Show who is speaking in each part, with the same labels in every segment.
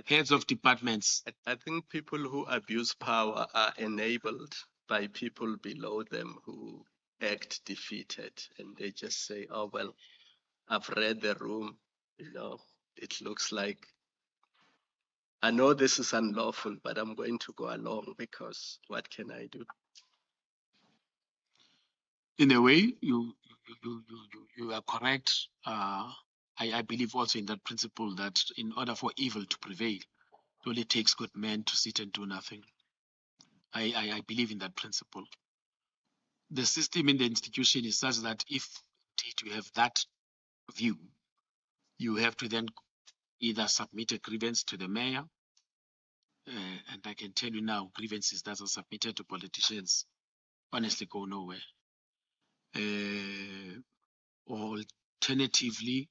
Speaker 1: heads of departments.
Speaker 2: I think people who abuse power are enabled by people below them who act defeated, and they just say, oh, well, I've read the room, it looks like I know this is unlawful, but I'm going to go along because what can I do?
Speaker 1: In a way, you are correct. I believe also in that principle that in order for evil to prevail, it only takes good men to sit and do nothing. I believe in that principle. The system in the institution is such that if indeed you have that view, you have to then either submit a grievance to the mayor, and I can tell you now, grievances that are submitted to politicians honestly go nowhere. Alternatively,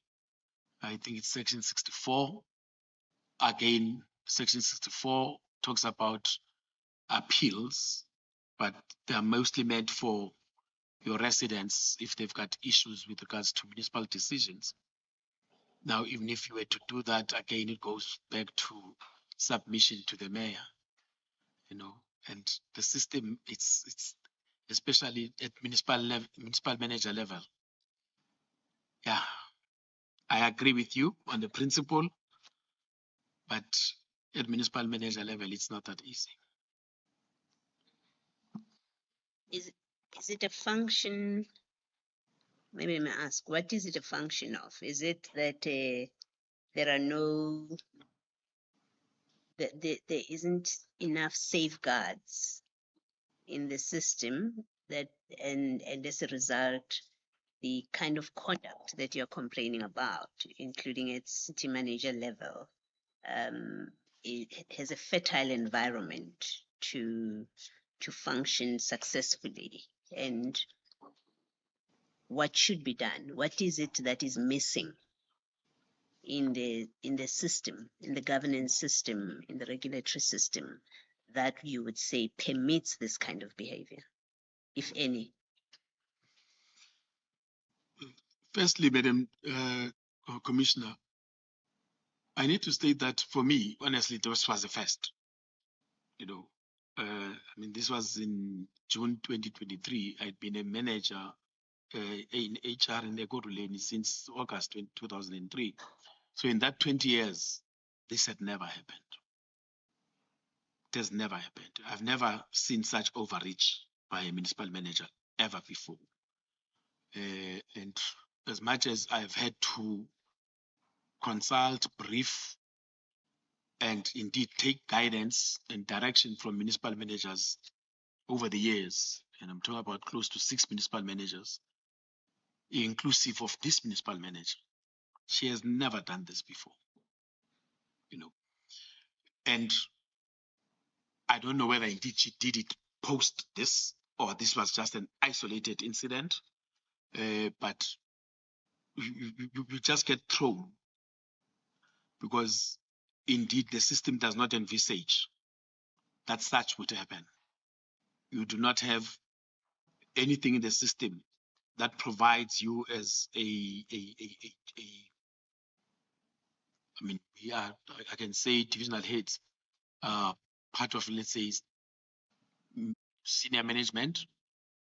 Speaker 1: I think it's section 64. Again, section 64 talks about appeals, but they're mostly meant for your residents if they've got issues with regards to municipal decisions. Now, even if you were to do that, again, it goes back to submission to the mayor, and the system, it's especially at municipal manager level. Yeah, I agree with you on the principle, but at municipal manager level, it's not that easy.
Speaker 3: Is it a function? Maybe I may ask, what is it a function of? Is it that there are there isn't enough safeguards in the system and as a result, the kind of conduct that you're complaining about, including at city manager level, it has a fertile environment to function successfully? And what should be done? What is it that is missing in the system, in the governance system, in the regulatory system, that you would say permits this kind of behavior, if any?
Speaker 1: Firstly, Madam Commissioner, I need to state that for me, honestly, this was the first. This was in June 2023. I'd been a manager in HR in Ekurhuleni since August 2003. So in that 20 years, this had never happened. It has never happened. I've never seen such overreach by a municipal manager ever before. And as much as I've had to consult, brief, and indeed take guidance and direction from municipal managers over the years, and I'm talking about close to 6 municipal managers, inclusive of this municipal manager, she has never done this before. And I don't know whether indeed she did it post this or this was just an isolated incident, but you just get thrown because indeed the system does not envisage that such would happen. You do not have anything in the system that provides you as I can say divisional heads, part of, let's say, senior management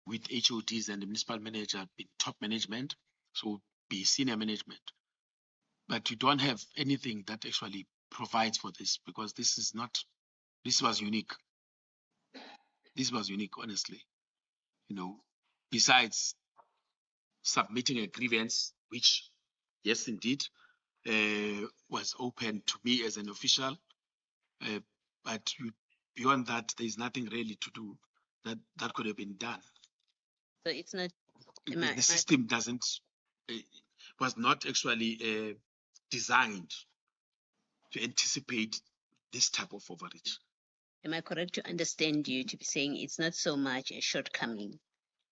Speaker 1: with HODs and the municipal manager be top management, so be senior management. But you don't have anything that actually provides for this because this was unique. This was unique, honestly. Besides submitting a grievance, which, yes, indeed, was open to me as an official, but beyond that, there's nothing really to do that could have been done.
Speaker 3: So it's not.
Speaker 1: The system was not actually designed to anticipate this type of overreach.
Speaker 3: Am I correct to understand you to be saying it's not so much a shortcoming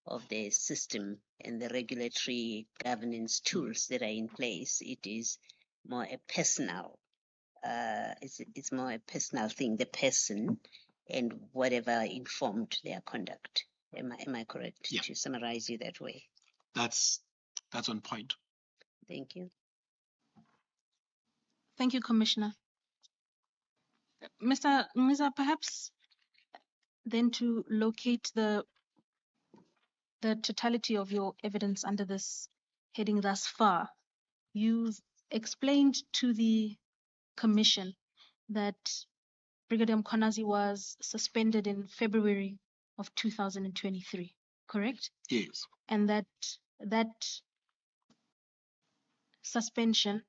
Speaker 3: of the system and the regulatory governance tools that are in place? It is more a personal, it's more a personal thing, the person and whatever informed their conduct. Am I correct to summarize you that way?
Speaker 1: That's on point.
Speaker 3: Thank you.
Speaker 4: Thank you, Commissioner. Mr. Mwiza, perhaps then to locate the totality of your evidence under this heading thus far, you've explained to the commission that Brigadier Mkhwanazi was suspended in February of 2023, correct?
Speaker 1: Yes.
Speaker 4: And that suspension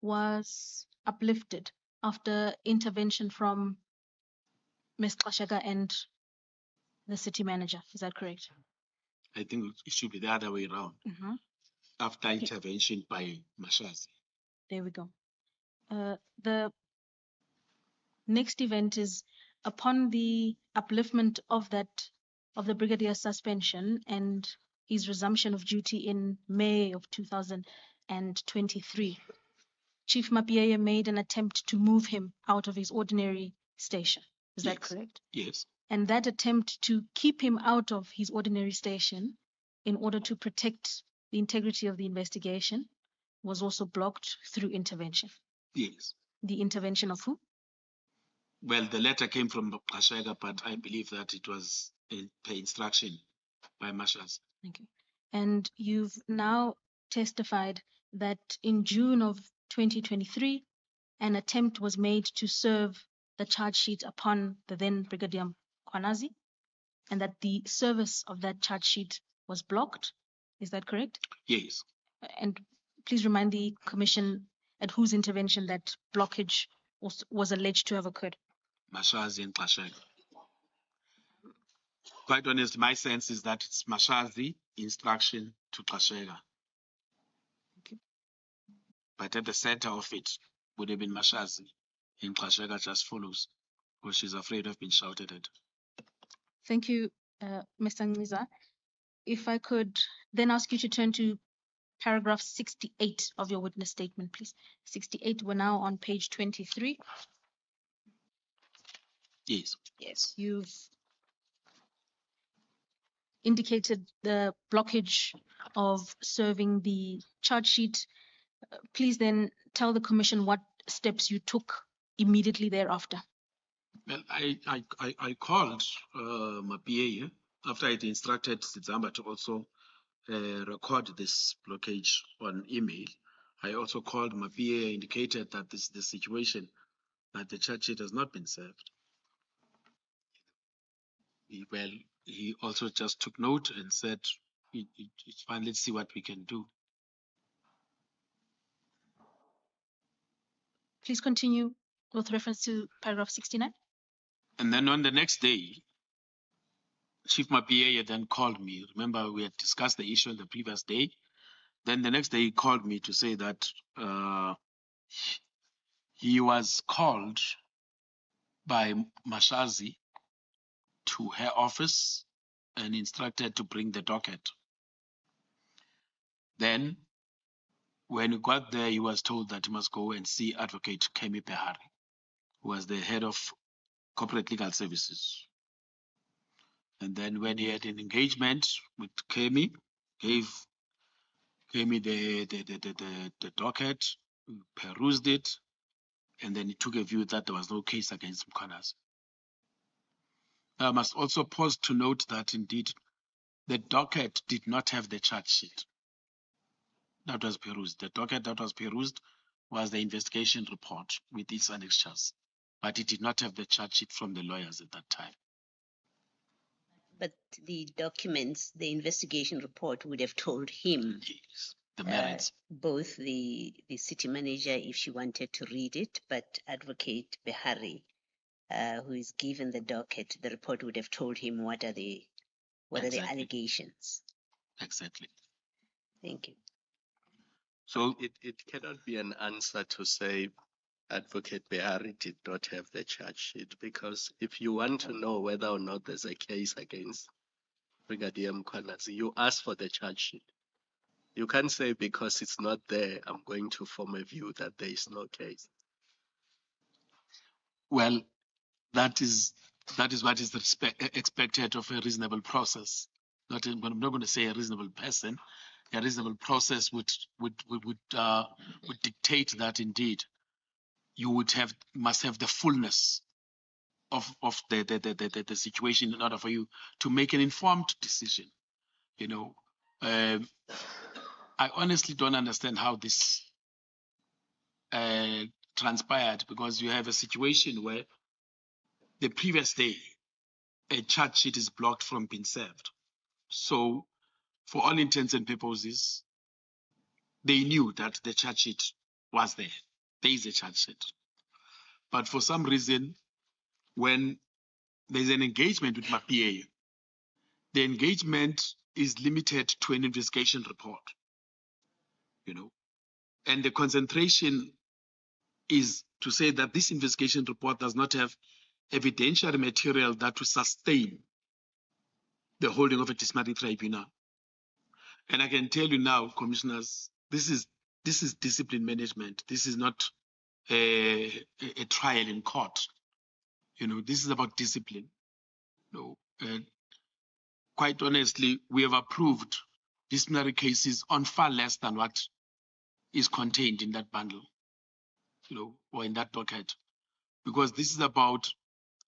Speaker 4: was uplifted after intervention from Ms. Kashaka and the city manager. Is that correct?
Speaker 1: I think it should be the other way around.
Speaker 4: Mm-hmm.
Speaker 1: After intervention by Mashazi.
Speaker 4: There we go. The next event is upon the upliftment of the brigadier's suspension and his resumption of duty in May of 2023. Chief Mapieye made an attempt to move him out of his ordinary station. Is that correct?
Speaker 1: Yes.
Speaker 4: And that attempt to keep him out of his ordinary station in order to protect the integrity of the investigation was also blocked through intervention.
Speaker 1: Yes.
Speaker 4: The intervention of who?
Speaker 1: Well, the letter came from Kashega, but I believe that it was per instruction by Mashazi.
Speaker 4: Thank you. And you've now testified that in June of 2023, an attempt was made to serve the charge sheet upon the then Brigadier Mkhwanazi, and that the service of that charge sheet was blocked. Is that correct?
Speaker 1: Yes.
Speaker 4: And please remind the commission at whose intervention that blockage was alleged to have occurred.
Speaker 1: Mashazi and Kashega. Quite honest, my sense is that it's Mashazi instruction to Kashega.
Speaker 4: Okay.
Speaker 1: But at the center of it would have been Mashazi, and Kashega just follows because she's afraid of being shouted at.
Speaker 4: Thank you, Mr. Mwiza. If I could then ask you to turn to paragraph 68 of your witness statement, please. 68, we're now on page 23.
Speaker 1: Yes.
Speaker 3: Yes.
Speaker 4: You've indicated the blockage of serving the charge sheet. Please then tell the commission what steps you took immediately thereafter.
Speaker 1: Well, I called Mapieye after I'd instructed Zamba to also record this blockage on email. I also called Mapieye, indicated that this is the situation, that the charge sheet has not been served. He also just took note and said, it's fine, let's see what we can do.
Speaker 4: Please continue with reference to paragraph 69.
Speaker 1: And then on the next day, Chief Mapieye then called me. Remember, we had discussed the issue on the previous day. Then the next day he called me to say that he was called by Mashazi to her office and instructed to bring the docket. Then when he got there, he was told that he must go and see Advocate Kemi Behari, who was the head of corporate legal services. And then when he had an engagement with Kemi, gave Kemi the docket, perused it, and then he took a view that there was no case against Mkhwanazi. I must also pause to note that indeed the docket did not have the charge sheet that was perused. The docket that was perused was the investigation report with its annexures, but it did not have the charge sheet from the lawyers at that time.
Speaker 3: But the documents, the investigation report would have told him
Speaker 1: Yes, the merits.
Speaker 3: both the city manager, if she wanted to read it, but Advocate Behari, who is given the docket, the report would have told him what are the allegations.
Speaker 1: Exactly.
Speaker 3: Thank you.
Speaker 2: So it cannot be an answer to say Advocate Behari did not have the charge sheet, because if you want to know whether or not there's a case against Brigadier Mkhwanazi, you ask for the charge sheet. You can't say because it's not there, I'm going to form a view that there is no case.
Speaker 1: Well, that is what is expected of a reasonable process. I'm not going to say a reasonable person. A reasonable process would dictate that indeed you must have the fullness the situation in order for you to make an informed decision. I honestly don't understand how this transpired, because you have a situation where the previous day a charge sheet is blocked from being served. So for all intents and purposes, they knew that the charge sheet was there. There is a charge sheet. But for some reason, when there's an engagement with my PA, the engagement is limited to an investigation report, and the concentration is to say that this investigation report does not have evidentiary material that will sustain the holding of a disciplinary tribunal. And I can tell you now, commissioners, this is discipline management. This is not a trial in court. This is about discipline. Quite honestly, we have approved disciplinary cases on far less than what is contained in that bundle, or in that docket, because this is about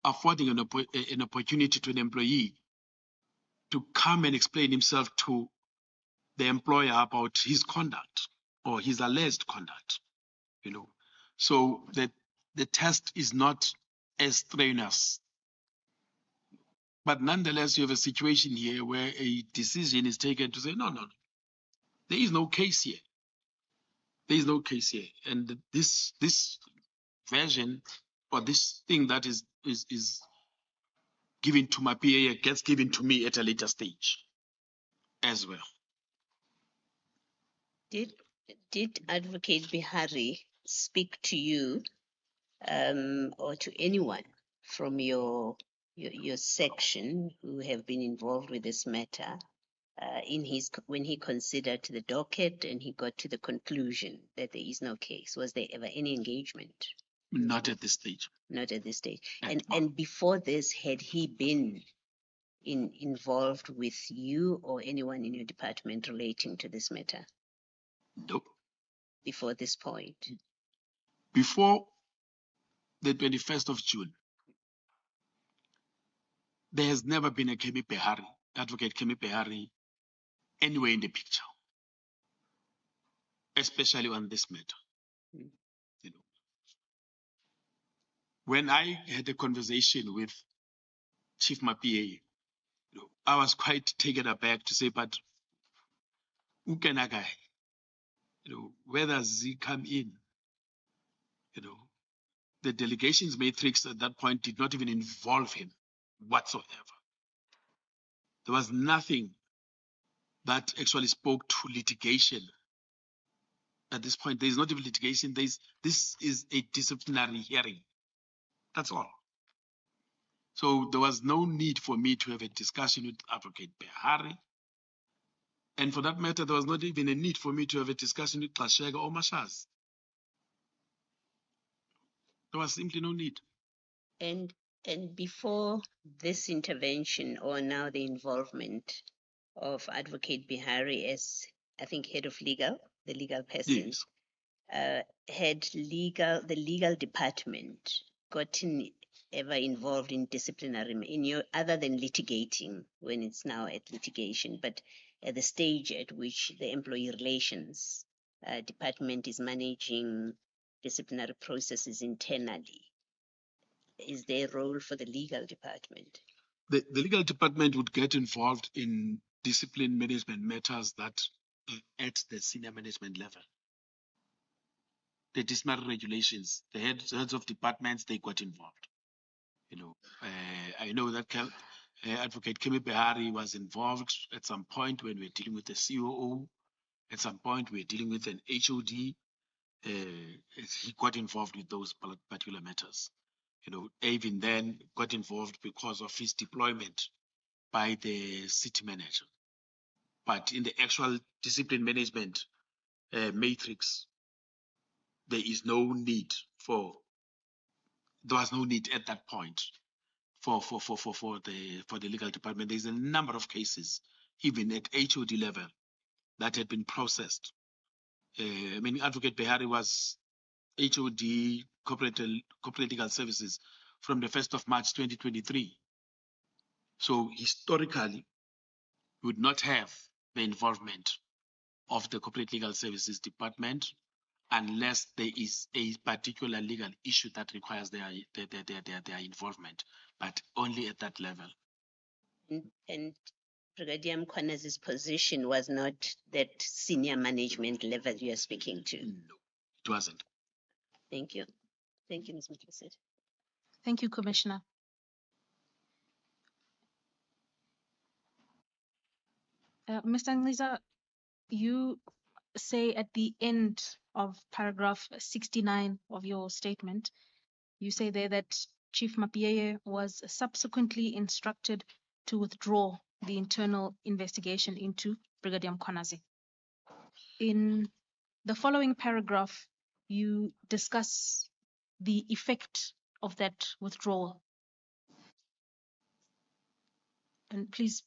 Speaker 1: affording an opportunity to an employee to come and explain himself to the employer about his conduct or his alleged conduct. So that the test is not as strenuous. But nonetheless, you have a situation here where a decision is taken to say, no, there is no case here. There is no case here. And this version, or this thing that is given to my PA gets given to me at a later stage as well.
Speaker 3: Did Advocate Bihari speak to you or to anyone from your section who have been involved with this matter when he considered the docket and he got to the conclusion that there is no case? Was there ever any engagement?
Speaker 1: Not at this stage.
Speaker 3: Not at this stage. And before this, had he been involved with you or anyone in your department relating to this matter?
Speaker 1: Nope.
Speaker 3: Before this point?
Speaker 1: Before the 21st of June, there has never been a Advocate Kemi Behari, anywhere in the picture, especially on this matter. When I had a conversation with Chief Mapia, I was quite taken aback to say, but Ukenagai, where does he come in? The delegations matrix at that point did not even involve him whatsoever. There was nothing that actually spoke to litigation. At this point, there is not even litigation. This is a disciplinary hearing. That's all. So there was no need for me to have a discussion with Advocate Behari. And for that matter, there was not even a need for me to have a discussion with Klashega or Mashaz. There was simply no need.
Speaker 3: And before this intervention, or now the involvement of Advocate Bihari as, I think, head of legal, the legal person,
Speaker 1: Yes.
Speaker 3: had the legal department gotten ever involved in disciplinary, other than litigating, when it's now at litigation, but at the stage at which the employee relations department is managing disciplinary processes internally? Is there a role for the legal department?
Speaker 1: The legal department would get involved in discipline management matters that are at the senior management level. The disciplinary regulations, the heads of departments, they got involved. I know that Advocate Kemi Behari was involved at some point when we were dealing with the COO. At some point, we were dealing with an HOD. He got involved with those particular matters. Even then got involved because of his deployment by the city manager. But in the actual discipline management matrix, there was no need at that point for the legal department. There's a number of cases, even at HOD level, that had been processed. Advocate Behari was HOD, corporate legal services, from the 1st of March 2023. So historically, we would not have the involvement of the Corporate Legal Services Department unless there is a particular legal issue that requires their involvement, but only at that level.
Speaker 3: And Brigadier Mkhwana's position was not that senior management level you are speaking to.
Speaker 1: No, it wasn't.
Speaker 3: Thank you. Thank you, Ms. Mthuseni.
Speaker 4: Thank you, Commissioner. Mr. Ngliza, you say at the end of paragraph 69 of your statement, you say there that Chief Mapieye was subsequently instructed to withdraw the internal investigation into Brigadier Mkhwanazi. In the following paragraph, you discuss the effect of that withdrawal. And please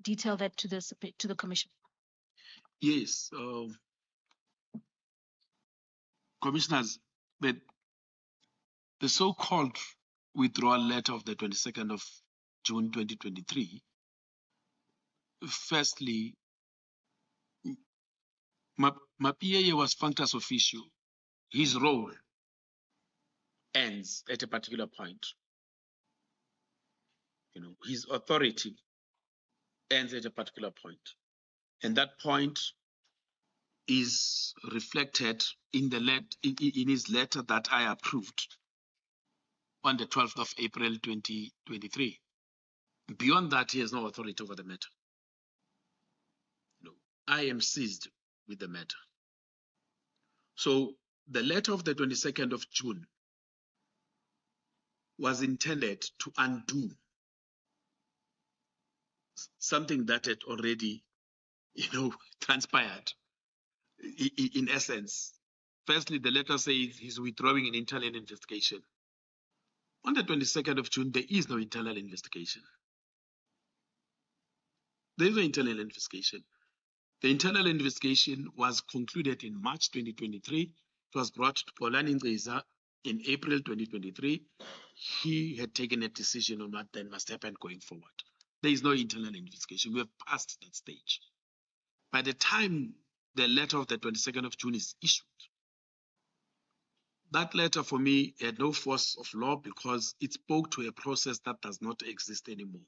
Speaker 4: detail that to the Commission.
Speaker 1: Yes, Commissioners, the so-called withdrawal letter of the 22nd of June 2023, firstly, Mapieye was functus officio. His role ends at a particular point. His authority ends at a particular point. And that point is reflected in in his letter that I approved on the 12th of April 2023. Beyond that, he has no authority over the matter. I am seized with the matter. So the letter of the 22nd of June was intended to undo something that had already, transpired. In essence, firstly, the letter says he's withdrawing an internal investigation. On the 22nd of June, there is no internal investigation. There is no internal investigation. The internal investigation was concluded in March 2023. It was brought to Polani Nziza in April 2023. He had taken a decision on what then must happen going forward. There is no internal investigation. We have passed that stage. By the time the letter of the 22nd of June is issued, that letter for me had no force of law because it spoke to a process that does not exist anymore.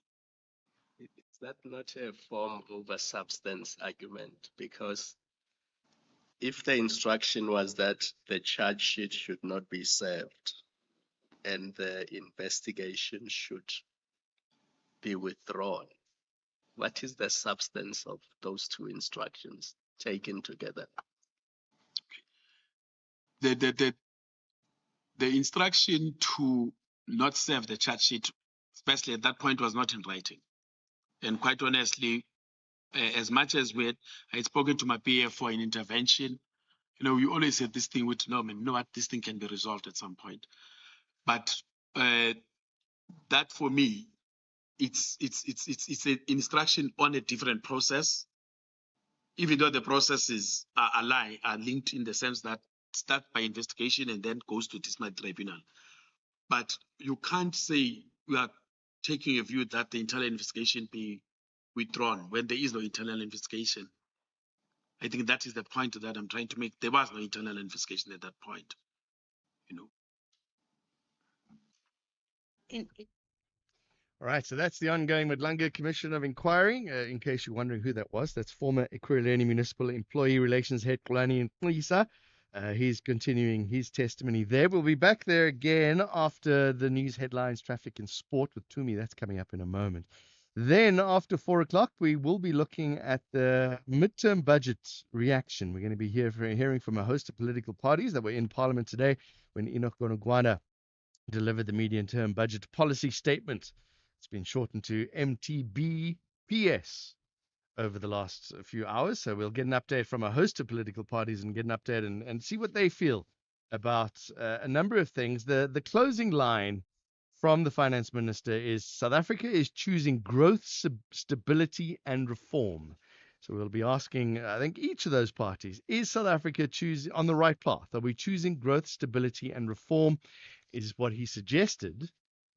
Speaker 2: Is that not a form over substance argument? Because if the instruction was that the charge sheet should not be served and the investigation should be withdrawn, what is the substance of those two instructions taken together?
Speaker 1: The instruction to not serve the charge sheet, especially at that point, was not in writing. And quite honestly, as much as I had spoken to my PA for an intervention, we always said this thing would, this thing can be resolved at some point. But that for me, it's an instruction on a different process, even though the processes are linked in the sense that start by investigation and then goes to dismissal tribunal. But you can't say we are taking a view that the internal investigation be withdrawn when there is no internal investigation. I think that is the point that I'm trying to make. There was no internal investigation at that point,
Speaker 5: All right, so that's the ongoing Madlanga Commission of Inquiry. In case you're wondering who that was, that's former Ekurhuleni Municipal Employee Relations Head Xolani Nxisa. He's continuing his testimony there. We'll be back there again after the news headlines, traffic and sport with Tumi. That's coming up in a moment. Then after 4 o'clock, we will be looking at the midterm budget reaction. We're going to be hearing from a host of political parties that were in Parliament today when Enoch Gonogwana delivered the medium-term budget policy statement. It's been shortened to MTBPS over the last few hours. So we'll get an update from a host of political parties and get an update and see what they feel about a number of things. The closing line from the finance minister is South Africa is choosing growth, stability and reform. So we'll be asking, I think, each of those parties, is South Africa choosing on the right path? Are we choosing growth, stability and reform? Is what he suggested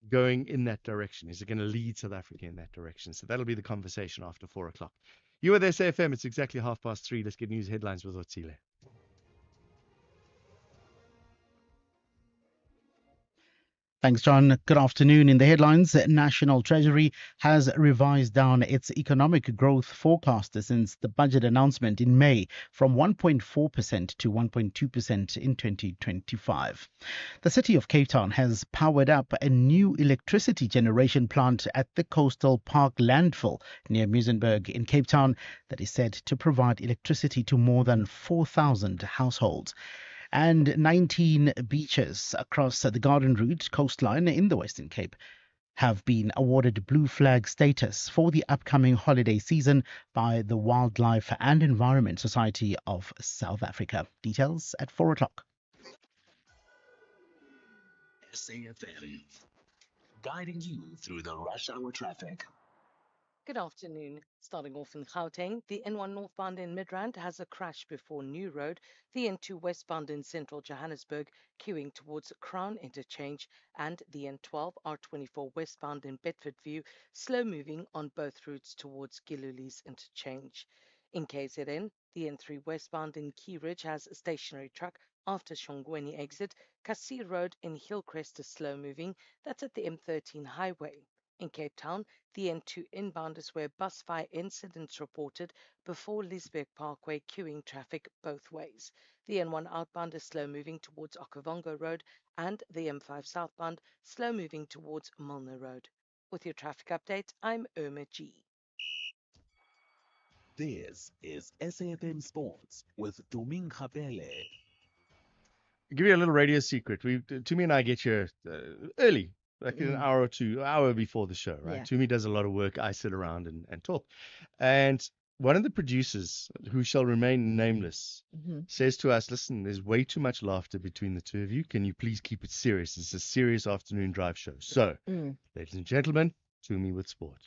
Speaker 5: going in that direction? Is it going to lead South Africa in that direction? So that'll be the conversation after 4 o'clock. You are there, SAFM. It's exactly 3:30. Let's get news headlines with Otile.
Speaker 6: Thanks, John. Good afternoon. In the headlines, National Treasury has revised down its economic growth forecast since the budget announcement in May from 1.4% to 1.2% in 2025. The city of Cape Town has powered up a new electricity generation plant at the Coastal Park landfill near Muizenberg in Cape Town that is said to provide electricity to more than 4,000 households. And 19 beaches across the Garden Route coastline in the Western Cape have been awarded blue flag status for the upcoming holiday season by the Wildlife and Environment Society of South Africa. Details at 4 o'clock.
Speaker 7: SAFM, guiding you through the rush hour traffic.
Speaker 8: Good afternoon. Starting off in Gauteng, the N1 northbound in Midrand has a crash before New Road. The N2 westbound in central Johannesburg queuing towards Crown Interchange, and the N12 R24 westbound in Bedfordview slow moving on both routes towards Giluli's Interchange. In KZN, the N3 westbound in Key Ridge has a stationary truck after Shongweni exit. Kassi Road in Hillcrest is slow moving. That's at the M13 highway. In Cape Town, the N2 inbound is where bus fire incidents reported before Liesberg Parkway queuing traffic both ways. The N1 outbound is slow moving towards Okavango Road, and the M5 southbound slow moving towards Milner Road. With your traffic update, I'm Irma G.
Speaker 7: This is SAFM Sports with Doming Khapele.
Speaker 5: I'll give you a little radio secret. Tumi and I get here early, like an hour or two, hour before the show, right?
Speaker 9: Yeah.
Speaker 5: Tumi does a lot of work. I sit around and talk. And one of the producers, who shall remain nameless, says to us, listen, there's way too much laughter between the two of you. Can you please keep it serious? It's a serious afternoon drive show. So, ladies and gentlemen, Tumi with sport.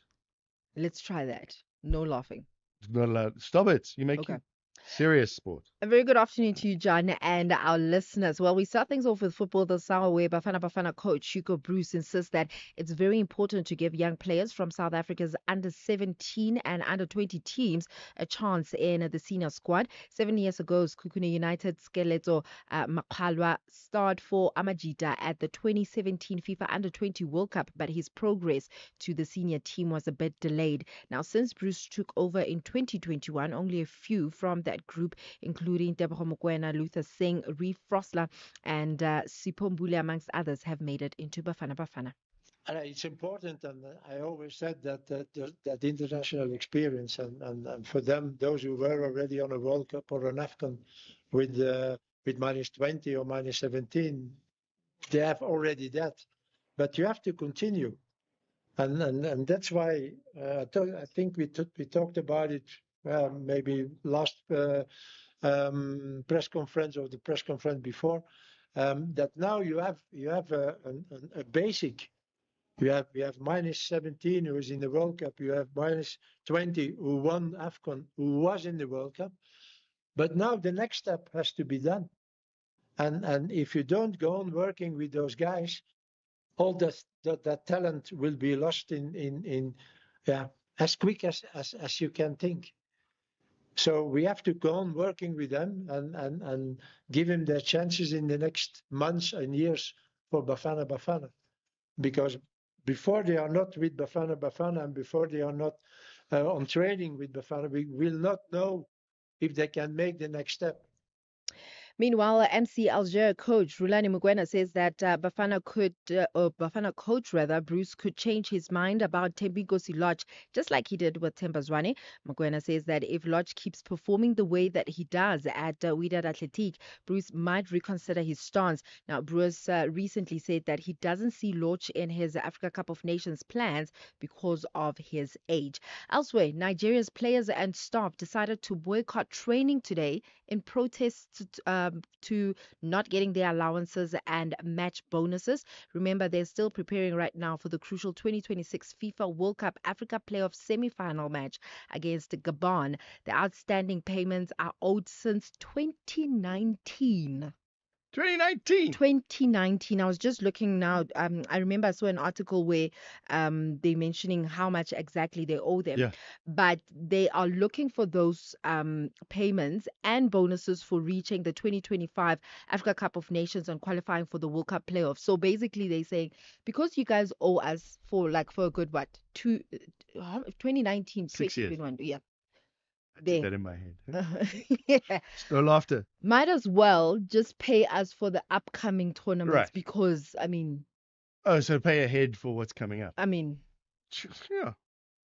Speaker 9: Let's try that. No laughing.
Speaker 5: Not allowed. Stop it. You're making serious sport.
Speaker 9: A very good afternoon to you, John, and our listeners. Well, we start things off with football this hour, where Bafana coach Hugo Bruce insists that it's very important to give young players from South Africa's under 17 and under 20 teams a chance in the senior squad. 7 years ago, Kukune United Skeleto Makhalwa starred for Amajita at the 2017 FIFA Under 20 World Cup, but his progress to the senior team was a bit delayed. Now, since Bruce took over in 2021, only a few from that group, including Tebogo Mokoena, Luther Singh, Reef Frosler, and Sipho Mbule, amongst others, have made it into Bafana.
Speaker 10: And it's important, and I always said that international experience, and for them, those who were already on a World Cup or an AFCON with minus 20 or minus 17, they have already that. But you have to continue, and that's why I think we talked about it maybe last press conference or the press conference before. That now you have a basic. We have minus 17 who is in the World Cup. You have minus 20 who won AFCON, who was in the World Cup. But now the next step has to be done. And if you don't go on working with those guys, all that talent will be lost in as quick as you can think. So we have to go on working with them and give them their chances in the next months and years for Bafana. Because before they are not with Bafana, and before they are not on training with Bafana, we will not know if they can make the next step.
Speaker 9: Meanwhile, MC Alger coach Rulani Mokoena says that Bafana coach Bruce could change his mind about Thembinkosi Lodge, just like he did with Themba Zwane. Mokoena says that if Lodge keeps performing the way that he does at Wydad Athletic, Bruce might reconsider his stance. Now, Bruce recently said that he doesn't see Lodge in his Africa Cup of Nations plans because of his age. Elsewhere, Nigeria's players and staff decided to boycott training today in protest to not getting their allowances and match bonuses. Remember, they're still preparing right now for the crucial 2026 FIFA World Cup Africa Playoff semi-final match against Gabon. The outstanding payments are owed since 2019.
Speaker 5: 2019.
Speaker 9: 2019. I was just looking now. I remember I saw an article where they're mentioning how much exactly they owe them.
Speaker 5: Yeah.
Speaker 9: But they are looking for those payments and bonuses for reaching the 2025 Africa Cup of Nations and qualifying for the World Cup playoffs. So basically, they're saying because you guys owe us for a good 2019,
Speaker 5: 6 years.
Speaker 9: 2021. Yeah.
Speaker 5: I did
Speaker 9: There.
Speaker 5: that in my head. Huh?
Speaker 9: Yeah.
Speaker 5: No laughter.
Speaker 9: Might as well just pay us for the upcoming tournaments
Speaker 5: Right.
Speaker 9: because
Speaker 5: Oh, so pay ahead for what's coming up. Yeah.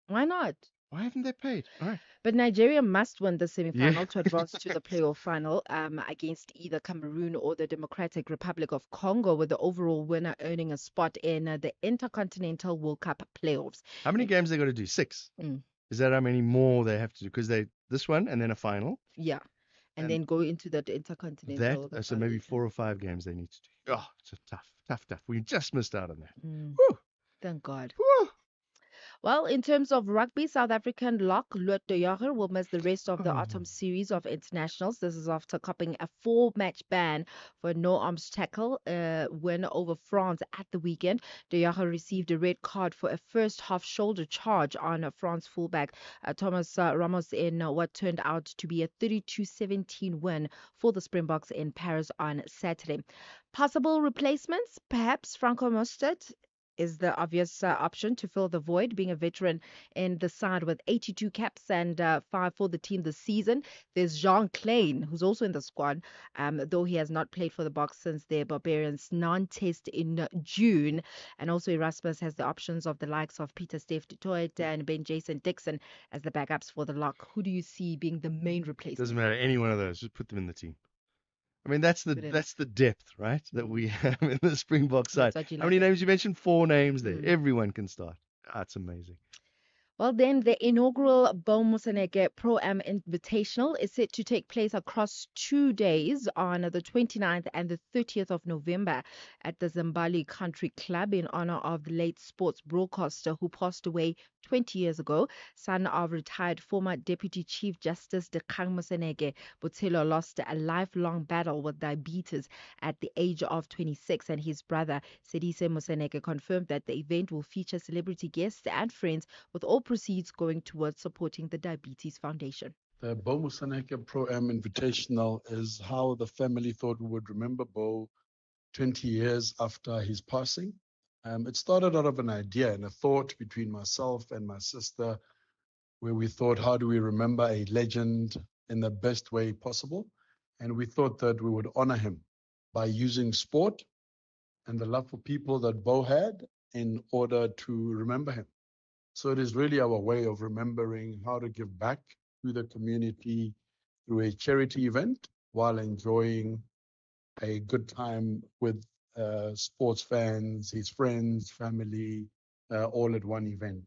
Speaker 9: Why not?
Speaker 5: Why haven't they paid? All right.
Speaker 9: But Nigeria must win the semi-final
Speaker 5: Yeah.
Speaker 9: to advance to the playoff final against either Cameroon or the Democratic Republic of Congo, with the overall winner earning a spot in the Intercontinental World Cup playoffs.
Speaker 5: How many games they got to do? 6.
Speaker 9: Mm.
Speaker 5: Is that how many more they have to do? Because this one and then a final.
Speaker 9: Yeah. And then go into the Intercontinental.
Speaker 5: That, so maybe 4 or 5 games they need to do. Oh, it's a tough. We just missed out on that. Whew.
Speaker 9: Thank God.
Speaker 5: Whew.
Speaker 9: Well, in terms of rugby, South African lock Lut de Jager will miss the rest of the autumn series of internationals. This is after copping a 4-match ban for a no-arms tackle win over France at the weekend. De Jager received a red card for a first-half shoulder charge on a France fullback Thomas Ramos in what turned out to be a 32-17 win for the Springboks in Paris on Saturday. Possible replacements, perhaps Franco Mostert is the obvious option to fill the void, being a veteran in the side with 82 caps and 5 for the team this season. There's Jean Klein, who's also in the squad, though he has not played for the Boks since their Barbarians non-test in June. And also Erasmus has the options of the likes of Peter Steph du Toit and Ben Jason Dixon as the backups for the lock. Who do you see being the main replacement?
Speaker 5: Doesn't matter, any one of those. Just put them in the team. I mean, that's the depth, right, that we have in the Springbok side. How many names you mentioned? 4 names there. Everyone can start. That's amazing.
Speaker 9: Well, then the inaugural Bo Moseneke Pro-Am Invitational is set to take place across 2 days on the 29th and the 30th of November at the Zimbali Country Club in honor of the late sports broadcaster who passed away 20 years ago. Son of retired former Deputy Chief Justice Dikgang Moseneke, Botshelo lost a lifelong battle with diabetes at the age of 26, and his brother Sedise Moseneke confirmed that the event will feature celebrity guests and friends, with all proceeds going towards supporting the Diabetes Foundation.
Speaker 11: The Bo Moseneke Pro-Am Invitational is how the family thought we would remember Bo 20 years after his passing. It started out of an idea and a thought between myself and my sister, where we thought, how do we remember a legend in the best way possible? And we thought that we would honor him by using sport and the love for people that Bo had in order to remember him. So it is really our way of remembering how to give back to the community through a charity event while enjoying a good time with sports fans, his friends, family, all at one event.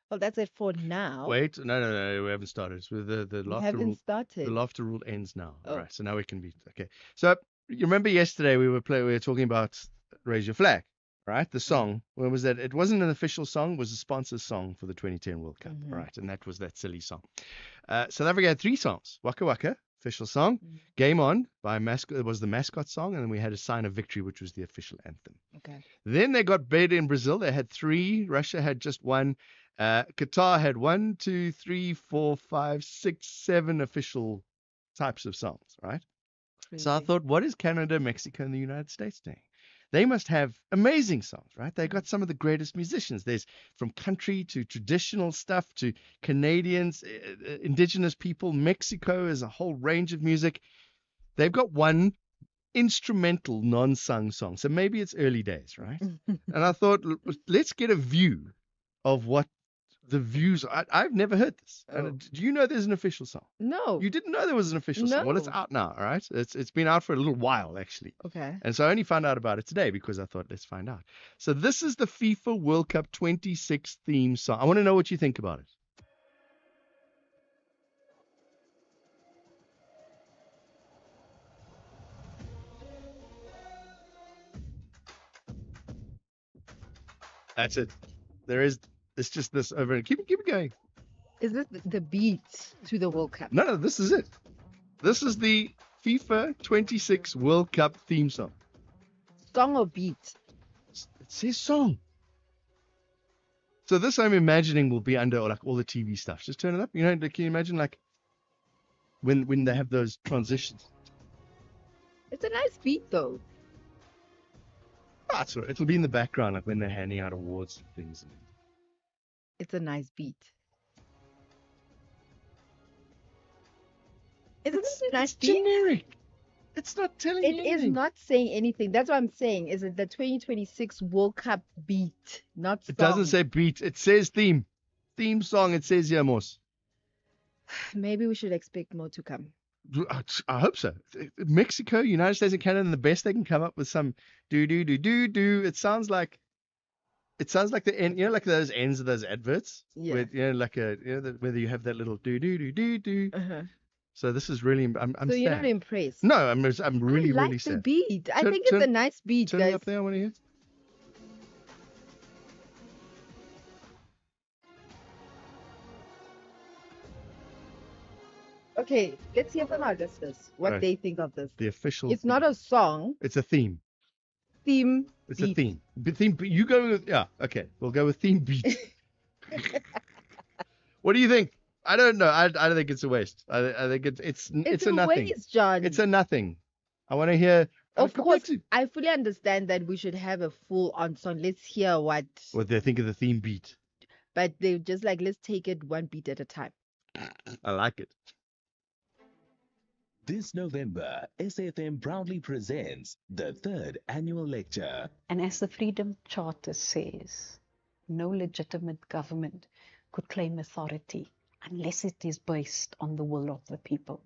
Speaker 9: Well, that's it for now.
Speaker 5: Wait, no, we haven't started. It's with the laughter rule.
Speaker 9: Started.
Speaker 5: The laughter rule ends now.
Speaker 9: Oh.
Speaker 5: All right, so now we can be okay. So you remember yesterday we were talking about Raise Your Flag, right? The song. When was that? It wasn't an official song. It was a sponsor song for the 2010 World Cup, right? And that was that silly song. South Africa had 3 songs. Waka Waka, official song. Game On by Mascot. It was the mascot song, and then we had a Sign of Victory, which was the official anthem.
Speaker 9: Okay.
Speaker 5: Then they got better in Brazil. They had 3. Russia had just 1. Qatar had 1, 2, 3, 4, 5, 6, 7 official types of songs, right?
Speaker 9: Crazy.
Speaker 5: So I thought, what is Canada, Mexico, and the United States doing? They must have amazing songs, right? They got some of the greatest musicians. There's from country to traditional stuff to Canadians, indigenous people. Mexico is a whole range of music. They've got 1 instrumental non-sung song. So maybe it's early days, right? And I thought, let's get a view of what the views are. I've never heard this.
Speaker 9: Oh.
Speaker 5: Do you know there's an official song?
Speaker 9: No.
Speaker 5: You didn't know there was an official song? Well, it's
Speaker 9: No.
Speaker 5: out now, all right? It's been out for a little while, actually.
Speaker 9: Okay.
Speaker 5: And so I only found out about it today because I thought, let's find out. So this is the FIFA World Cup 26 theme song. I want to know what you think about it. That's it. It's just this over. Keep it going.
Speaker 9: Is this the beat to the World Cup?
Speaker 5: No, this is it. This is the FIFA 26 World Cup theme song.
Speaker 9: Song or beat?
Speaker 5: It says song. So this I'm imagining will be under like all the TV stuff. Just turn it up. You know, can you imagine like when they have those transitions?
Speaker 9: It's a nice beat though.
Speaker 5: Ah, so it'll be in the background like when they're handing out awards and things.
Speaker 9: It's a nice beat. Isn't it a nice beat?
Speaker 5: Generic. It's not telling you
Speaker 9: It is
Speaker 5: anything.
Speaker 9: not saying anything. That's what I'm saying. Is it the 2026 World Cup beat, not song?
Speaker 5: It doesn't say beat. It says theme. Theme song. It says here, Moss.
Speaker 9: Maybe we should expect more to come.
Speaker 5: I hope so. Mexico, United States, and Canada, and the best they can come up with some do do do do do. It sounds like the end. You know, like those ends of those adverts.
Speaker 9: Yeah.
Speaker 5: Where, you know, like whether you have that little do do do do do.
Speaker 9: Uh-huh.
Speaker 5: So this is really. I'm
Speaker 9: So you're
Speaker 5: sad.
Speaker 9: not impressed?
Speaker 5: No, I'm really
Speaker 9: I like
Speaker 5: really
Speaker 9: the
Speaker 5: sad.
Speaker 9: beat. I
Speaker 5: Turn-
Speaker 9: think it's a
Speaker 5: turn-
Speaker 9: nice beat,
Speaker 5: Turn it
Speaker 9: guys.
Speaker 5: up there. I want to hear.
Speaker 9: Okay, let's hear from our listeners what
Speaker 5: Right.
Speaker 9: they think of this.
Speaker 5: The official.
Speaker 9: It's not a song.
Speaker 5: It's a theme.
Speaker 9: Theme.
Speaker 5: It's
Speaker 9: beat.
Speaker 5: a theme. Theme. You go with Okay, we'll go with theme beat. What do you think? I don't know. I don't think it's a waste. I think it's a nothing.
Speaker 9: Waste, John.
Speaker 5: It's a nothing. I want to hear.
Speaker 9: Of
Speaker 5: compared
Speaker 9: course,
Speaker 5: to
Speaker 9: I fully understand that we should have a full-on song. Let's hear what
Speaker 5: they think of the theme beat.
Speaker 9: but they just like, let's take it one beat at a time.
Speaker 5: I like it.
Speaker 7: This November, SAFM proudly presents the 3rd annual lecture.
Speaker 12: And as the Freedom Charter says, no legitimate government could claim authority unless it is based on the will of the people.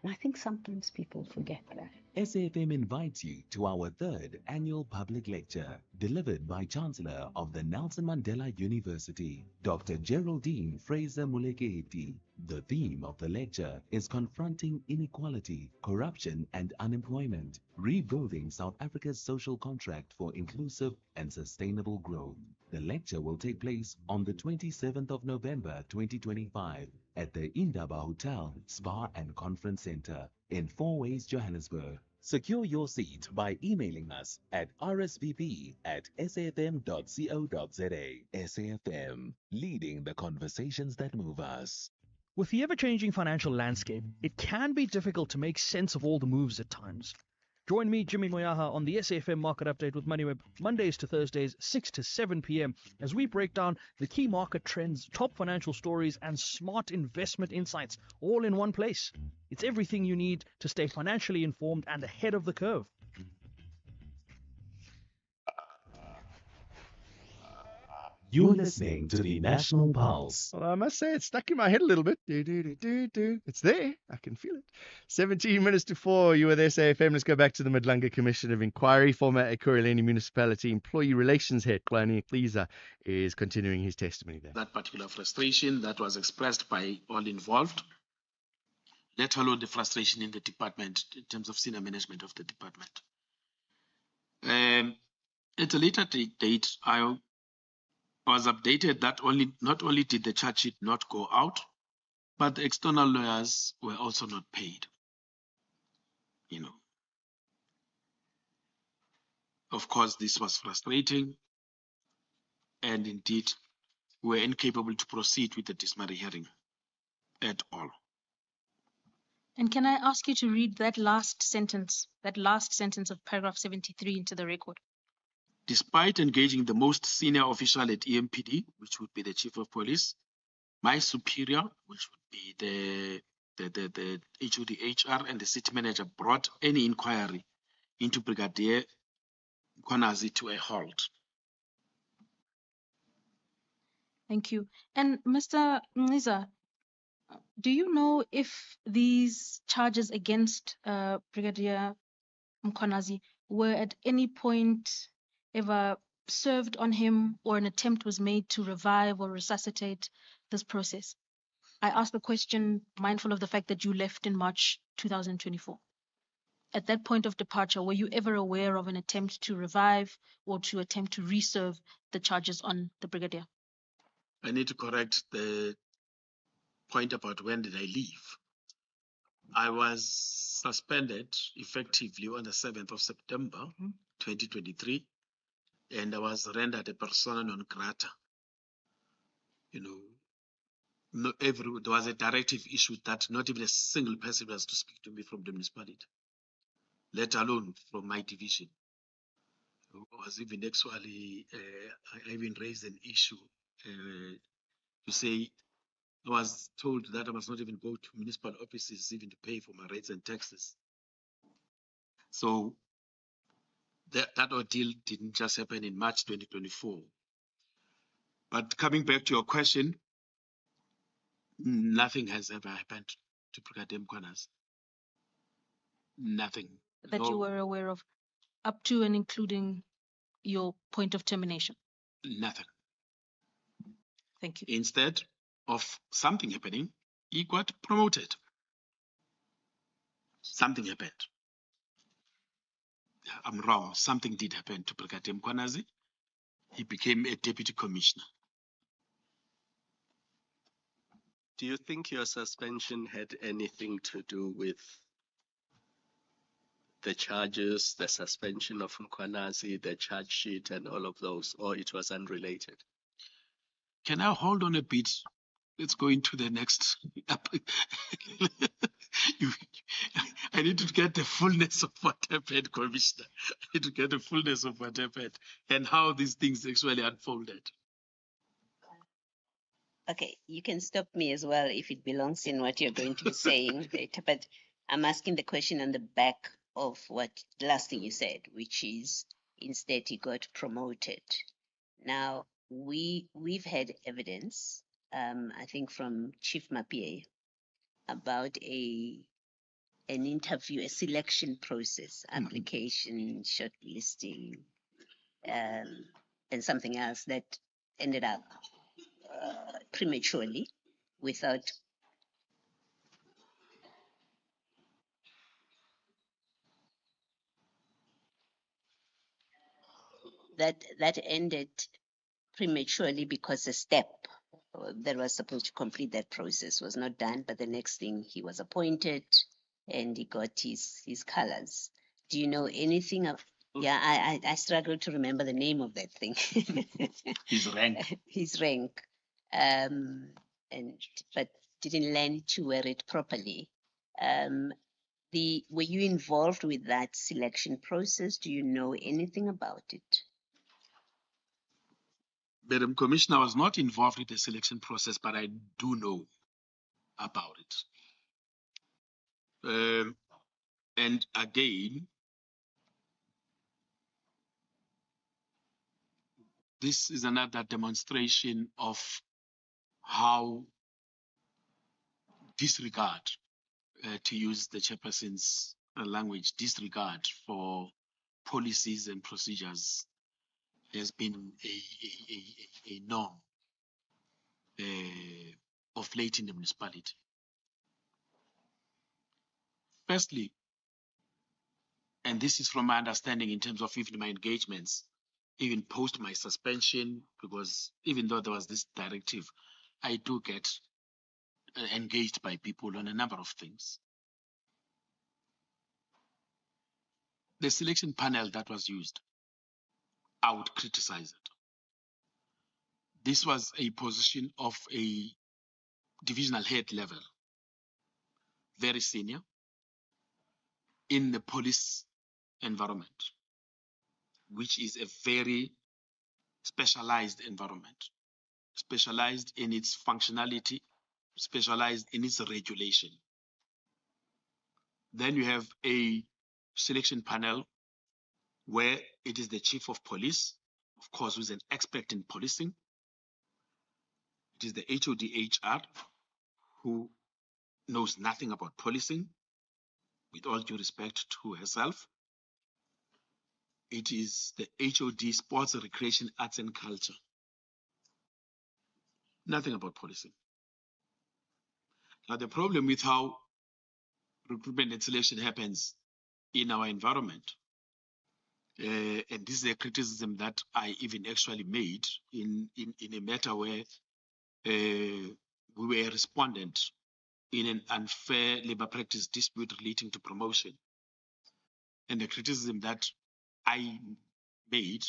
Speaker 12: And I think sometimes people forget that.
Speaker 7: SAFM invites you to our 3rd annual public lecture, delivered by Chancellor of the Nelson Mandela University, Dr. Geraldine Fraser Muleketi. The theme of the lecture is confronting inequality, corruption and unemployment, rebuilding South Africa's social contract for inclusive and sustainable growth. The lecture will take place on the 27th of November 2025 at the Indaba Hotel, Spa and Conference Center in Four Ways, Johannesburg. Secure your seat by emailing us at rsvp@safm.co.za. SAFM, leading the conversations that move us.
Speaker 13: With the ever-changing financial landscape, it can be difficult to make sense of all the moves at times. Join me, Jimmy Moyaha, on the SAFM Market Update with MoneyWeb, Mondays to Thursdays, 6 to 7 p.m, as we break down the key market trends, top financial stories, and smart investment insights, all in one place. It's everything you need to stay financially informed and ahead of the curve.
Speaker 7: You're listening to the National Pulse.
Speaker 5: Well, I must say it's stuck in my head a little bit. Do, do, do, do, do. It's there. I can feel it. 17 minutes to 4. You were there, SAFM. Let's go back to the Madlanga Commission of Inquiry. Former Ekurhuleni Municipality Employee Relations Head, Xolani Mkhize, is continuing his testimony there.
Speaker 1: That particular frustration that was expressed by all involved, let alone the frustration in the department in terms of senior management of the department. At a later date, I was updated that not only did the charge sheet not go out, but the external lawyers were also not paid. Of course, this was frustrating, and indeed, we were incapable to proceed with the dismissal hearing at all.
Speaker 4: And can I ask you to read that last sentence of paragraph 73 into the record?
Speaker 1: Despite engaging the most senior official at EMPD, which would be the chief of police, my superior, which would be the HODHR, and the city manager, brought any inquiry into Brigadier Mkhwanazi to a halt.
Speaker 4: Thank you. And Mr. Mkhize, do you know if these charges against Brigadier Mkhwanazi were at any point ever served on him, or an attempt was made to revive or resuscitate this process? I ask the question mindful of the fact that you left in March 2024. At that point of departure, were you ever aware of an attempt to revive or to attempt to reserve the charges on the brigadier?
Speaker 1: I need to correct the point about when did I leave. I was suspended effectively on the 7th of September, 2023, and I was rendered a persona non grata. There was a directive issued that not even a single person was to speak to me from the municipality, let alone from my division. I was even actually, I even raised an issue to say, I was told that I must not even go to municipal offices even to pay for my rates and taxes. So that ordeal didn't just happen in March 2024. But coming back to your question, nothing has ever happened to Brigadier Mkhwanazi. Nothing.
Speaker 4: That you were aware of, up to and including your point of termination?
Speaker 1: Nothing.
Speaker 4: Thank you.
Speaker 1: Instead of something happening, he got promoted. Something happened. I'm wrong. Something did happen to Brigadier Mkhwanazi. He became a deputy commissioner.
Speaker 2: Do you think your suspension had anything to do with the charges, the suspension of Mkhwanazi, the charge sheet, and all of those, or it was unrelated?
Speaker 1: Can I hold on a bit? Let's go into the next. I need to get the fullness of what happened, Commissioner. I need to get the fullness of what happened and how these things actually unfolded.
Speaker 3: Okay, you can stop me as well if it belongs in what you're going to be saying later, but I'm asking the question on the back of what the last thing you said, which is instead he got promoted. Now, we've had evidence, I think from Chief Mapie, about an interview, a selection process, application, shortlisting, and something else that ended up prematurely without that ended prematurely because a step that was supposed to complete that process was not done, but the next thing he was appointed and he got his colors. Do you know anything of? Yeah, I struggle to remember the name of that thing.
Speaker 1: His rank.
Speaker 3: His rank. But didn't learn to wear it properly. Were you involved with that selection process? Do you know anything about it?
Speaker 1: Madam Commissioner, I was not involved with the selection process, but I do know about it. And again, this is another demonstration of how disregard, to use the chairperson's language, disregard for policies and procedures has been a norm of late in the municipality. Firstly, and this is from my understanding in terms of even my engagements, even post my suspension, because even though there was this directive, I do get engaged by people on a number of things. The selection panel that was used, I would criticize it. This was a position of a divisional head level, very senior, in the police environment, which is a very specialized environment, specialized in its functionality, specialized in its regulation. Then you have a selection panel where it is the chief of police, of course, who's an expert in policing. It is the HODHR, who knows nothing about policing, with all due respect to herself. It is the HOD, Sports, Recreation, Arts and Culture. Nothing about policing. Now, the problem with how recruitment and selection happens in our environment, and this is a criticism that I even actually made in a matter where we were a respondent in an unfair labor practice dispute relating to promotion. And the criticism that I made,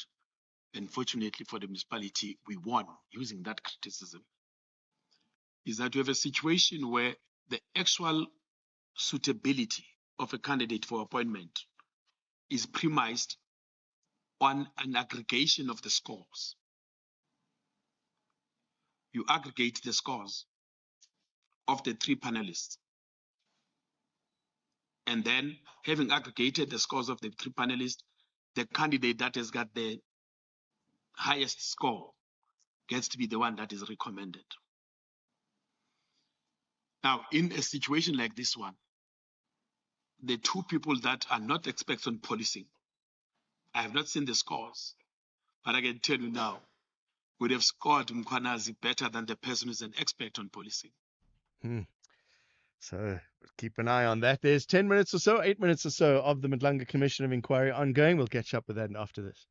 Speaker 1: and fortunately for the municipality, we won using that criticism, is that we have a situation where the actual suitability of a candidate for appointment is premised on an aggregation of the scores. You aggregate the scores of the three panelists. And then, having aggregated the scores of the three panelists, the candidate that has got the highest score gets to be the one that is recommended. Now, in a situation like this one, the two people that are not experts on policing, I have not seen the scores, but I can tell you now, would have scored Mkwanazi better than the person who's an expert on policing.
Speaker 5: So keep an eye on that. There's 10 minutes or so, 8 minutes or so of the Madlanga Commission of Inquiry ongoing. We'll catch up with that after this.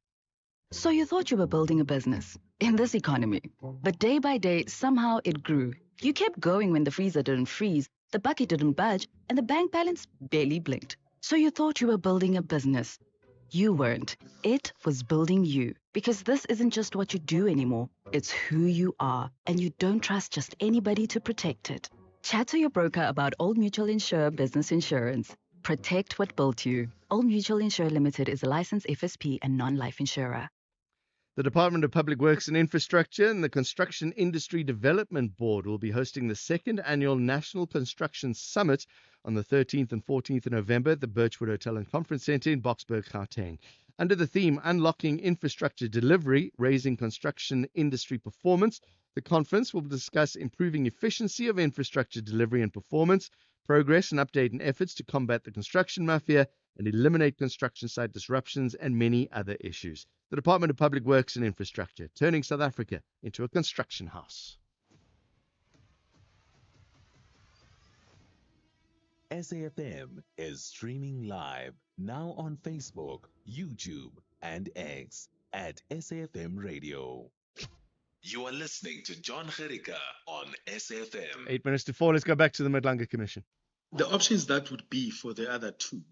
Speaker 14: So you thought you were building a business in this economy, but day by day, somehow it grew. You kept going when the freezer didn't freeze, the bucket didn't budge, and the bank balance barely blinked. So you thought you were building a business. You weren't. It was building you. Because this isn't just what you do anymore, it's who you are, and you don't trust just anybody to protect it. Chat to your broker about Old Mutual Insure Business Insurance. Protect what built you. Old Mutual Insure Limited is a licensed FSP and non-life insurer.
Speaker 5: The Department of Public Works and Infrastructure and the Construction Industry Development Board will be hosting the second annual National Construction Summit on the 13th and 14th of November at the Birchwood Hotel and Conference Centre in Boksburg, Gauteng. Under the theme Unlocking Infrastructure Delivery, Raising Construction Industry Performance, the conference will discuss improving efficiency of infrastructure delivery and performance, progress and update in efforts to combat the construction mafia and eliminate construction site disruptions and many other issues. The Department of Public Works and Infrastructure, turning South Africa into a construction house.
Speaker 7: SAFM is streaming live now on Facebook, YouTube, and X at SAFM Radio. You are listening to John Gericka on SAFM.
Speaker 5: 8 minutes to 4. Let's go back to the Madlanga Commission.
Speaker 1: The options that would be for the other two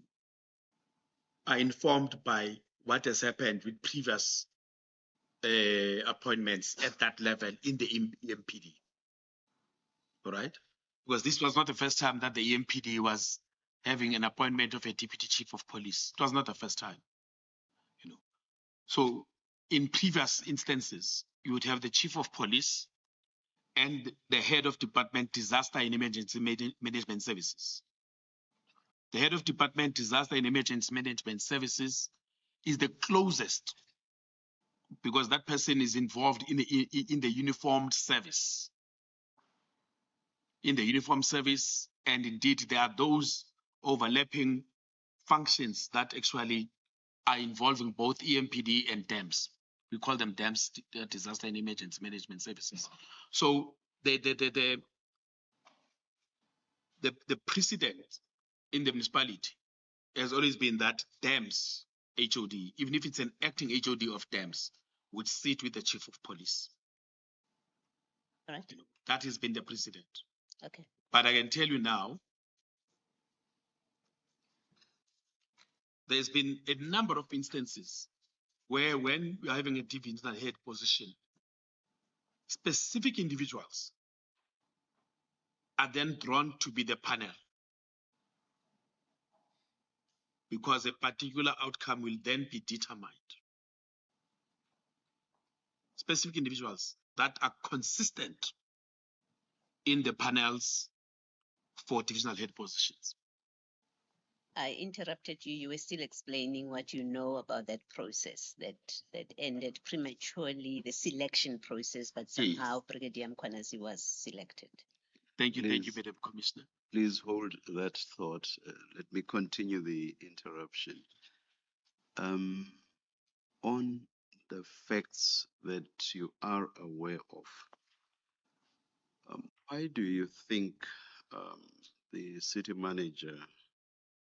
Speaker 1: are informed by what has happened with previous appointments at that level in the EMPD. All right? Because this was not the first time that the EMPD was having an appointment of a deputy chief of police. It was not the first time. So in previous instances, you would have the chief of police and the head of department disaster and emergency management services. The head of department disaster and emergency management services is the closest, because that person is involved in the uniformed service. In the uniform service, and indeed there are those overlapping functions that actually are involving both EMPD and DEMS. We call them DEMS, Disaster and Emergency Management Services. So the precedent in the municipality has always been that DEMS HOD, even if it's an acting HOD of DEMS, would sit with the chief of police.
Speaker 3: All right.
Speaker 1: That has been the precedent.
Speaker 3: Okay.
Speaker 1: But I can tell you now, there's been a number of instances where when we are having a divisional head position, specific individuals are then drawn to be the panel, because a particular outcome will then be determined. Specific individuals that are consistent in the panels for divisional head positions.
Speaker 3: I interrupted you. You were still explaining what you know about that process that ended prematurely, the selection process, but somehow Brigadier Mkwanazi was selected.
Speaker 1: Thank you, Madam Commissioner.
Speaker 15: Please hold that thought. Let me continue the interruption. On the facts that you are aware of, why do you think the city manager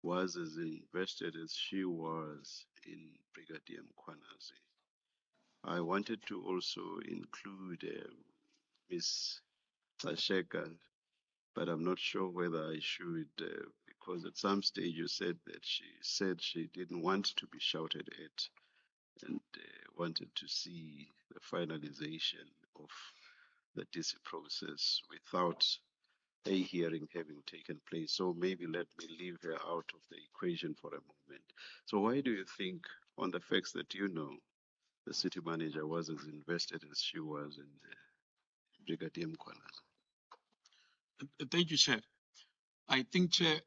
Speaker 15: was as invested as she was in Brigadier Mkwanazi? I wanted to also include Ms. Sasheka, but I'm not sure whether I should, because at some stage you said that she didn't want to be shouted at and wanted to see the finalization of the DC process without a hearing having taken place. So maybe let me leave her out of the equation for a moment. So why do you think, on the facts that you know, the city manager was as invested as she was in Brigadier Mkwanazi?
Speaker 1: Thank you, Chair. I think, Chair,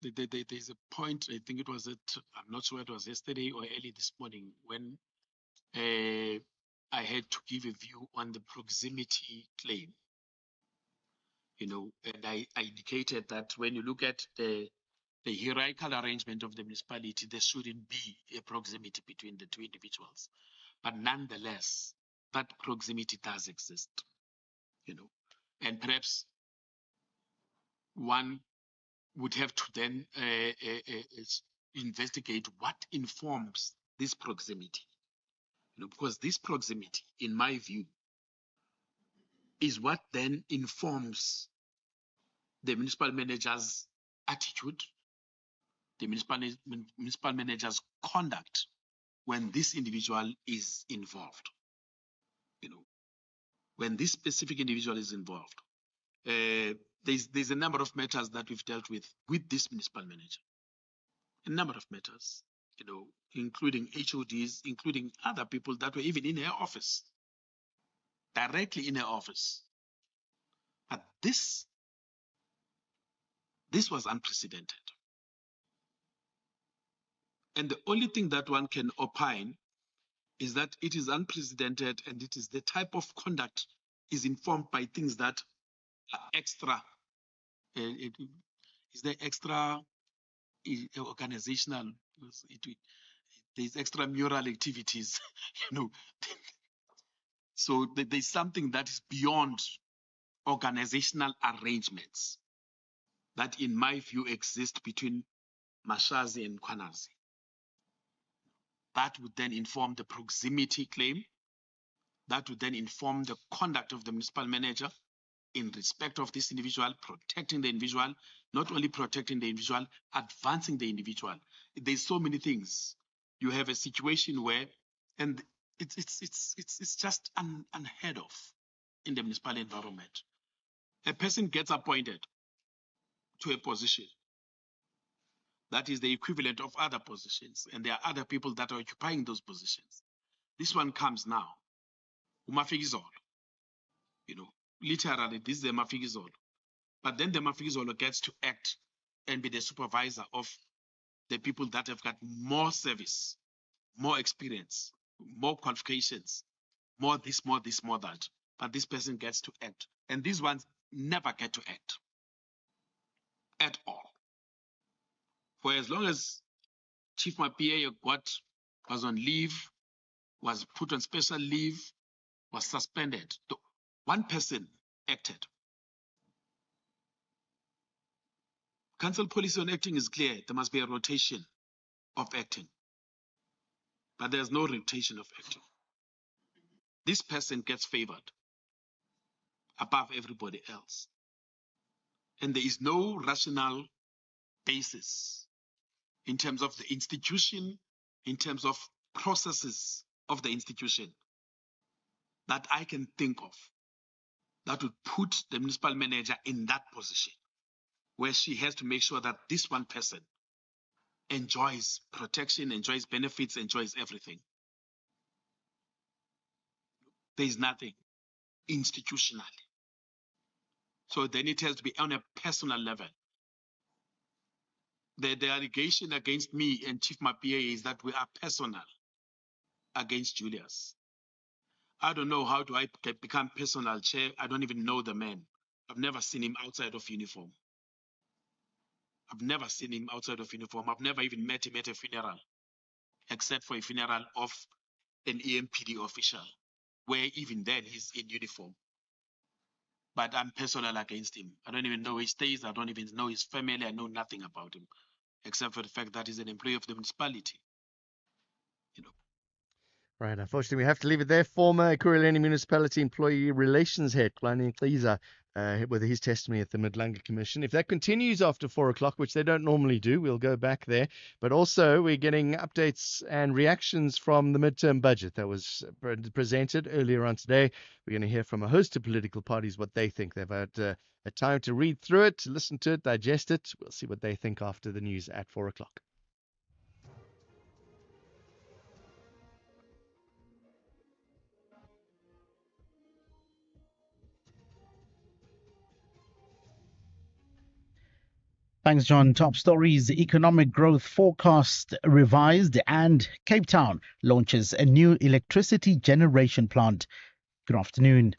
Speaker 1: there's a point, I think it was I'm not sure it was yesterday or early this morning, when I had to give a view on the proximity claim. And I indicated that when you look at the hierarchical arrangement of the municipality, there shouldn't be a proximity between the two individuals. But nonetheless, that proximity does exist, and perhaps one would have to then investigate what informs this proximity, because this proximity, in my view, is what then informs the municipal manager's attitude, the municipal manager's conduct when this individual is involved. When this specific individual is involved, there's a number of matters that we've dealt with this municipal manager. A number of matters, including HODs, including other people that were even in her office, directly in her office. But this was unprecedented. And the only thing that one can opine is that it is unprecedented, and it is the type of conduct is informed by things that are extra. Is there extra organizational? There's extramural activities, So there's something that is beyond organizational arrangements that, in my view, exist between Mashazi and Kwanazi. That would then inform the proximity claim. That would then inform the conduct of the municipal manager in respect of this individual, protecting the individual, not only protecting the individual, advancing the individual. There's so many things. You have a situation where, and it's just unheard of in the municipal environment. A person gets appointed to a position that is the equivalent of other positions, and there are other people that are occupying those positions. This one comes now, Umafigizolo, literally this is the Mafigizolo. But then the Mafigizolo gets to act and be the supervisor of the people that have got more service, more experience, more qualifications, more this, more this, more that. But this person gets to act. And these ones never get to act at all. For as long as Chief Mapia was on leave, was put on special leave, was suspended, one person acted. Council policy on acting is clear. There must be a rotation of acting. But there's no rotation of acting. This person gets favored above everybody else. And there is no rational basis in terms of the institution, in terms of processes of the institution that I can think of that would put the municipal manager in that position where she has to make sure that this one person enjoys protection, enjoys benefits, enjoys everything. There is nothing institutionally. So then it has to be on a personal level. The allegation against me and Chief Mapia is that we are personal against Julius. I don't know how do I become personal, Chair. I don't even know the man. I've never seen him outside of uniform. I've never seen him outside of uniform. I've never even met him at a funeral, except for a funeral of an EMPD official, where even then he's in uniform. But I'm personal against him. I don't even know where he stays. I don't even know his family. I know nothing about him, except for the fact that he's an employee of the municipality.
Speaker 5: Right, unfortunately, we have to leave it there. Former Ekurhuleni Municipality Employee Relations Head, Xolani Mxhiza, with his testimony at the Madlanga Commission. If that continues after 4 o'clock, which they don't normally do, we'll go back there. But also, we're getting updates and reactions from the midterm budget that was presented earlier on today. We're going to hear from a host of political parties what they think. They've had a time to read through it, listen to it, digest it. We'll see what they think after the news at 4 o'clock.
Speaker 6: Thanks, John. Top stories: economic growth forecast revised, and Cape Town launches a new electricity generation plant. Good afternoon.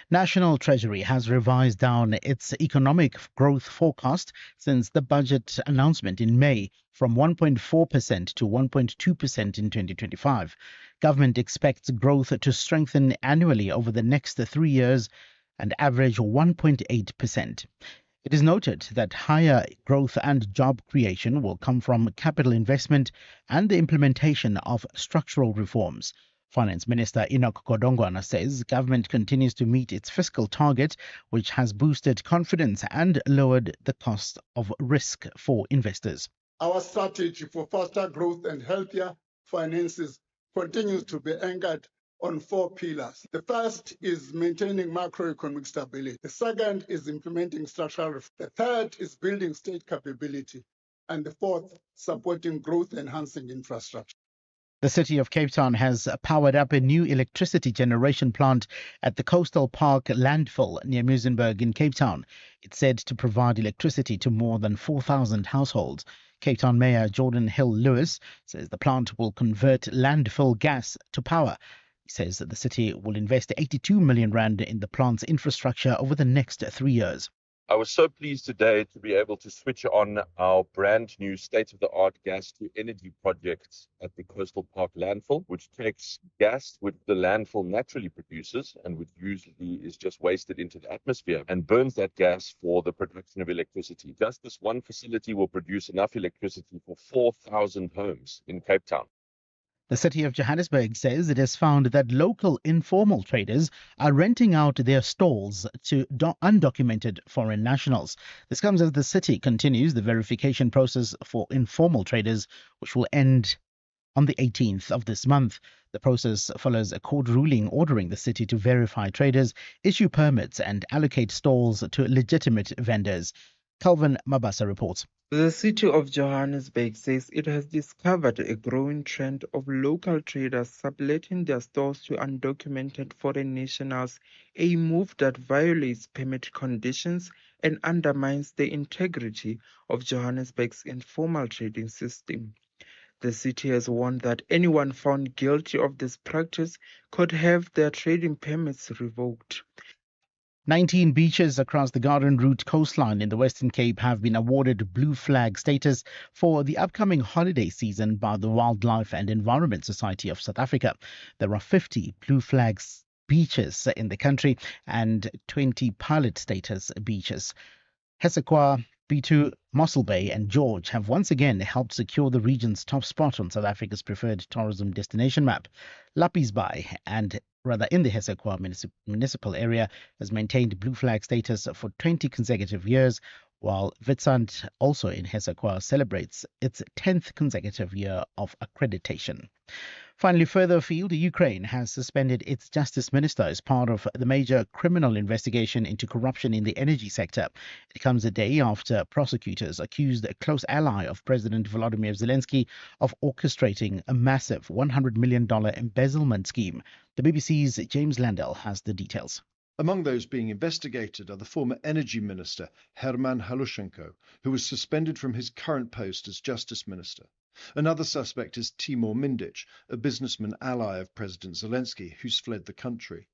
Speaker 6: National Treasury has revised down its economic growth forecast since the budget announcement in May from 1.4% to 1.2% in 2025. Government expects growth to strengthen annually over the next 3 years and average 1.8%. It is noted that higher growth and job creation will come from capital investment and the implementation of structural reforms. Finance Minister Enoch Godongwana says government continues to meet its fiscal target, which has boosted confidence and lowered the cost of risk for investors.
Speaker 16: Our strategy for faster growth and healthier finances continues to be anchored on 4 pillars. The first is maintaining macroeconomic stability. The second is implementing structural reform. The third is building state capability. And the fourth, supporting growth enhancing infrastructure.
Speaker 6: The city of Cape Town has powered up a new electricity generation plant at the Coastal Park landfill near Muizenberg in Cape Town. It's said to provide electricity to more than 4,000 households. Cape Town Mayor Jordan Hill Lewis says the plant will convert landfill gas to power. He says that the city will invest 82 million rand in the plant's infrastructure over the next 3 years.
Speaker 17: I was so pleased today to be able to switch on our brand new state-of-the-art gas to energy project at the Coastal Park landfill, which takes gas which the landfill naturally produces and which usually is just wasted into the atmosphere and burns that gas for the production of electricity. Just this one facility will produce enough electricity for 4,000 homes in Cape Town.
Speaker 6: The city of Johannesburg says it has found that local informal traders are renting out their stalls to undocumented foreign nationals. This comes as the city continues the verification process for informal traders, which will end on the 18th of this month. The process follows a court ruling ordering the city to verify traders, issue permits, and allocate stalls to legitimate vendors. Calvin Mabasa reports.
Speaker 18: The city of Johannesburg says it has discovered a growing trend of local traders subletting their stores to undocumented foreign nationals, a move that violates permit conditions and undermines the integrity of Johannesburg's informal trading system. The city has warned that anyone found guilty of this practice could have their trading permits revoked.
Speaker 6: 19 beaches across the Garden Route coastline in the Western Cape have been awarded blue flag status for the upcoming holiday season by the Wildlife and Environment Society of South Africa. There are 50 blue flags beaches in the country and 20 pilot status beaches. Hessequa, Bitu, Mossel Bay and George have once again helped secure the region's top spot on South Africa's preferred tourism destination map. Lappies Bay in the Hessequa municipal area has maintained blue flag status for 20 consecutive years, while Witstrand, also in Hessequa, celebrates its 10th consecutive year of accreditation. Finally, further afield, Ukraine has suspended its justice minister as part of the major criminal investigation into corruption in the energy sector. It comes a day after prosecutors accused a close ally of President Volodymyr Zelensky of orchestrating a massive $100 million embezzlement scheme. The BBC's James Landell has the details.
Speaker 19: Among those being investigated are the former energy minister, Herman Halushenko, who was suspended from his current post as justice minister. Another suspect is Timur Mindic, a businessman ally of President Zelensky, who's fled the country.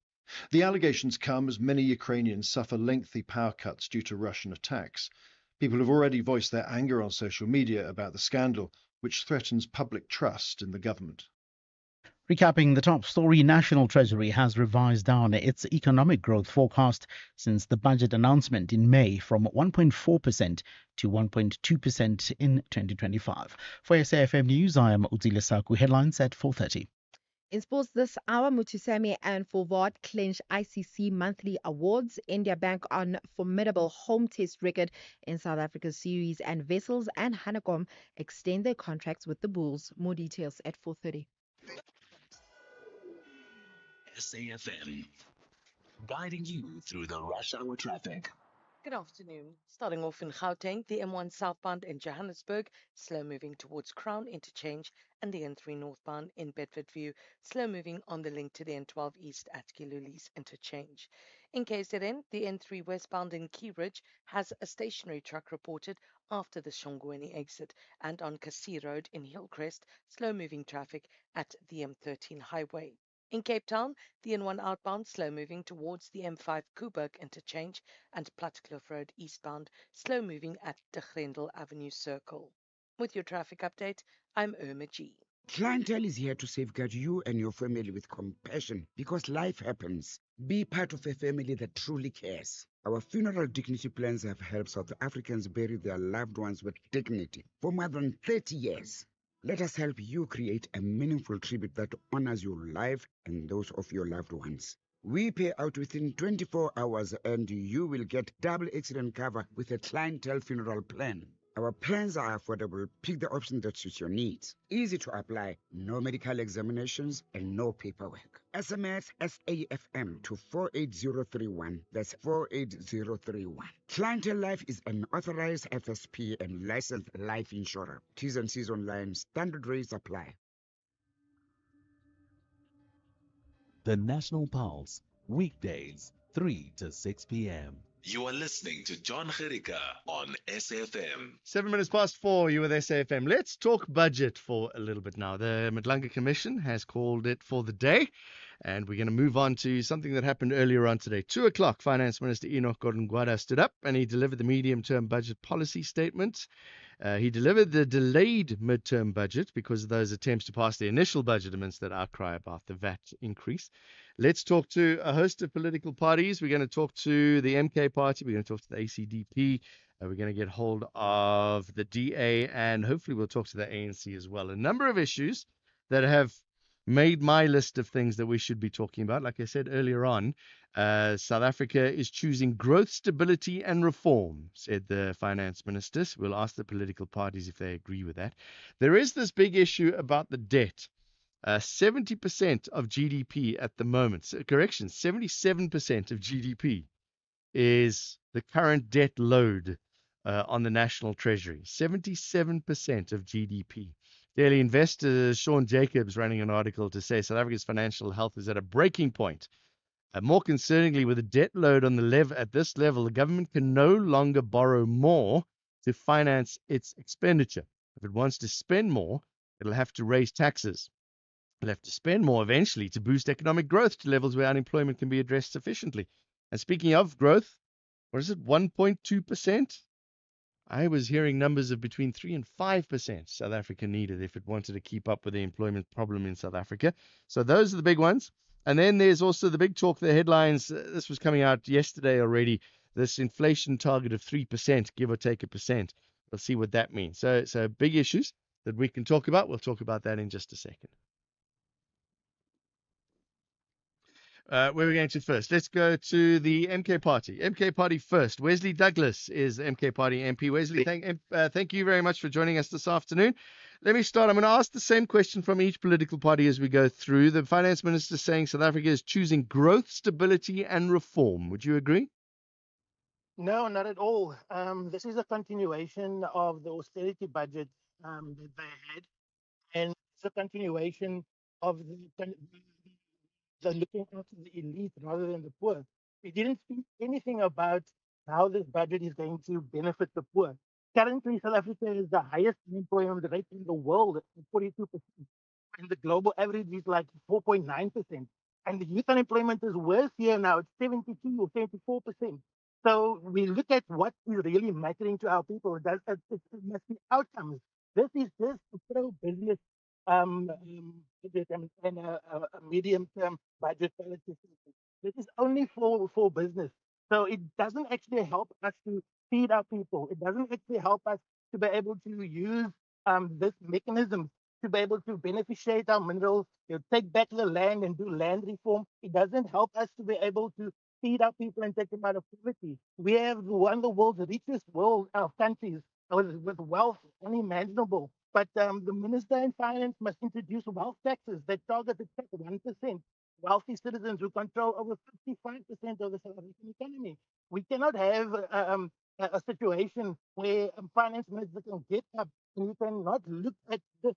Speaker 19: The allegations come as many Ukrainians suffer lengthy power cuts due to Russian attacks. People have already voiced their anger on social media about the scandal, which threatens public trust in the government.
Speaker 6: Recapping the top story, National Treasury has revised down its economic growth forecast since the budget announcement in May from 1.4% to 1.2% in 2025. For SAFM News, I am Uzile Saku. Headlines at 4:30.
Speaker 9: In sports this hour, Mutusami and Fulvard clinch ICC monthly awards. India bank on formidable home test record in South Africa's series, and Vessels and Hanekom extend their contracts with the Bulls. More details at 4:30.
Speaker 7: SAFM, guiding you through the rush hour traffic.
Speaker 8: Good afternoon. Starting off in Gauteng, the M1 southbound in Johannesburg, slow moving towards Crown Interchange, and the N3 northbound in Bedfordview, slow moving on the link to the N12 east at Kilulis Interchange. In KZN, the N3 westbound in Key Ridge has a stationary truck reported after the Shongweni exit, and on Kasi Road in Hillcrest, slow moving traffic at the M13 highway. In Cape Town, the N1 outbound slow moving towards the M5 Koeberg interchange, and Plattekloof Road eastbound slow moving at De Grendel Avenue Circle. With your traffic update, I'm Irma G.
Speaker 20: Clientele is here to safeguard you and your family with compassion because life happens. Be part of a family that truly cares. Our funeral dignity plans have helped South Africans bury their loved ones with dignity for more than 30 years. Let us help you create a meaningful tribute that honors your life and those of your loved ones. We pay out within 24 hours and you will get double accident cover with a clientele funeral plan. Our plans are affordable. Pick the option that suits your needs. Easy to apply, no medical examinations and no paperwork. SMS SAFM to 48031. That's 48031. Clientele Life is an authorized FSP and licensed life insurer. T's and C's online. Standard rates apply.
Speaker 7: The National Pulse, weekdays, 3 to 6 p.m. You are listening to John Gericka on SFM.
Speaker 5: 7 minutes past 4, you with SAFM. Let's talk budget for a little bit now. The Madlanga Commission has called it for the day, and we're going to move on to something that happened earlier on today. 2 o'clock, Finance Minister Enoch Godongwada stood up and he delivered the medium-term budget policy statement. He delivered the delayed midterm budget because of those attempts to pass the initial budget amidst that outcry about the VAT increase. Let's talk to a host of political parties. We're going to talk to the MK party. We're going to talk to the ACDP. We're going to get hold of the DA, and hopefully we'll talk to the ANC as well. A number of issues that have made my list of things that we should be talking about. Like I said earlier on, South Africa is choosing growth, stability, and reform, said the finance minister. So we'll ask the political parties if they agree with that. There is this big issue about the debt. 70% of GDP at the moment, correction, 77% of GDP is the current debt load on the National Treasury. 77% of GDP. Daily Investor Sean Jacobs running an article to say South Africa's financial health is at a breaking point. More concerningly, with the debt load on the at this level, the government can no longer borrow more to finance its expenditure. If it wants to spend more, it'll have to raise taxes. It'll have to spend more eventually to boost economic growth to levels where unemployment can be addressed sufficiently. And speaking of growth, what is it, 1.2%? I was hearing numbers of between 3 and 5% South Africa needed if it wanted to keep up with the employment problem in South Africa. So those are the big ones. And then there's also the big talk, the headlines. This was coming out yesterday already. This inflation target of 3%, give or take a percent. We'll see what that means. So big issues that we can talk about. We'll talk about that in just a second. Where are we going to first? Let's go to the MK Party. MK Party first. Wesley Douglas is the MK Party MP. Wesley, thank you very much for joining us this afternoon. Let me start. I'm going to ask the same question from each political party as we go through. The Finance Minister saying South Africa is choosing growth, stability, and reform. Would you agree?
Speaker 21: No, not at all. This is a continuation of the austerity budget that they had, and it's a continuation of the looking after the elite rather than the poor. We didn't speak anything about how this budget is going to benefit the poor. Currently, South Africa is the highest unemployment rate in the world at 42%. And the global average is like 4.9%. And the youth unemployment is worse here now. It's 72 or 74%. So we look at what is really mattering to our people. It must be outcomes. This is just a pro-business budget and a medium-term budget policy. This is only for business. So it doesn't actually help us to feed our people. It doesn't actually help us to be able to use this mechanism to be able to beneficiate our minerals, take back the land and do land reform. It doesn't help us to be able to feed our people and take them out of poverty. We have one of the world's richest countries with wealth unimaginable. But the Minister in Finance must introduce wealth taxes that target the top 1%. Wealthy citizens who control over 55% of the South African economy. We cannot have a situation where finance minister can get up and you cannot look at the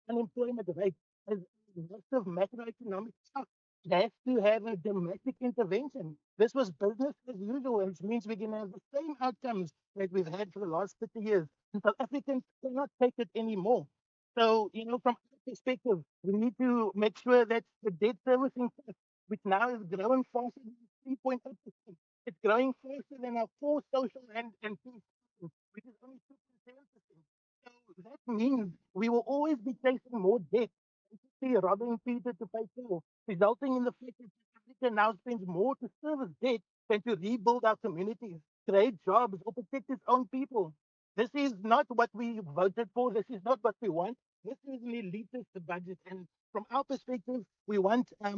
Speaker 21: unemployment rate as a massive macroeconomic shock. It has to have a dramatic intervention. This was business as usual, and it means we're going to have the same outcomes that we've had for the last 30 years. And South Africans cannot take it anymore. So, from our perspective, we need to make sure that the debt servicing cost, which now is growing faster than 3.8%, it's growing faster than our core social and food spending, which is only 2.7%. So that means we will always be chasing more debt, basically robbing Peter to pay Paul, resulting in the fact that South Africa now spends more to service debt than to rebuild our communities, create jobs, or protect its own people. This is not what we voted for. This is not what we want. This is an elitist budget. And from our perspective, we want a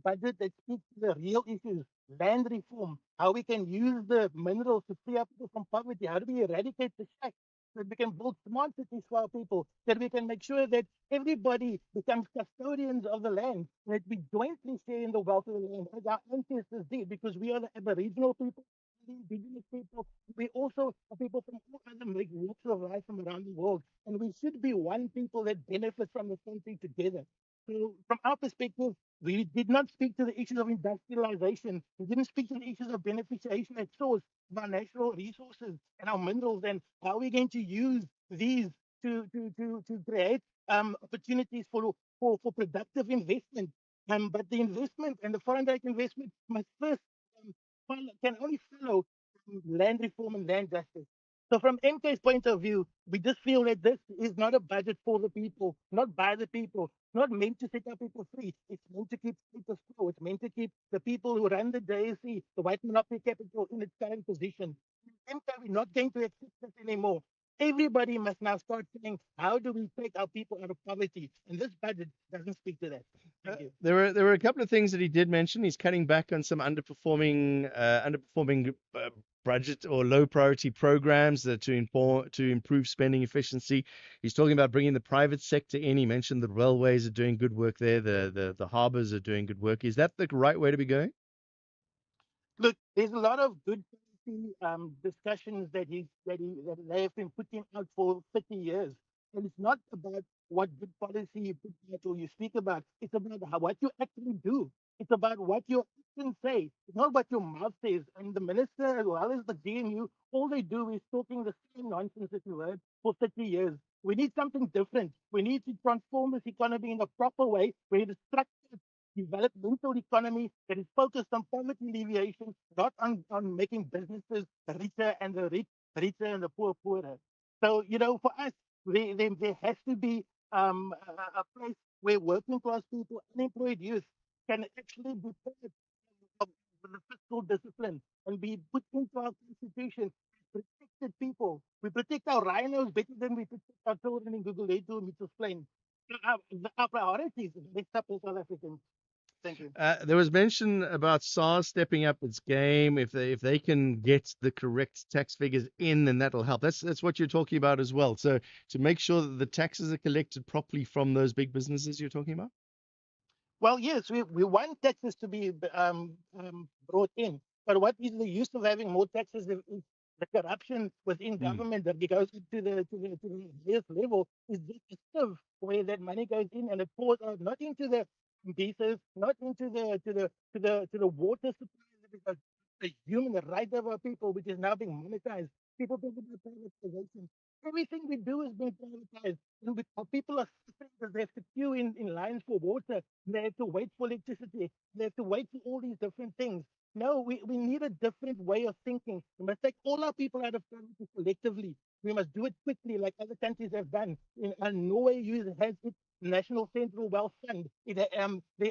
Speaker 21: budget that speaks to the real issues, land reform, how we can use the minerals to free up people from poverty, how do we eradicate the shack, so that we can build smart cities for our people, that we can make sure that everybody becomes custodians of the land, that we jointly share in the wealth of the land, as our ancestors did, because we are the Aboriginal people, the indigenous people. We also are people from all other walks of life from around the world, and we should be one people that benefit from the country together. So, from our perspective, we did not speak to the issues of industrialization. We didn't speak to the issues of beneficiation at source of our natural resources and our minerals, and how we're going to use these to create opportunities for productive investment. But the investment and the foreign direct investment must first can only follow land reform and land justice. So from MK's point of view, we just feel that this is not a budget for the people, not by the people, not meant to set our people free. It's meant to keep status quo. It's meant to keep the people who run the JSE, the white monopoly capital, in its current position. MK, we're not going to accept this anymore. Everybody must now start saying, how do we take our people out of poverty? And this budget doesn't speak to that. Thank you.
Speaker 5: There were a couple of things that he did mention. He's cutting back on some underperforming budget or low priority programs to improve spending efficiency. He's talking about bringing the private sector in. He mentioned the railways are doing good work there. The harbors are doing good work. Is that the right way to be going?
Speaker 21: Look, there's a lot of good policy discussions that they have been putting out for 30 years, and it's not about what good policy you put out or you speak about. It's about what you actually do. It's about what your actions say. It's not what your mouth says. And the minister, as well as the GNU, all they do is talking the same nonsense that you heard for 30 years. We need something different. We need to transform this economy in a proper way. We need to structure developmental economy that is focused on poverty alleviation, not on making businesses richer and the rich richer and the poor poorer. So, for us, there has to be a place where working class people, unemployed youth, can actually be part of the fiscal discipline and be put into our constitution as protected people. We protect our rhinos better than we protect our children in Google Leto, Mitchell's Plain. So our priorities is very simple, South Africans. Thank you.
Speaker 5: There was mention about SARS stepping up its game. If they can get the correct tax figures in, then that'll help. That's what you're talking about as well. So to make sure that the taxes are collected properly from those big businesses you're talking about.
Speaker 21: Well, yes, we want taxes to be brought in, but what is the use of having more taxes if the corruption within government that goes to the highest level is just a sieve where that money goes in and it pours out not into the pieces, not into the water supply that is a human right of our people, which is now being monetized. People talk about privatization. Everything we do is being privatized. And our people are suffering because they have to queue in lines for water. They have to wait for electricity. They have to wait for all these different things. No, we need a different way of thinking. We must take all our people out of poverty collectively. We must do it quickly, like other countries have done. Norway has its National Central Wealth Fund. There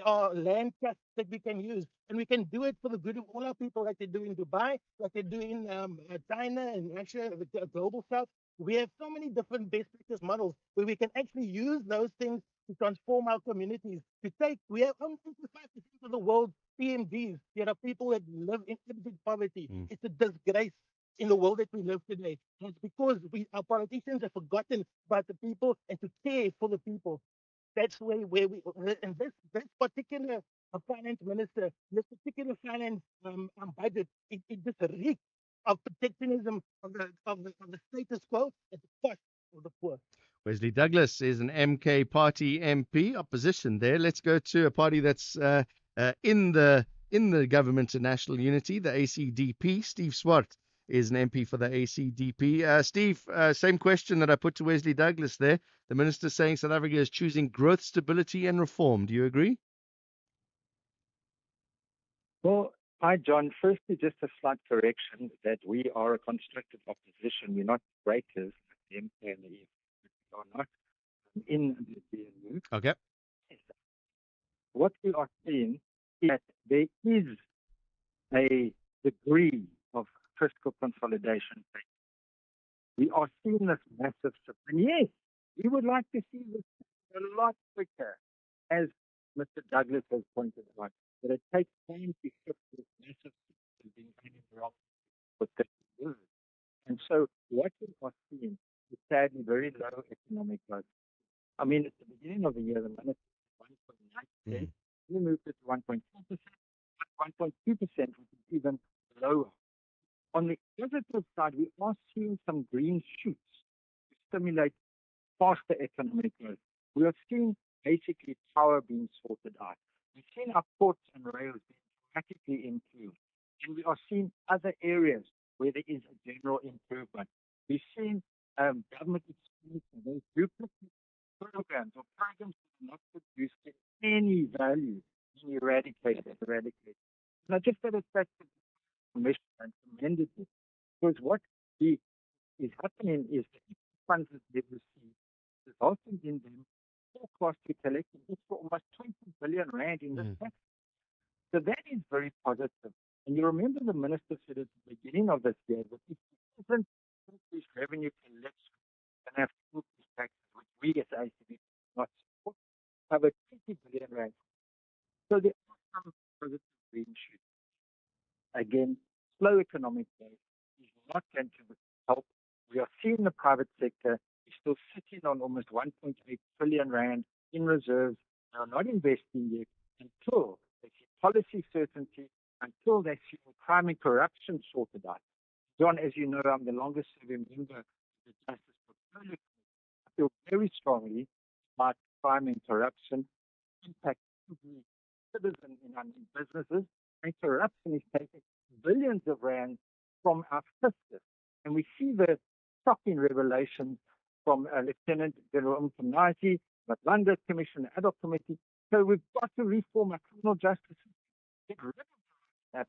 Speaker 21: are land trusts that we can use, and we can do it for the good of all our people, like they do in Dubai, like they do in China and Russia, the global south. We have so many different best practice models where we can actually use those things to transform our communities. We have only 55% of the world's PMDs. There are people that live in abject poverty. It's a disgrace in the world that we live today. And it's because our politicians have forgotten about the people and to care for the people. That's where we and this particular finance minister, this particular finance budget, it just reeks of protectionism of the status quo at the cost of the poor.
Speaker 5: Wesley Douglas is an MK Party MP, opposition there. Let's go to a party that's in the government of national unity, the ACDP. Steve Swart is an MP for the ACDP. Steve, same question that I put to Wesley Douglas there. The minister saying South Africa is choosing growth, stability, and reform. Do you agree?
Speaker 10: Well, hi, John. Firstly, just a slight correction that we are a constructive opposition. We're not breakers, the MK and the EFF. We are not in the DNU.
Speaker 5: Okay.
Speaker 10: What we are seeing is that there is a degree of fiscal consolidation. We are seeing this massive shift. And yes, we would like to see this a lot quicker, as Mr. Douglas has pointed out, that it takes time to shift this massive shift that has been going around for 30 years. And so what we are seeing is sadly very low economic growth. I mean, at the beginning of the year, the money was 1.9%. We moved it to 1.4%, 1.2%, which is even lower. On the positive side, we are seeing some green shoots to stimulate faster economic growth. We are seeing basically power being sorted out. We've seen our ports and rails being dramatically improved. And we are seeing other areas where there is a general improvement. We've seen government expenditure, those duplicate programs or programs that are not producing any value being eradicated. And I just had a fact that the commission and commended it, because what is happening is the funds that they've received resulting in them forecast to collect an extra almost 20 billion rand in this tax. So that is very positive. And you remember the minister said at the beginning of this year that if it isn't increased revenue collection, then have to increase taxes, which we as ICB not support, have a 20 billion rand. So there are some positive green shoots. Again, slow economic growth is not going to help. We are seeing the private sector is still sitting on almost 1.8 trillion rand in reserves. They are not investing yet until they see policy certainty, until they see crime and corruption sorted out. John, as you know, I'm the longest serving member of the Justice Portfolio Committee. I feel very strongly about crime and corruption impact every citizen in our businesses. And corruption is taking billions of rands from our fiscus. And we see the shocking revelations from Lieutenant General Mkhitaryan, Madlanga Commission, the Ad hoc Committee. So we've got to reform our criminal justice system. Get rid of that.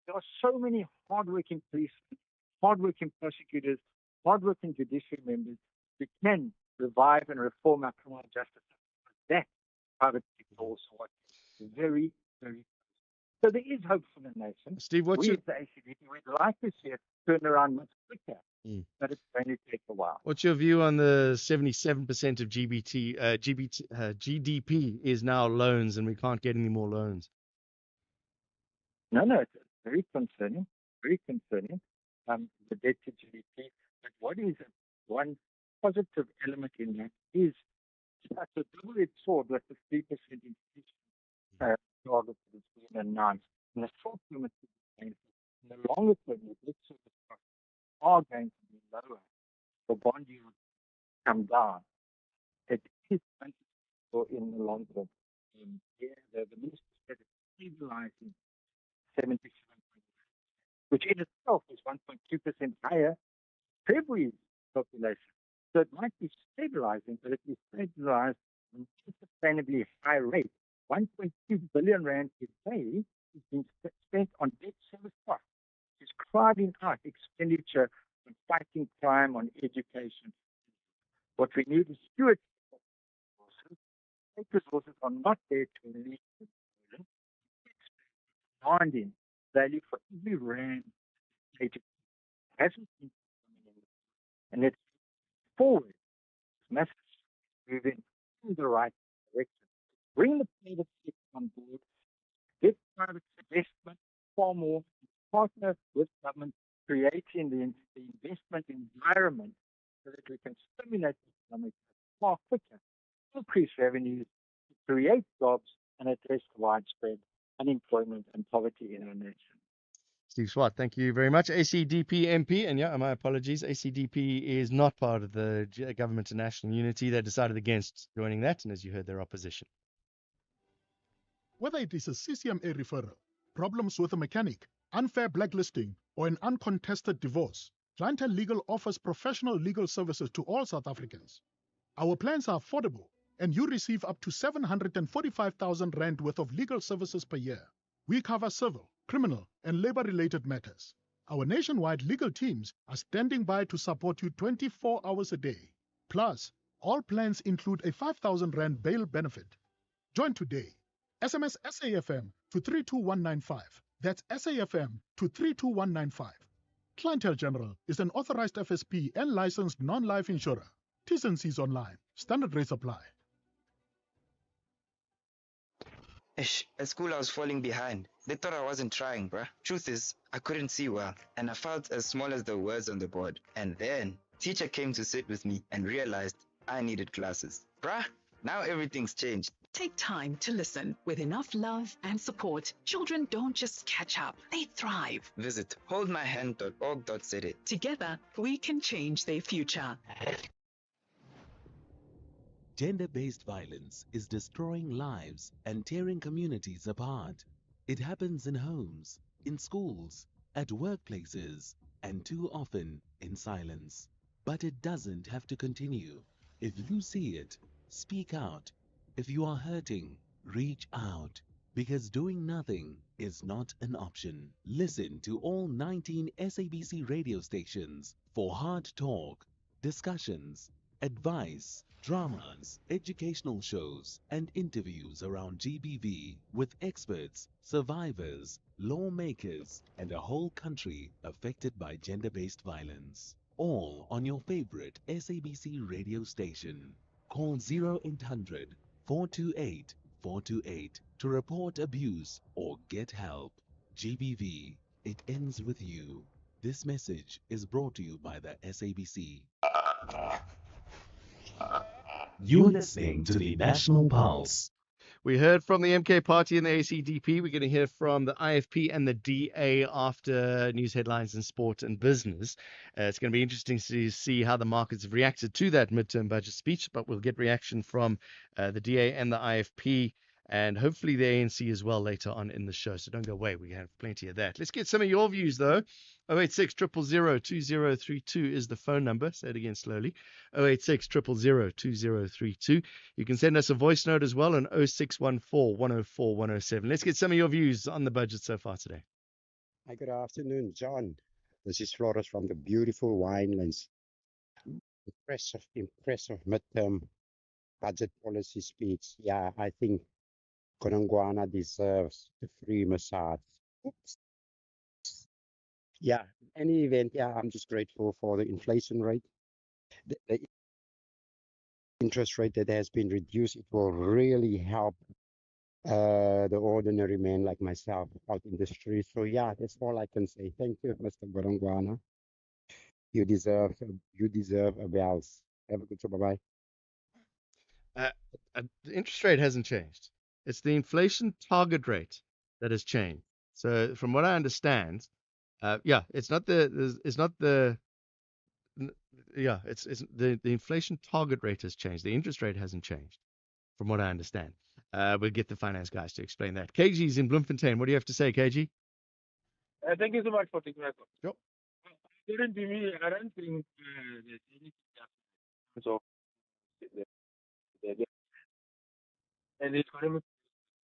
Speaker 10: There are so many hardworking policemen, hardworking prosecutors, hardworking judiciary members who can revive and reform our criminal justice system. That private sector also wants very, very. So there is hope for the nation.
Speaker 5: Steve,
Speaker 10: we as the ACDP, we'd like to see it turn around much quicker, but it's going to take a while.
Speaker 5: What's your view on the 77% of GDP is now loans, and we can't get any more loans?
Speaker 10: No, it's very concerning, the debt to GDP. But what is one positive element in that is such a double-edged sword with the 3% inflation target that has been announced. In the short term, it's painful. In the longer term, the debt service costs are going to be lower. The bond yields come down. It is beneficial in the long term. The minister said it's stabilizing 77%, which in itself is 1.2% higher February's population. So it might be stabilizing, but it is stabilized at a sustainably high rate. 1.2 billion rand per day is being spent on debt service costs. It's crowding out expenditure on fighting crime, on education. What we need is stewardship of resources. State resources are not there to release the burden. Demanding value for every rand hasn't been coming in. And it's forward this message, moving in the right direction. Bring the private sector on board, get private investment far more, partner with government, creating the investment environment so that we can stimulate the economic growth far quicker, increase revenues, create jobs, and address widespread unemployment and poverty in our nation.
Speaker 5: Steve Swart, thank you very much. ACDP MP, and yeah, my apologies. ACDP is not part of the Government of National Unity. They decided against joining that, and as you heard, their opposition.
Speaker 11: Whether it is a CCMA referral, problems with a mechanic, unfair blacklisting, or an uncontested divorce, Clientele Legal offers professional legal services to all South Africans. Our plans are affordable, and you receive up to 745,000 Rand worth of legal services per year. We cover civil, criminal, and labor-related matters. Our nationwide legal teams are standing by to support you 24 hours a day. Plus, all plans include a 5,000 Rand bail benefit. Join today. SMS SAFM to 32195. That's SAFM to 32195. Clientele General is an authorized FSP and licensed non-life insurer. T's and C's online. Standard rates apply.
Speaker 22: Ish, at school I was falling behind. They thought I wasn't trying, bruh. Truth is, I couldn't see well, and I felt as small as the words on the board. And then, teacher came to sit with me and realized I needed glasses. Bruh, now everything's changed.
Speaker 23: Take time to listen. With enough love and support, children don't just catch up, they thrive.
Speaker 22: Visit holdmyhand.org.za.
Speaker 23: Together, we can change their future.
Speaker 7: Gender-based violence is destroying lives and tearing communities apart. It happens in homes, in schools, at workplaces, and too often in silence. But it doesn't have to continue. If you see it, speak out. If you are hurting, reach out. Because doing nothing is not an option. Listen to all 19 SABC radio stations for hard talk, discussions, advice, dramas, educational shows, and interviews around GBV with experts, survivors, lawmakers, and a whole country affected by gender-based violence. All on your favorite SABC radio station. Call 0800 428 428 to report abuse or get help. GBV, it ends with you. This message is brought to you by the SABC. You're listening to the National Pulse.
Speaker 5: We heard from the MK Party and the ACDP. We're going to hear from the IFP and the DA after news headlines in sport and business. It's going to be interesting to see how the markets have reacted to that midterm budget speech, but we'll get reaction from the DA and the IFP and hopefully the ANC as well later on in the show. So don't go away. We have plenty of that. Let's get some of your views, though. 086 000 2032 is the phone number. Say it again slowly. 086 000 2032. You can send us a voice note as well on 0614 104 107. Let's get some of your views on the budget so far today.
Speaker 24: Hi, good afternoon, John. This is Flores from the beautiful Winelands. Impressive midterm budget policy speech. Yeah, I think Konongwana deserves the free massage. Oops. Yeah, in any event, yeah, I'm just grateful for the inflation rate. The interest rate that has been reduced, it will really help the ordinary man like myself out in the street. So yeah, that's all I can say. Thank you, Mr. Gorongwana. You deserve a bells. Have a good show. Bye bye.
Speaker 5: The interest rate hasn't changed. It's the inflation target rate that has changed. So from what I understand, it's the inflation target rate has changed. The interest rate hasn't changed, from what I understand. We'll get the finance guys to explain that. KG's in Bloemfontein. What do you have to say, KG?
Speaker 25: Thank you so much for taking my call.
Speaker 5: Sure.
Speaker 25: According to me, I don't think there's anything so the economic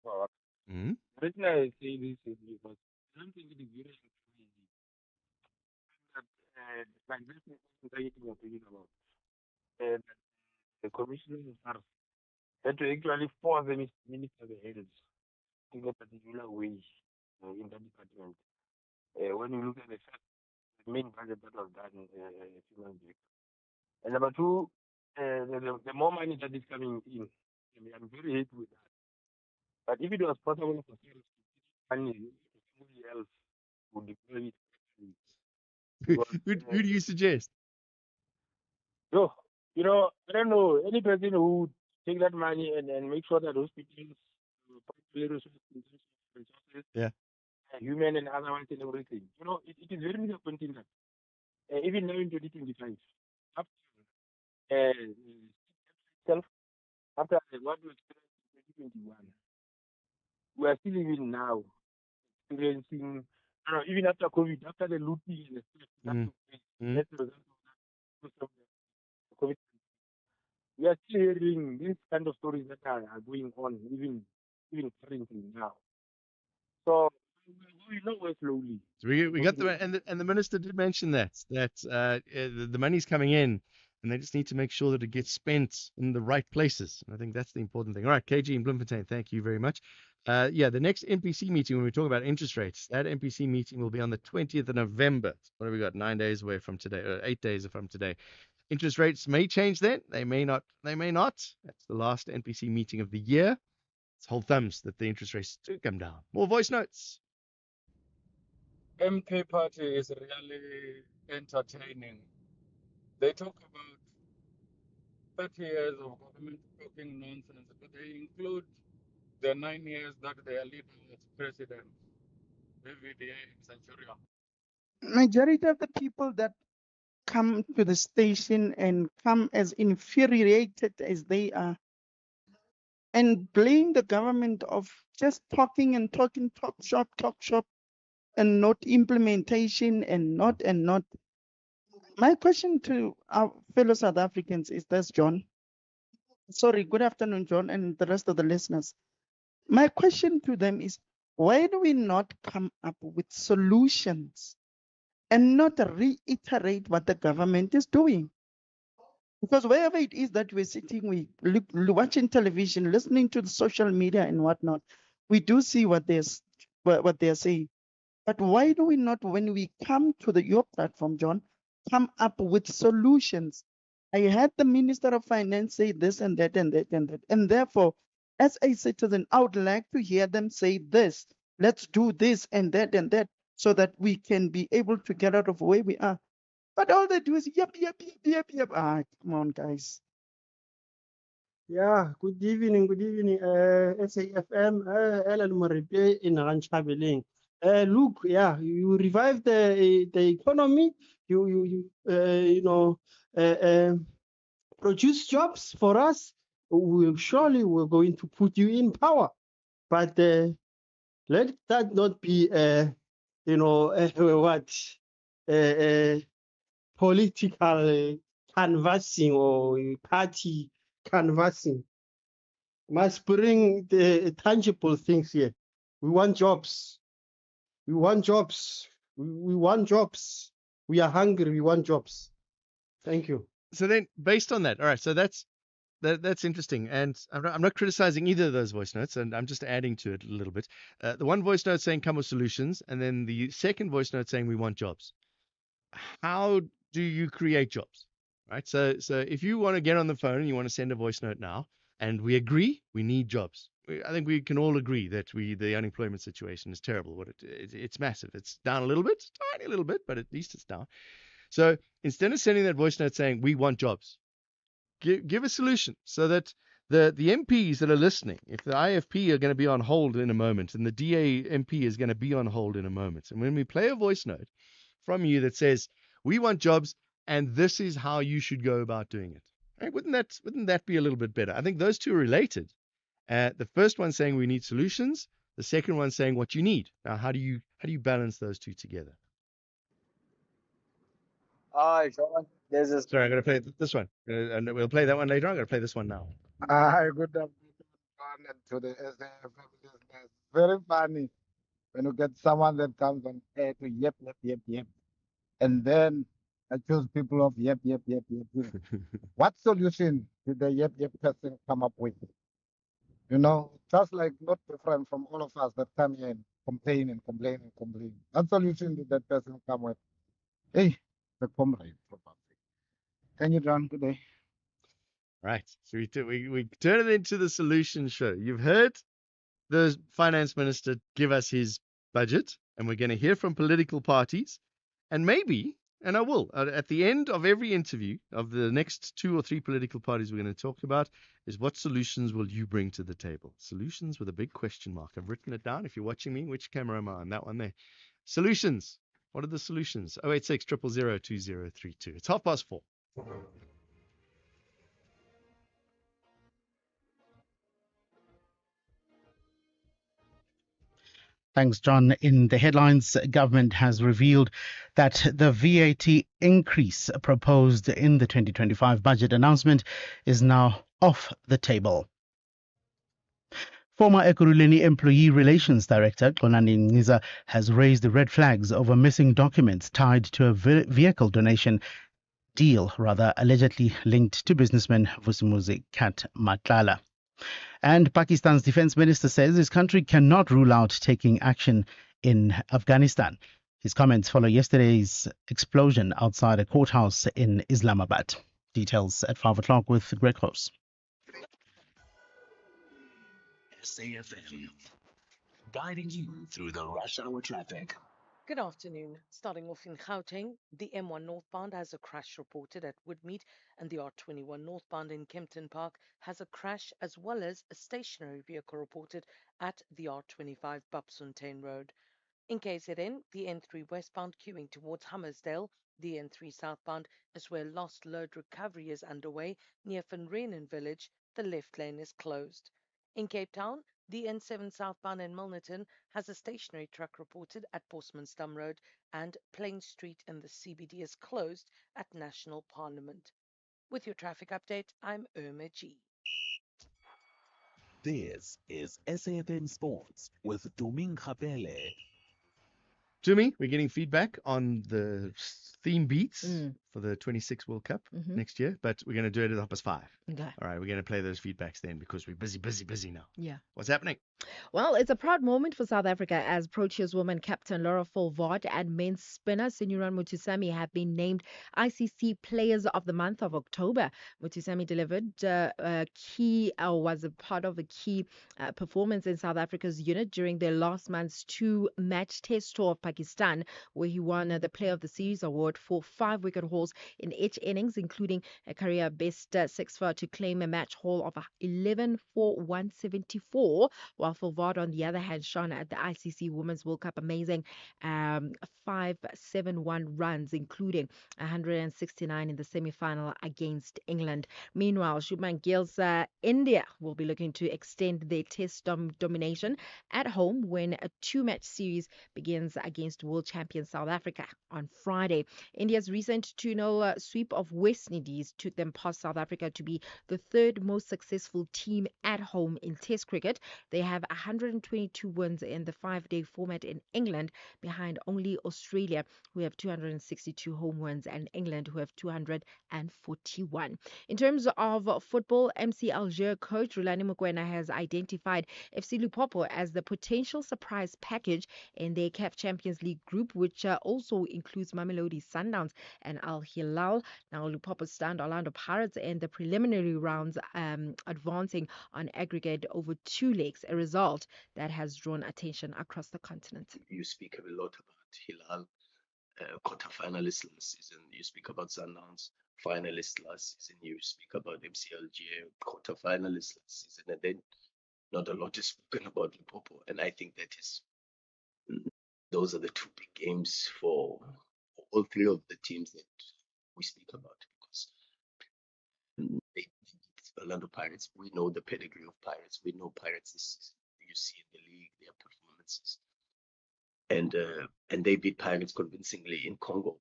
Speaker 25: power.
Speaker 5: Mm-hmm.
Speaker 25: The reason I say this is because I don't think it is very easy that like this anxiety we are talking about. And the commissioner are that to actually force the minister the heads in a particular way in that department. When you look at the fact, the main budget that was done a few months back, And number two, the more money that is coming in, I'm very happy with that. But if it was possible for Cyrus to put money, somebody else would deploy it. Because,
Speaker 5: Who do you suggest?
Speaker 25: yo, I don't know, any person who would take that money and make sure that hospitals properly resourced in terms of resources,
Speaker 5: Yeah.
Speaker 25: human and otherwise and everything. It is very disappointing that even now in 2025, after itself, after what we experienced in 2021, we are still even now experiencing, even after COVID, after the looting and the theft that took place, as a result of that, COVID, we are still hearing these kind of stories that are going on, even currently now. So we know we're slowly.
Speaker 5: So we got the and the minister did mention that the money's coming in, and they just need to make sure that it gets spent in the right places. And I think that's the important thing. All right, KG in Bloemfontein, thank you very much. Yeah, the next NPC meeting when we talk about interest rates, that NPC meeting will be on the 20th of November. What have we got? 9 days away from today, or 8 days from today. Interest rates may change then. They may not. They may not. That's the last NPC meeting of the year. Let's hold thumbs that the interest rates do come down. More voice notes.
Speaker 2: MK Party is really entertaining. They talk about 30 years of government talking nonsense, but they include the 9 years that their leader was president, VVDA in Centurion.
Speaker 4: Majority of the people that come to the station and come as infuriated as they are and blame the government of just talking and talking, talk shop, and not implementation and not. My question to our fellow South Africans is this, John. Sorry, good afternoon, John, and the rest of the listeners. My question to them is, why do we not come up with solutions and not reiterate what the government is doing? Because wherever it is that we're sitting, we watching television, listening to the social media and whatnot, we do see what they're saying. But why do we not, when we come to your platform, John, come up with solutions? I heard the Minister of Finance say this and that and that and that. And therefore, as a citizen, I would like to hear them say this. Let's do this and that, so that we can be able to get out of where we are. But all they do is yep. Ah, come on, guys.
Speaker 12: Yeah, good evening, SAFM, Ellen Maripe in Ranchabeling. Look, yeah, you revive the economy, you produce jobs for us. We're going to put you in power, but let that not be, political canvassing or party canvassing. Must bring the tangible things here. We want jobs. We want jobs. We want jobs. We are hungry. We want jobs. Thank you.
Speaker 5: So then, based on that, all right. So that's interesting, and I'm not criticizing either of those voice notes, and I'm just adding to it a little bit. The one voice note saying come with solutions, and then the second voice note saying we want jobs. How do you create jobs, right? So if you want to get on the phone and you want to send a voice note now, and we agree we need jobs. I think we can all agree that the unemployment situation is terrible. It's massive. It's down a little bit, tiny little bit, but at least it's down. So instead of sending that voice note saying we want jobs, give a solution so that the MPs that are listening, if the IFP are going to be on hold in a moment and the DA MP is going to be on hold in a moment, and when we play a voice note from you that says we want jobs and this is how you should go about doing it, right? Wouldn't that be a little bit better? I think those two are related. The first one saying we need solutions, the second one saying what you need. Now, how do you balance those two together?
Speaker 13: Hi, John. This is.
Speaker 5: Sorry, I'm going to play this one, and we'll play that one later on. I'm going to play this one now.
Speaker 13: Hi, good afternoon, John, and to the SAFM listeners. Very funny when you get someone that comes on air to yep. And then I choose people of yep. What solution did the yep person come up with? Just like not different from all of us that come here and complain. What solution did that person come with? Hey, the comrade, probably. Thank you, John. Good day.
Speaker 5: Right. So we turn it into the solution show. You've heard the finance minister give us his budget, and we're going to hear from political parties, and maybe, and I will, at the end of every interview of the next 2 or 3 political parties we're going to talk about, is what solutions will you bring to the table? Solutions with a big question mark. I've written it down. If you're watching me, which camera am I on? That one there. Solutions. What are the solutions? 086 000 2032. It's 4:30.
Speaker 6: Thanks, John. In the headlines, government has revealed that the VAT increase proposed in the 2025 budget announcement is now off the table. Former Ekurhuleni Employee Relations Director Xolani Mngqiza has raised red flags over missing documents tied to a vehicle donation deal, allegedly linked to businessman Vusumuzi Kat Matlala. And Pakistan's defense minister says his country cannot rule out taking action in Afghanistan. His comments follow yesterday's explosion outside a courthouse in Islamabad. Details at 5 o'clock with Greg House.
Speaker 7: SAFM, guiding you through the rush hour traffic.
Speaker 8: Good afternoon. Starting off in Gauteng, the M1 northbound has a crash reported at Woodmead, and the R21 northbound in Kempton Park has a crash as well as a stationary vehicle reported at the R25 Bapsfontein Road. In KZN, the N3 westbound queuing towards Hammersdale, the N3 southbound is where lost load recovery is underway near Van Renen village. The left lane is closed. In Cape Town, the N7 southbound in Milnerton has a stationary truck reported at Bosmansdam Road, and Plain Street in the CBD is closed at National Parliament. With your traffic update, I'm Irma G.
Speaker 7: This is SAFM Sports with Tuming Khapele.
Speaker 5: Tumi, we're getting feedback on the theme beats for the 26 World Cup next year, but we're going to do it at 5:30.
Speaker 9: Okay.
Speaker 5: All right, we're going to play those feedbacks then because we're busy now.
Speaker 9: Yeah.
Speaker 5: What's happening?
Speaker 9: Well, it's a proud moment for South Africa as Proteas woman captain Laura Volvaart and men's spinner Sinuran Mutusami have been named ICC Players of the Month of October. Mutusami delivered was a part of a key performance in South Africa's unit during their last month's 2-match test tour of Pakistan, where he won the Player of the Series award for 5 wicket hauls in each innings, including a career best 6 for to claim a match haul of 11 for 174, while Volvaart, on the other hand, shone at the ICC Women's World Cup amazing 571 runs, including 169 in the semi-final against England. Meanwhile, Shubman Gill's India will be looking to extend their test domination at home when a 2-match series begins against world champion South Africa on Friday. India's recent 2-0 sweep of West Indies took them past South Africa to be the third most successful team at home in Test cricket. They have 122 wins in the 5-day format in England, behind only Australia, who have 262 home wins, and England, who have 241. In terms of football, MC Alger coach Rulani Mokwena has identified FC Lupopo as the potential surprise package in their CAF Champions League group, which also includes Mamelodi Sundowns and Al Hilal. Now, Lupopo stand Orlando Pirates in the preliminary rounds, advancing on aggregate over 2 legs, a result that has drawn attention across the continent.
Speaker 1: You speak a lot about Hilal, quarter-finalists last season. You speak about Sundowns, finalists last season. You speak about MCLG, quarter-finalists last season. And then not a lot is spoken about Limpopo. And I think that is, those are the 2 big games for all 3 of the teams that we speak about, because they Orlando Pirates. We know the pedigree of Pirates. We know Pirates this season. You see in the league their performances, and they beat Pirates convincingly in Congo.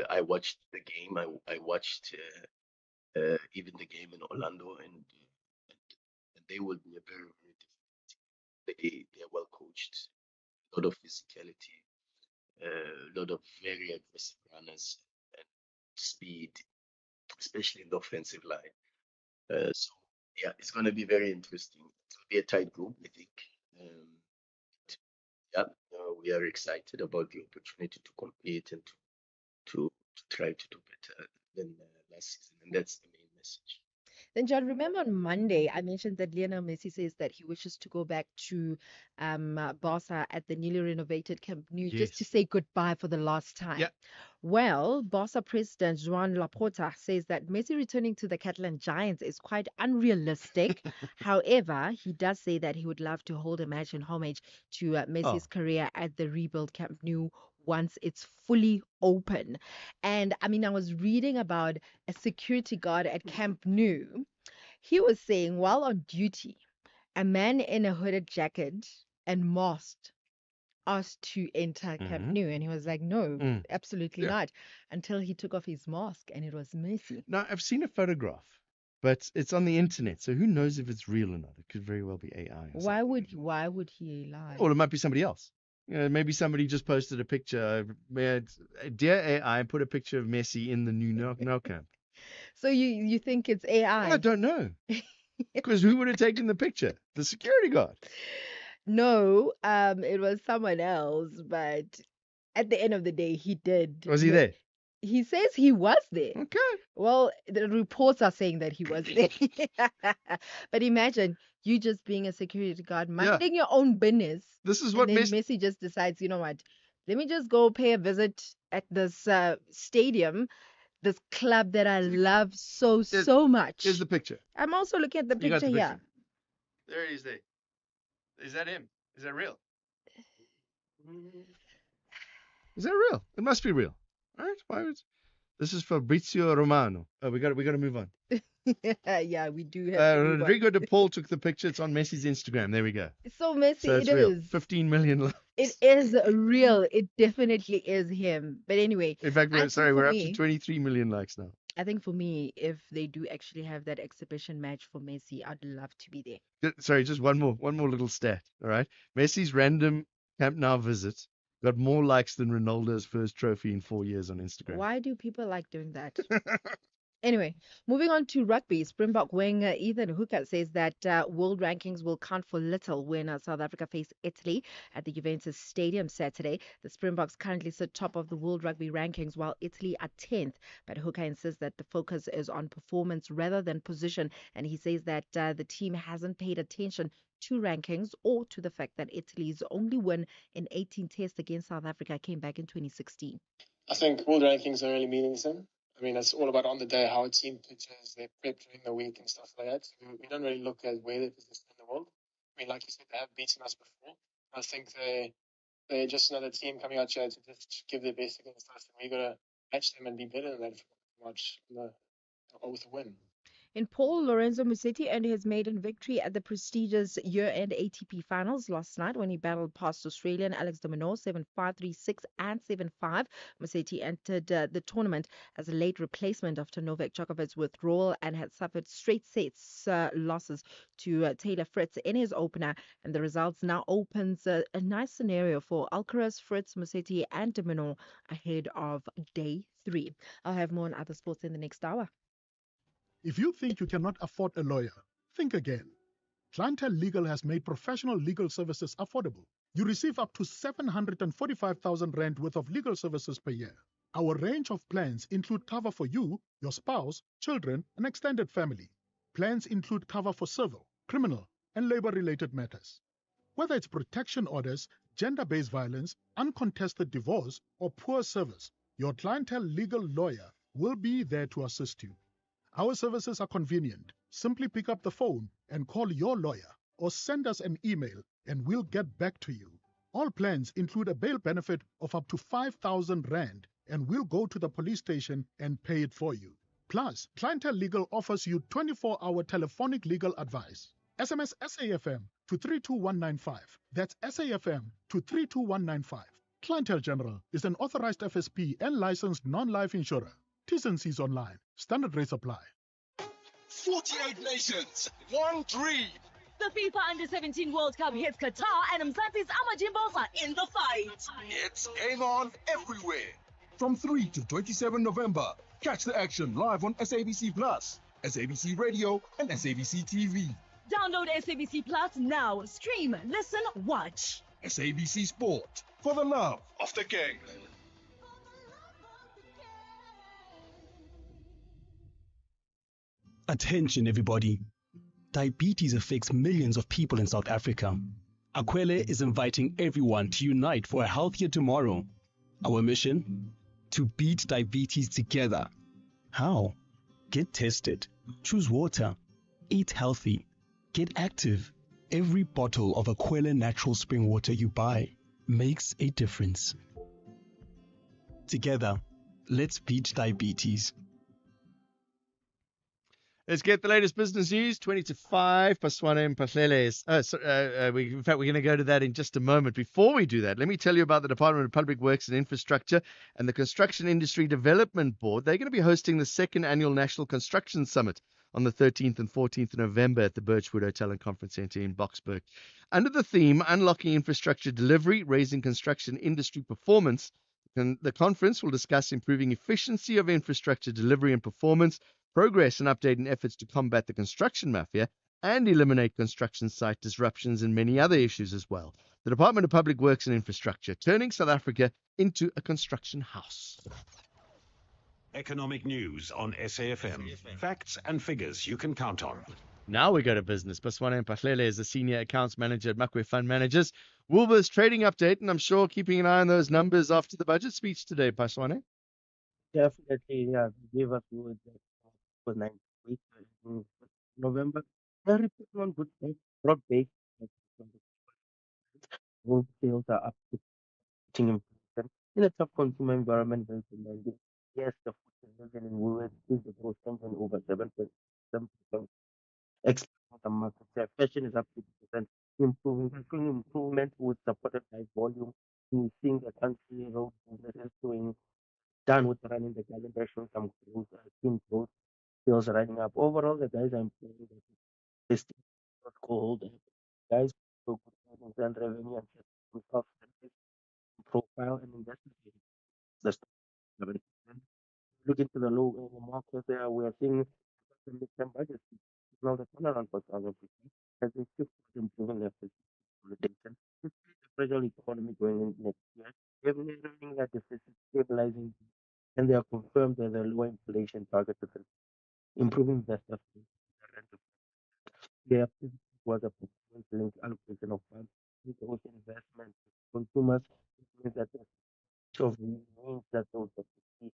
Speaker 1: I watched the game. I watched even the game in Orlando, and they will be a very, very difficult team. They're well coached, a lot of physicality, a lot of very aggressive runners and speed, especially in the offensive line. So yeah, it's going to be very interesting. It will be a tight group, I think. Yeah, we are excited about the opportunity to compete and to to try to do better than last season, and that's the main message.
Speaker 9: Then, John, remember on Monday, I mentioned that Lionel Messi says that he wishes to go back to Barca at the newly renovated Camp Nou just to
Speaker 5: Yes.
Speaker 9: say goodbye for the last time.
Speaker 5: Yeah.
Speaker 9: Well, Barca president Joan Laporta says that Messi returning to the Catalan Giants is quite unrealistic. However, he does say that he would love to hold a match in homage to Messi's career at the rebuilt Camp Nou once it's fully open. And I mean, I was reading about a security guard at Camp Nou. He was saying while on duty, a man in a hooded jacket and masked asked to enter Camp Nou, and he was like, "No, absolutely
Speaker 5: Yeah.
Speaker 9: not," until he took off his mask, and it was Messi.
Speaker 5: Now, I've seen a photograph, but it's on the internet, so who knows if it's real or not? It could very well be AI. Or
Speaker 9: Why would he lie?
Speaker 5: Or it might be somebody else. Maybe somebody just posted a picture. Dear AI, put a picture of Messi in the new Nou camp.
Speaker 9: So you think it's AI?
Speaker 5: I don't know. Because who would have taken the picture? The security guard.
Speaker 9: No, it was someone else, but at the end of the day, he did.
Speaker 5: Was he there?
Speaker 9: He says he was there.
Speaker 5: Okay.
Speaker 9: Well, the reports are saying that he was there. But imagine you just being a security guard, minding your own business.
Speaker 5: This is what
Speaker 9: Messi just decides, you know what? Let me just go pay a visit at this stadium, this club that I love so much.
Speaker 5: Here's the picture.
Speaker 9: I'm also looking at the
Speaker 5: You got
Speaker 9: picture
Speaker 5: the
Speaker 9: here.
Speaker 5: There he is there. Is that him? Is that real? Is that real? It must be real. All right. Why would... This is Fabrizio Romano. Oh, we got to move on.
Speaker 9: Yeah, we do have to move
Speaker 5: Rodrigo
Speaker 9: on.
Speaker 5: de Paul took the picture. It's on Messi's Instagram. There we go.
Speaker 9: So Messi,
Speaker 5: So it's
Speaker 9: it
Speaker 5: real.
Speaker 9: is.
Speaker 5: 15 million likes.
Speaker 9: It is real. It definitely is him. But anyway,
Speaker 5: In fact, we're up to 23 million likes now.
Speaker 9: I think for me, if they do actually have that exhibition match for Messi, I'd love to be there.
Speaker 5: Sorry, just one more little stat. All right. Messi's random Camp Nou visit got more likes than Ronaldo's first trophy in 4 years on Instagram.
Speaker 9: Why do people like doing that? Anyway, moving on to rugby, Springbok winger Ethan Hooker says that world rankings will count for little when South Africa face Italy at the Juventus Stadium Saturday. The Springboks currently sit top of the world rugby rankings while Italy are 10th. But Hooker insists that the focus is on performance rather than position. And he says that the team hasn't paid attention to rankings or to the fact that Italy's only win in 18 tests against South Africa came back in 2016.
Speaker 3: I think world rankings are really meaningless. I mean, it's all about on the day how a team pitches, their prep during the week and stuff like that. We don't really look at where they position in the world. I mean, like you said, they have beaten us before. I think they're just another team coming out here to just give their best against us. And we got to match them and be better than that much with a win.
Speaker 9: In Paul, Lorenzo Musetti earned his maiden victory at the prestigious year-end ATP finals last night when he battled past Australian Alex de Minaur 7-5, 3-6 and 7-5. Musetti entered the tournament as a late replacement after Novak Djokovic's withdrawal and had suffered straight sets losses to Taylor Fritz in his opener. And the results now opens a nice scenario for Alcaraz, Fritz, Musetti and de Minaur ahead of day 3. I'll have more on other sports in the next hour.
Speaker 11: If you think you cannot afford a lawyer, think again. Clientele Legal has made professional legal services affordable. You receive up to 745,000 rand worth of legal services per year. Our range of plans include cover for you, your spouse, children, and extended family. Plans include cover for civil, criminal, and labor-related matters. Whether it's protection orders, gender-based violence, uncontested divorce, or poor service, your Clientele Legal lawyer will be there to assist you. Our services are convenient. Simply pick up the phone and call your lawyer or send us an email and we'll get back to you. All plans include a bail benefit of up to 5,000 rand and we'll go to the police station and pay it for you. Plus, Clientele Legal offers you 24-hour telephonic legal advice. SMS SAFM to 32195. That's SAFM to 32195. Clientele General is an authorized FSP and licensed non-life insurer. T's and C's online. Standard rates apply.
Speaker 14: 48 nations, one dream.
Speaker 15: The FIFA Under-17 World Cup hits Qatar and Mzansi's Amajimbo's are in the fight.
Speaker 14: It's game on everywhere. From 3 to 27 November, catch the action live on SABC Plus, SABC Radio, and SABC TV.
Speaker 15: Download SABC Plus now. Stream, listen, watch.
Speaker 14: SABC Sport, for the love of the game.
Speaker 16: Attention, everybody. Diabetes affects millions of people in South Africa. Akwele is inviting everyone to unite for a healthier tomorrow. Our mission? To beat diabetes together. How? Get tested. Choose water. Eat healthy. Get active. Every bottle of Akwele natural spring water you buy makes a difference. Together, let's beat diabetes.
Speaker 5: Let's get the latest business news. 20 to 5. Paswane and Pahleles. In fact, we're going to go to that in just a moment. Before we do that, let me tell you about the Department of Public Works and Infrastructure and the Construction Industry Development Board. They're going to be hosting the second annual National Construction Summit on the 13th and 14th of November at the Birchwood Hotel and Conference Center in Boksburg. Under the theme, Unlocking Infrastructure Delivery, Raising Construction Industry Performance, the conference will discuss improving efficiency of infrastructure delivery and performance, progress and updating efforts to combat the construction mafia, and eliminate construction site disruptions and many other issues as well. The Department of Public Works and Infrastructure, turning South Africa into a construction house.
Speaker 17: Economic news on SAFM. Facts and figures you can count on.
Speaker 5: Now we go to business. Paswane Mpahlele is the Senior Accounts Manager at Makwe Fund Managers. Woolworths trading update, and I'm sure keeping an eye on those numbers after the budget speech today, Paswane.
Speaker 18: Definitely, yeah, they gave us good for 9 weeks in November. They're reporting on good things, broad based. Gold sales are up to inflation in a tough consumer environment. Very demanding. Yes, the food division in Woolworths is the growth something over 7.7%. Export the market share. Fashion is up 50%. Improvement was supported by volume. We think the country road business is doing done with running the calendar, showing some growth, team growth, sales running up. Overall, the guys are improving. The still not cold. Guys, so good earnings and revenue and of profile and investment. That's the look into the low market there. We are seeing the midterm budget. Now the turnaround for South Africa has been shift to improving their consolidation. It's a fragile economy going into next year. They're running that deficit stabilizing, and they have confirmed that the low inflation target is improving investor faith. Their was a performance-linked allocation of funds with those investment consumers. It means that the of means that those see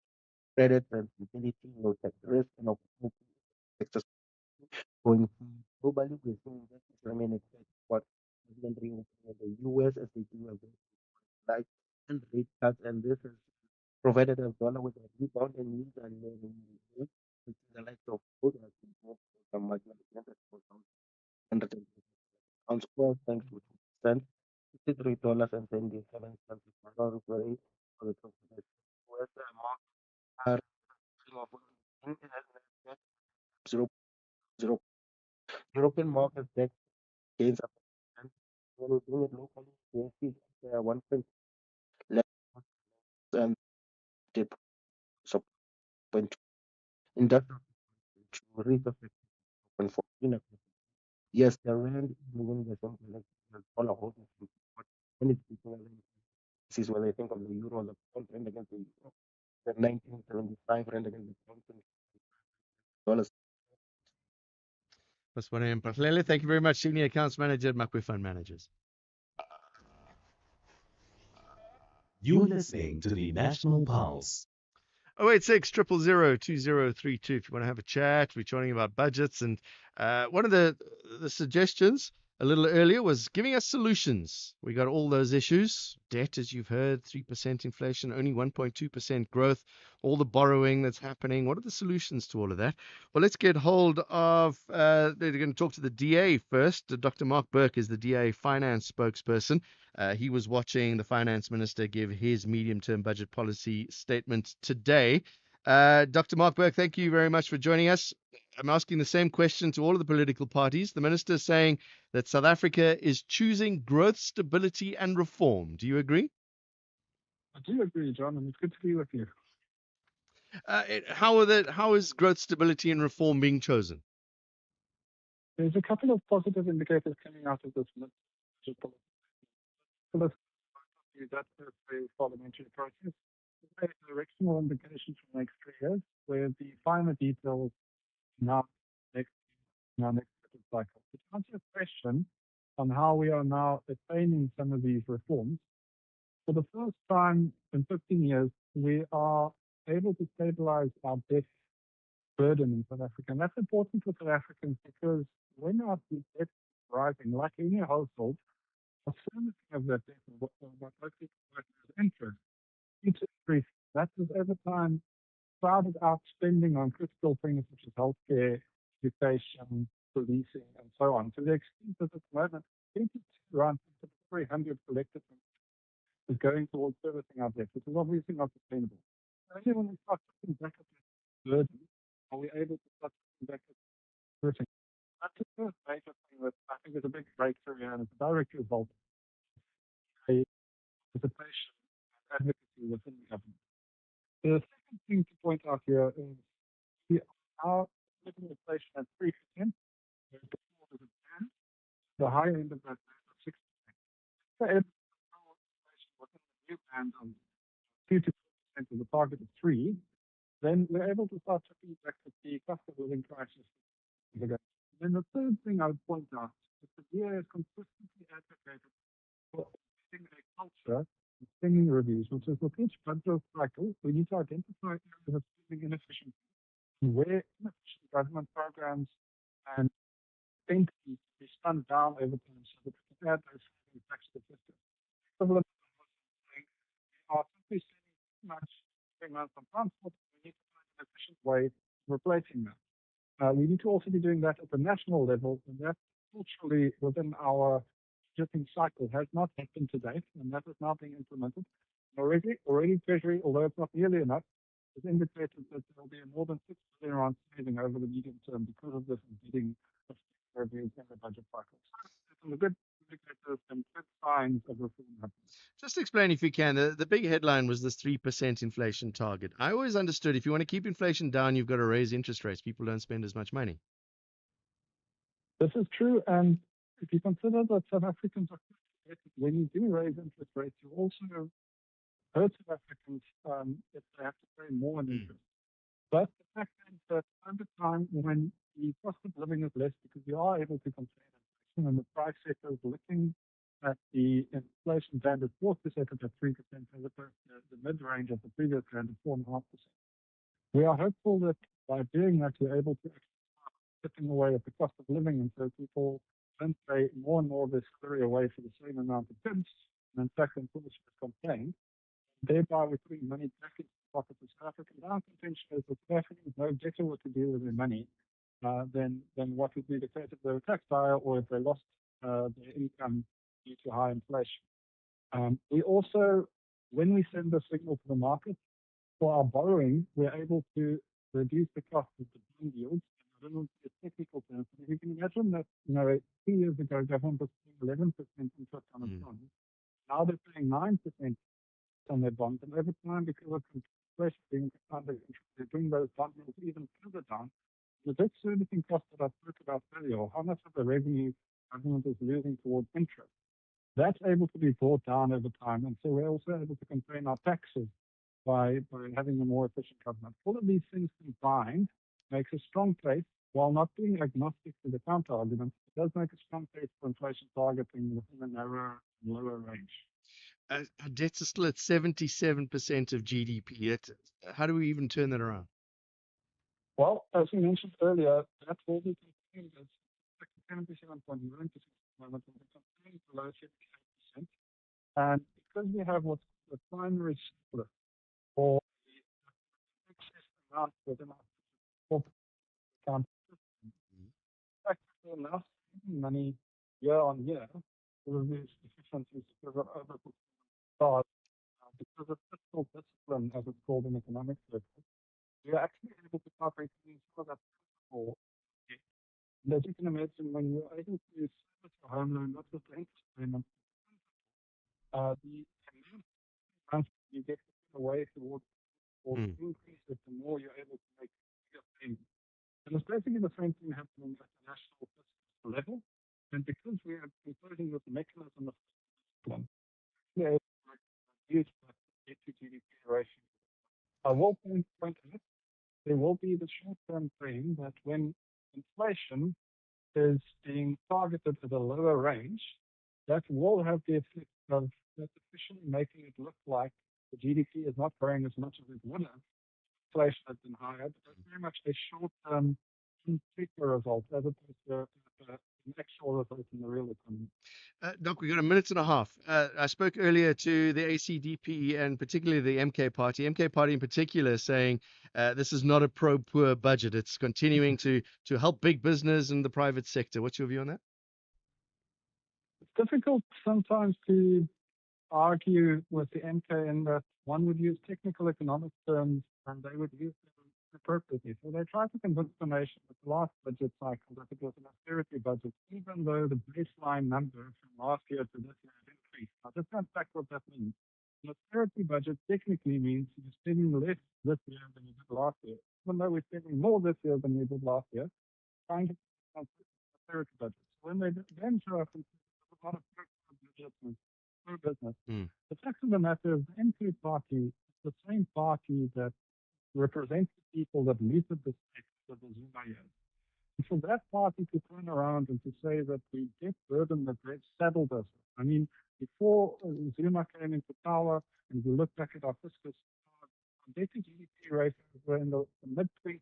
Speaker 18: credit responsibility, no tax risk, and opportunity sectors going forward. Globally, we're seeing investors remain excited about government reopening in the US as they do a very light and rate cuts, and this has provided a dollar with a rebound in yields and which is the likes of gold has been more some marginal gains for some ounce oil thanks to $2, $63.77 per dollar for the top of the US mark are of zero zero. European market that gains up and when we bring it locally, we see 1.11 and dip point industrial rate of 0.14. Yes, the rand is moving the same direction as dollar holding, but when it's between this is when I think of the euro, the pound rand against the euro, the 1975 rand against the pound, dollars.
Speaker 5: Paswane Mpahlele, thank you very much, Senior Accounts Manager at Makwe Fund Managers.
Speaker 7: You're listening to the National Pulse.
Speaker 5: 086 000 2032 if you want to have a chat. We're chatting about budgets, and one of the suggestions a little earlier was giving us solutions. We got all those issues: debt, as you've heard, 3% inflation, only 1.2% growth, all the borrowing that's happening. What are the solutions to all of that? Well, let's get hold of they're going to talk to the DA first. Dr. Mark Burke is the DA finance spokesperson. He was watching the finance minister give his medium-term budget policy statement today. Dr. Mark Burke, thank you very much for joining us. I'm asking the same question to all of the political parties. The minister is saying that South Africa is choosing growth, stability, and reform. Do you agree?
Speaker 19: I do agree, John, and it's good to be with you.
Speaker 5: How is growth, stability, and reform being chosen?
Speaker 19: There's a couple of positive indicators coming out of this budget policy. That's a parliamentary process. A directional indication for the next 3 years, where the finer details now in our next budget cycle. To answer your question on how we are now attaining some of these reforms, for the first time in 15 years, we are able to stabilize our debt burden in South Africa. And that's important for South Africans because when our debt is rising, like any household, a servicing of that debt, what most people refer to as interest, keeps increasing. That has over time crowded out spending on critical things such as healthcare, education, policing, and so on, to the extent that at the moment, 22 around 300 collected is going towards servicing our debt, which is obviously not sustainable. Only when we start looking back at that burden are we able to start looking back at servicing. That's the first major thing that I think is a big breakthrough here, and it's a direct result of a participation and advocacy within the government. The second thing to point out here is we are living inflation at 3%, whereas before it was 10, the higher end of that band of 6%. So able to control inflation within the new band of 2 to 4% of the target of 3, then we're able to start looking back at the cost of living crisis. And then the third thing I would point out is that the DA has consistently advocated for investing in a culture of spending reviews, which is with each budget cycle, we need to identify areas of spending inefficiency and where inefficient government programs and entities be spun down over time so that we can add those savings back to the system. Equivalent to what I'm saying, we are simply spending too much every month on transport. We need to find an efficient way of replacing that. We need to also be doing that at the national level, and that culturally within our budgeting cycle has not happened to date, and that is now being implemented. Already Treasury, although it's not nearly enough, has indicated that there will be a more than 6 billion rand saving over the medium term because of this embedding of reviews in the budget cycle. So it's a good indicators and good signs of reform happening.
Speaker 5: Just explain, if you can, the big headline was this 3% inflation target. I always understood if you want to keep inflation down, you've got to raise interest rates. People don't spend as much money.
Speaker 19: This is true, and if you consider that South Africans are when you do raise interest rates, you also hurt South Africans if they have to pay more in interest. But the fact is that over time, when the cost of living is less, because you are able to contain inflation, and the price sector is looking at the inflation band is forced to set it at 3% as opposed to the mid-range of the previous band of 4.5%. We are hopeful that by doing that, you're able to chipping away at the cost of living, and so people don't pay more and more of their salary away for the same amount of goods, and in fact, employers should complain. Thereby, we're putting money back into the pockets of South Africans. Our contention is that South Africans know better what to do with their money than what would be the case if they were taxed higher or if they lost their income due to high inflation. We also, when we send a signal to the market for our borrowing, we're able to reduce the cost of the bond yields. I don't know the technical terms, but if you can imagine that, 2 years ago, government was paying 11% interest on its bonds. Now they're paying 9% on their bonds, and over time, because of inflation being under control, they bring those bond yields even further down. The debt servicing cost that I spoke about earlier, or how much of the revenue government is losing towards interest, that's able to be brought down over time, and so we're also able to contain our taxes by having a more efficient government. All of these things combined makes a strong case, while not being agnostic to the counter arguments. It does make a strong case for inflation targeting within a narrower, lower range.
Speaker 5: Our debts are still at 77% of GDP. How do we even turn that around?
Speaker 19: Well, as we mentioned earlier, that will be contained as 77.9% moment will be contained below 78%. And because we have what's called a primary surplus, or the excess amount within our corporate account system, in fact, we're now spending money year on year to reduce deficiencies because of overperformance because of fiscal discipline, as it's called in economic circles. We are actually able to start making some of that principle. And as you can imagine, when you're able to service your home loan, not just the interest payment, the amount you get to put away towards or increase it, the more you're able to make bigger payments. And it's basically the same thing happening at the national fiscal level. And because we are imposing this mechanism of discipline, we are able to reduce that debt to GDP ratio. I will point out there will be the short-term thing that when inflation is being targeted at a lower range, that will have the effect of artificially making it look like the GDP is not growing as much as it would have. Inflation has been higher, but that's very much a short-term quicker result as opposed to an actual result in the real economy.
Speaker 5: Doc, we've got a minute and a half. I spoke earlier to the ACDP and particularly the MK Party. MK Party in particular saying this is not a pro-poor budget. It's continuing to help big business and the private sector. What's your view on that?
Speaker 19: It's difficult sometimes to argue with the MK in that one would use technical economic terms and they would use them appropriately. So they try to convince the nation that the last budget cycle that it was an austerity budget, even though the baseline number from last year to this year has increased. Now, just to unpack what that means. An austerity budget technically means you're spending less this year than you did last year, even though we're spending more this year than we did last year, trying to austerity budget. So when they then show up and say a lot of budget for business, the fact of the matter is the NP party is the same party that represents the people that looted the state for the Zuma years. And for that party to turn around and to say that the debt burden that they've saddled us with, I mean, before Zuma came into power, and we look back at our fiscal our debt to GDP ratios were in the mid-20s,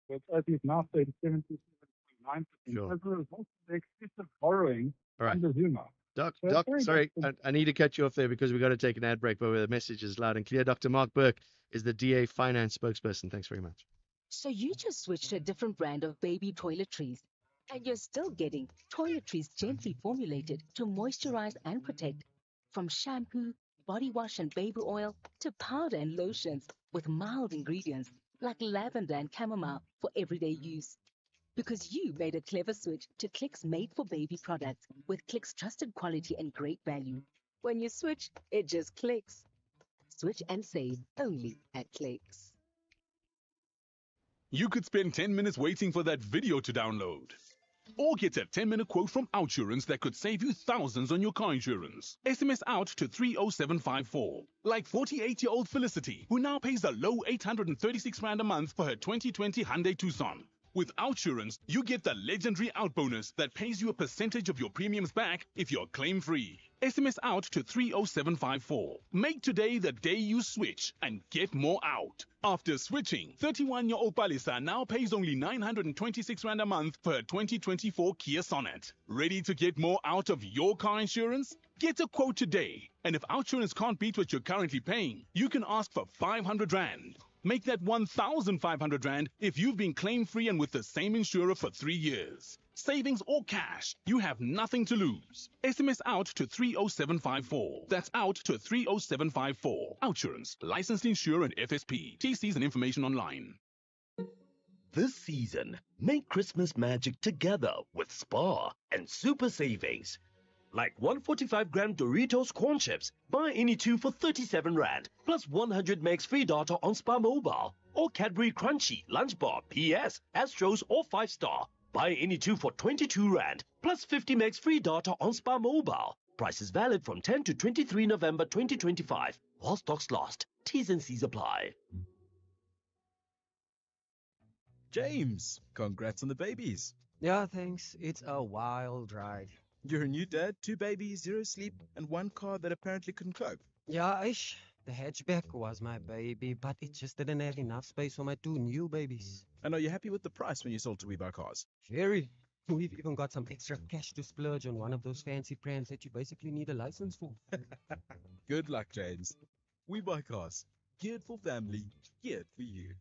Speaker 19: but as we've now said, 77.9%,
Speaker 5: Sure.
Speaker 19: as a result of the excessive borrowing under Zuma.
Speaker 5: Doc,
Speaker 19: So it's
Speaker 5: Doc,
Speaker 19: very
Speaker 5: sorry,
Speaker 19: difficult.
Speaker 5: I need to cut you off there because we've got to take an ad break, but the message is loud and clear. Dr. Mark Burke is the DA Finance spokesperson. Thanks very much.
Speaker 15: So you just switched to a different brand of baby toiletries, and you're still getting toiletries gently formulated to moisturize and protect, from shampoo, body wash and baby oil to powder and lotions with mild ingredients like lavender and chamomile for everyday use. Because you made a clever switch to Click's made for baby products with Click's trusted quality and great value. When you switch, it just clicks. Switch and save only at Clicks.
Speaker 14: You could spend 10 minutes waiting for that video to download. Or get a 10-minute quote from Outsurance that could save you thousands on your car insurance. SMS out to 30754. Like 48-year-old Felicity, who now pays a low 836 Rand a month for her 2020 Hyundai Tucson. With Outsurance, you get the legendary out bonus that pays you a percentage of your premiums back if you're claim-free. SMS out to 30754. Make today the day you switch and get more out. After switching, 31-year-old Palisa now pays only 926 Rand a month for her 2024 Kia Sonet. Ready to get more out of your car insurance? Get a quote today. And if Outsurance can't beat what you're currently paying, you can ask for 500 Rand. Make that 1,500 Rand if you've been claim-free and with the same insurer for 3 years. Savings or cash, you have nothing to lose. SMS out to 30754. That's out to 30754. Outsurance, licensed insurer and FSP. TCs and information online.
Speaker 10: This season, make Christmas magic together with Spar and Super Savings. Like 145-gram Doritos corn chips, buy any two for 37 Rand, plus 100 megs free data on Spar Mobile. Or Cadbury Crunchy, Lunch Bar, PS, Astros or 5-star. Buy any two for 22 Rand, plus 50 megs free data on Spar Mobile. Price is valid from 10 to 23 November 2025, while stocks last. T's and C's apply.
Speaker 20: James, congrats on the babies.
Speaker 21: Yeah, thanks. It's a wild ride.
Speaker 20: You're a new dad, 2 babies, 0 sleep, and 1 car that apparently couldn't cope.
Speaker 21: Yeah, the hatchback was my baby, but it just didn't have enough space for my 2 new babies.
Speaker 20: And are you happy with the price when you sold to WeBuy Cars?
Speaker 21: Very. We've even got some extra cash to splurge on one of those fancy brands that you basically need a license for.
Speaker 20: Good luck, James. WeBuy Cars. Geared for family, geared for you.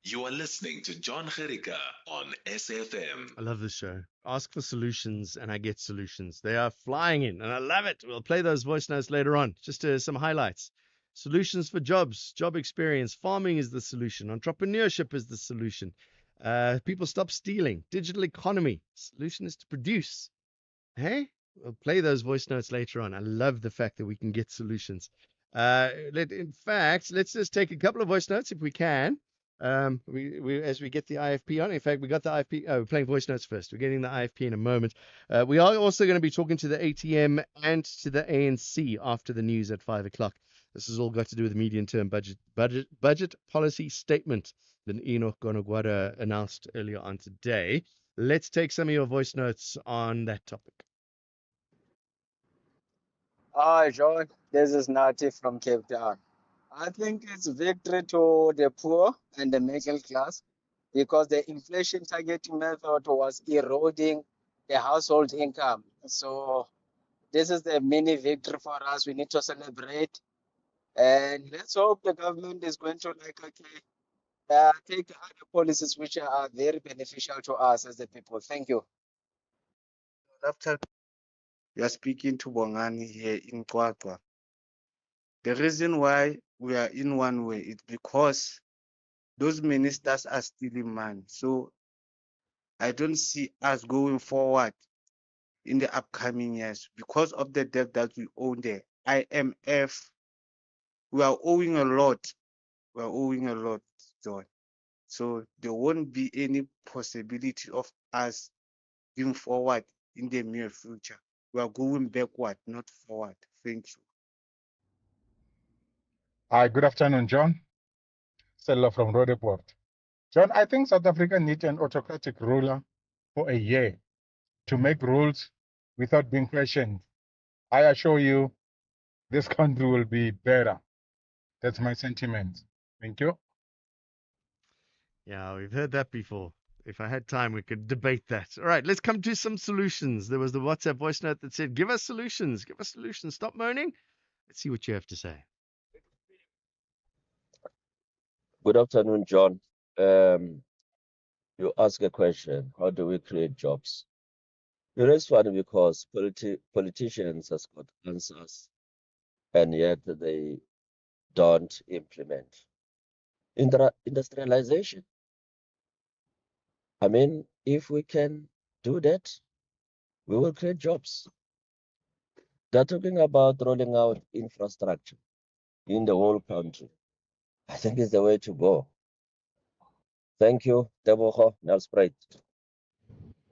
Speaker 7: You are listening to John Gericka on SFM.
Speaker 5: I love this show. Ask for solutions and I get solutions. They are flying in and I love it. We'll play those voice notes later on. Just some highlights. Solutions for jobs, job experience. Farming is the solution. Entrepreneurship is the solution. People stop stealing. Digital economy. Solution is to produce. Hey? We'll play those voice notes later on. I love the fact that we can get solutions. In fact, let's just take a couple of voice notes if we can. As we get the IFP on. In fact, we got the IFP. Oh, we're playing voice notes first. We're getting the IFP in a moment. We are also going to be talking to the ATM and to the ANC after the news at 5 o'clock. This has all got to do with the medium-term budget policy statement that Enoch Gonogwada announced earlier on today. Let's take some of your voice notes on that topic.
Speaker 2: Hi, John. This is Nati from Cape Town. I think it's victory to the poor and the middle class because the inflation targeting method was eroding the household income. So this is the mini victory for us. We need to celebrate, and let's hope the government is going to take other policies which are very beneficial to us as the people. Thank you.
Speaker 22: After you are speaking to Bongani here in Kwakwa. The reason why we are in one way is because those ministers are stealing money. So I don't see us going forward in the upcoming years because of the debt that we owe the IMF. We are owing a lot. We are owing a lot, John. So there won't be any possibility of us going forward in the near future. We are going backward, not forward. Thank you.
Speaker 23: Hi, good afternoon, John. Stella from Rodeport. John, I think South Africa needs an autocratic ruler for a year to make rules without being questioned. I assure you, this country will be better. That's my sentiment. Thank you.
Speaker 5: Yeah, we've heard that before. If I had time, we could debate that. All right, let's come to some solutions. There was the WhatsApp voice note that said, give us solutions. Give us solutions. Stop moaning. Let's see what you have to say.
Speaker 24: Good afternoon, John. You ask a question, how do we create jobs? It is funny because politicians has got answers and yet they don't implement. Industrialization. I mean, if we can do that, we will create jobs. They're talking about rolling out infrastructure in the whole country. I think it's the way to go. Thank you, Tebogo Nelspruit.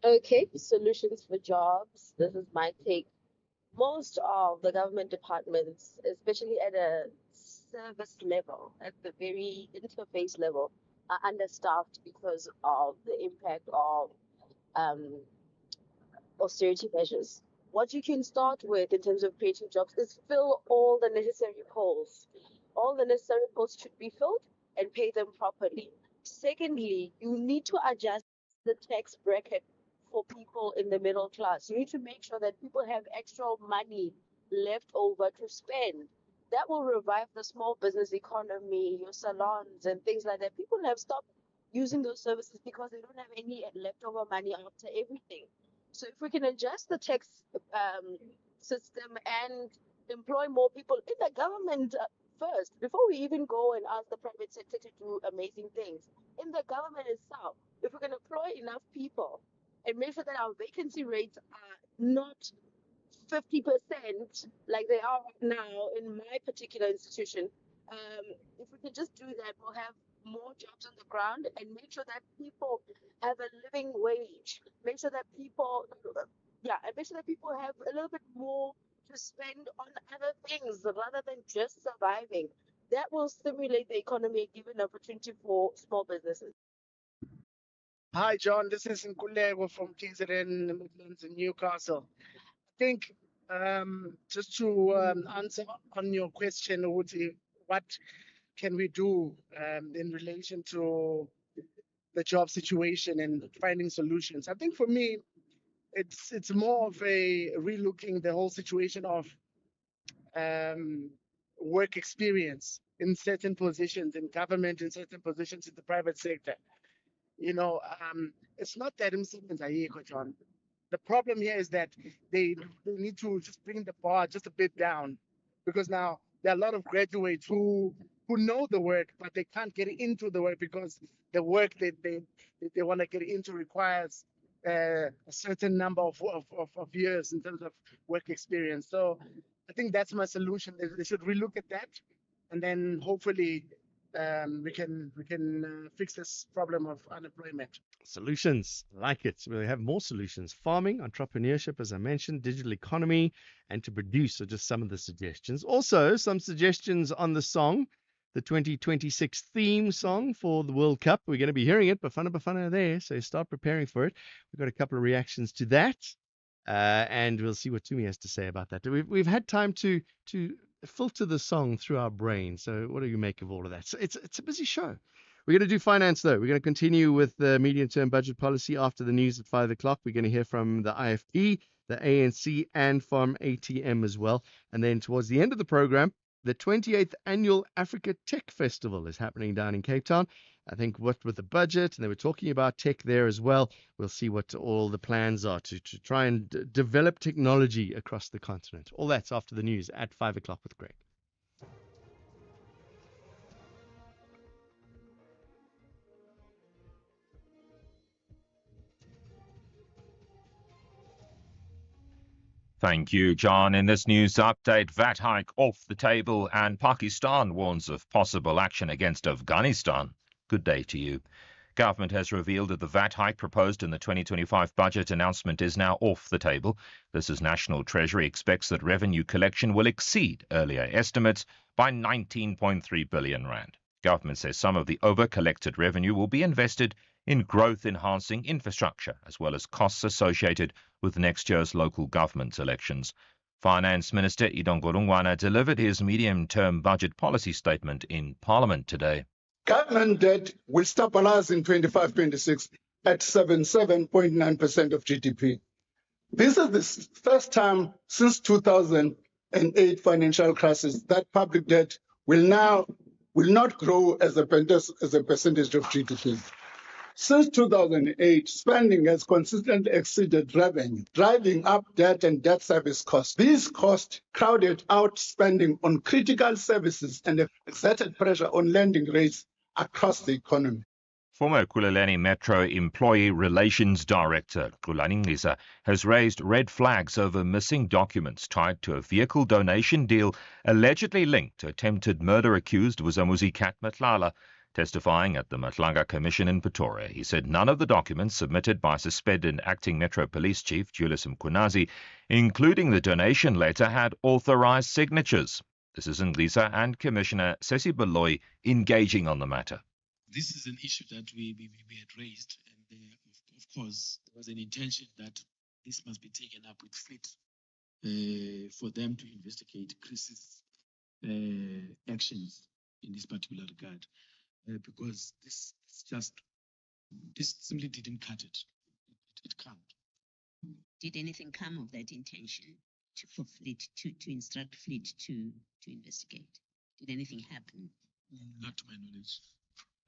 Speaker 25: Okay, solutions for jobs. This is my take. Most of the government departments, especially at a service level, at the very interface level, are understaffed because of the impact of um, austerity measures. What you can start with in terms of creating jobs is fill all the necessary posts. All the necessary posts should be filled and pay them properly. Secondly, you need to adjust the tax bracket for people in the middle class. You need to make sure that people have extra money left over to spend. That will revive the small business economy, your salons and things like that. People have stopped using those services because they don't have any leftover money after everything. So if we can adjust the tax system and employ more people in the government first, before we even go and ask the private sector to do amazing things, in the government itself, if we can employ enough people and make sure that our vacancy rates are not 50% like they are right now in my particular institution. If we can just do that, we'll have more jobs on the ground and make sure that people have a living wage. Make sure that people, and make sure that people have a little bit more to spend on other things rather than just surviving. That will stimulate the economy and give an opportunity for small businesses.
Speaker 4: Hi, John. This is Nkulego from KZN Midlands in Newcastle. I think just to answer on your question, Uti, what can we do in relation to the job situation and finding solutions? I think for me, it's more of a relooking the whole situation of work experience in certain positions in government, in certain positions in the private sector. You know, it's not that Msimenzi ayikho, John. The problem here is that they need to just bring the bar just a bit down, because now there are a lot of graduates who know the work but they can't get into the work because the work that they want to get into requires a certain number of years in terms of work experience. So I think that's my solution. They should relook at that, and then hopefully we can fix this problem of unemployment.
Speaker 5: Solutions, like it. We have more solutions. Farming, entrepreneurship, as I mentioned, digital economy, and to produce are just some of the suggestions. Also, some suggestions on the song the 2026 theme song for the World Cup. We're going to be hearing it, Bafana there, so start preparing for it. We've got a couple of reactions to that, and we'll see what Tumi has to say about that. We've had time to filter the song through our brain, so what do you make of all of that? So it's a busy show. We're going to do finance, though. We're going to continue with the medium-term budget policy after the news at 5 o'clock. We're going to hear from the IFP, the ANC, and from ATM as well. And then towards the end of the program, the 28th Annual Africa Tech Festival is happening down in Cape Town. I think what with the budget, and they were talking about tech there as well. We'll see what all the plans are to try and develop technology across the continent. All that's after the news at 5 o'clock with Greg.
Speaker 1: Thank you, John. In this news update, VAT hike off the table and Pakistan warns of possible action against Afghanistan. Good day to you. Government has revealed that the VAT hike proposed in the 2025 budget announcement is now off the table. This as National Treasury expects that revenue collection will exceed earlier estimates by 19.3 billion rand. Government says some of the over-collected revenue will be invested in growth-enhancing infrastructure, as well as costs associated with next year's local government elections. Finance Minister Idon Gorungwana delivered his medium-term budget policy statement in Parliament today.
Speaker 6: Government debt will stabilize in 25-26 at 77.9% of GDP. This is the first time since 2008 financial crisis that public debt will not grow as a percentage of GDP. Since 2008, spending has consistently exceeded revenue, driving up debt and debt service costs. These costs crowded out spending on critical services and exerted pressure on lending rates across the economy.
Speaker 1: Former Kuleleni Metro Employee Relations Director Xolani Ngisa has raised red flags over missing documents tied to a vehicle donation deal allegedly linked to attempted murder accused Vuzamuzi Kat Matlala. Testifying at the Madlanga Commission in Pretoria, he said none of the documents submitted by suspended acting Metro Police Chief Julius Mkunazi, including the donation letter, had authorized signatures. This is Ngisa and Commissioner Sesi Beloy engaging on the matter.
Speaker 8: This is an issue that we had raised, and of course, there was an intention that this must be taken up with Fleet for them to investigate Chris's actions in this particular regard. Because this simply didn't cut it. It can't.
Speaker 12: Did anything come of that intention for Fleet to instruct Fleet to investigate? Did anything happen?
Speaker 8: Not to my knowledge.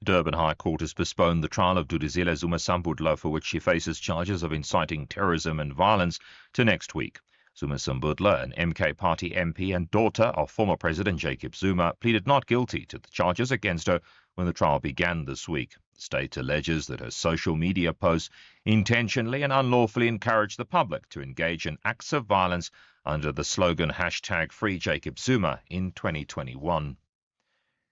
Speaker 1: Durban High Court has postponed the trial of Dudizile Zuma Sambudla, for which she faces charges of inciting terrorism and violence, to next week. Zuma Sambudla, an MK Party MP and daughter of former President Jacob Zuma, pleaded not guilty to the charges against her when the trial began this week. The state alleges that her social media posts intentionally and unlawfully encouraged the public to engage in acts of violence under the slogan #FreeJacobZuma in 2021.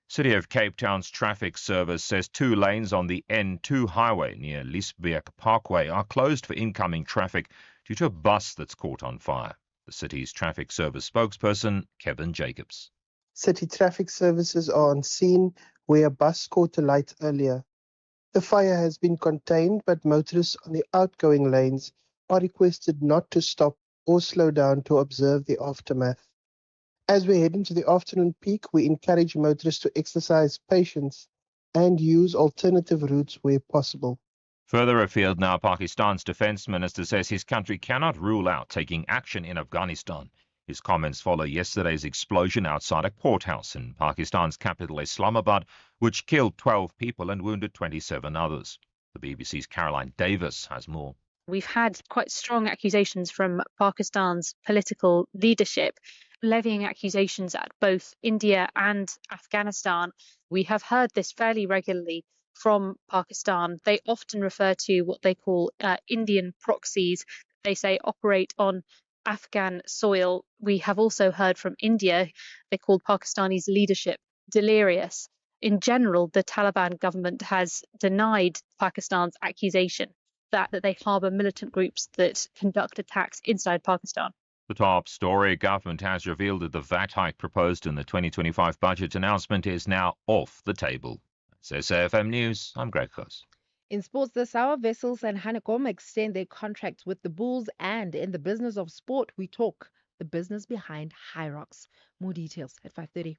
Speaker 1: City of Cape Town's traffic service says 2 lanes on the N2 highway near Liesbeek Parkway are closed for incoming traffic due to a bus that's caught on fire. The city's traffic service spokesperson, Kevin Jacobs.
Speaker 13: City traffic services are on scene where a bus caught alight earlier. The fire has been contained, but motorists on the outgoing lanes are requested not to stop or slow down to observe the aftermath. As we head into the afternoon peak, we encourage motorists to exercise patience and use alternative routes where possible.
Speaker 1: Further afield now, Pakistan's defense minister says his country cannot rule out taking action in Afghanistan. His comments follow yesterday's explosion outside a courthouse in Pakistan's capital Islamabad, which killed 12 people and wounded 27 others. The BBC's Caroline Davis has more.
Speaker 26: We've had quite strong accusations from Pakistan's political leadership, levying accusations at both India and Afghanistan. We have heard this fairly regularly from Pakistan. They often refer to what they call Indian proxies. They say operate on Afghan soil. We have also heard from India, they called Pakistani's leadership delirious. In general, the Taliban government has denied Pakistan's accusation that they harbour militant groups that conduct attacks inside Pakistan.
Speaker 1: The top story: government has revealed that the VAT hike proposed in the 2025 budget announcement is now off the table. That's SAFM News. I'm Greg Cos.
Speaker 3: In sports this hour, Vessels and Honeycomb extend their contracts with the Bulls, and in the business of sport, we talk the business behind High Rocks. More details at 5:30.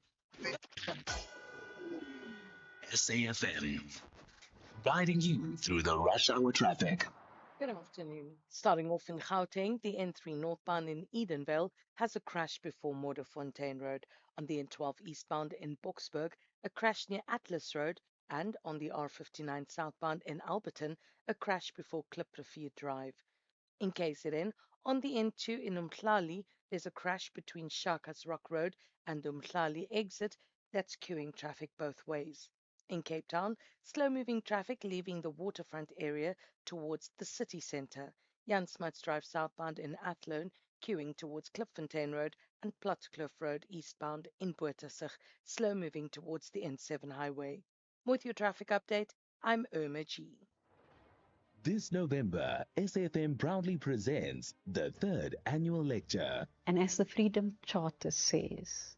Speaker 7: SAFM, guiding you through the rush hour traffic.
Speaker 9: Good afternoon. Starting off in Gauteng, the N3 northbound in Edenvale has a crash before Modderfontein Road. On the N12 eastbound in Boksburg, a crash near Atlas Road, and on the R59 southbound in Alberton, a crash before Kliprivier Drive. In KZN, on the N2 in Umhlali, there's a crash between Shakas Rock Road and Umhlali exit that's queuing traffic both ways. In Cape Town, slow-moving traffic leaving the waterfront area towards the city centre. Jan Smuts Drive southbound in Athlone, queuing towards Klipfontein Road, and Plattekloof Road eastbound in Bottersig, slow-moving towards the N7 highway. With your traffic update, I'm Irma G.
Speaker 7: This November, SAFM proudly presents the 3rd annual lecture.
Speaker 11: And as the Freedom Charter says,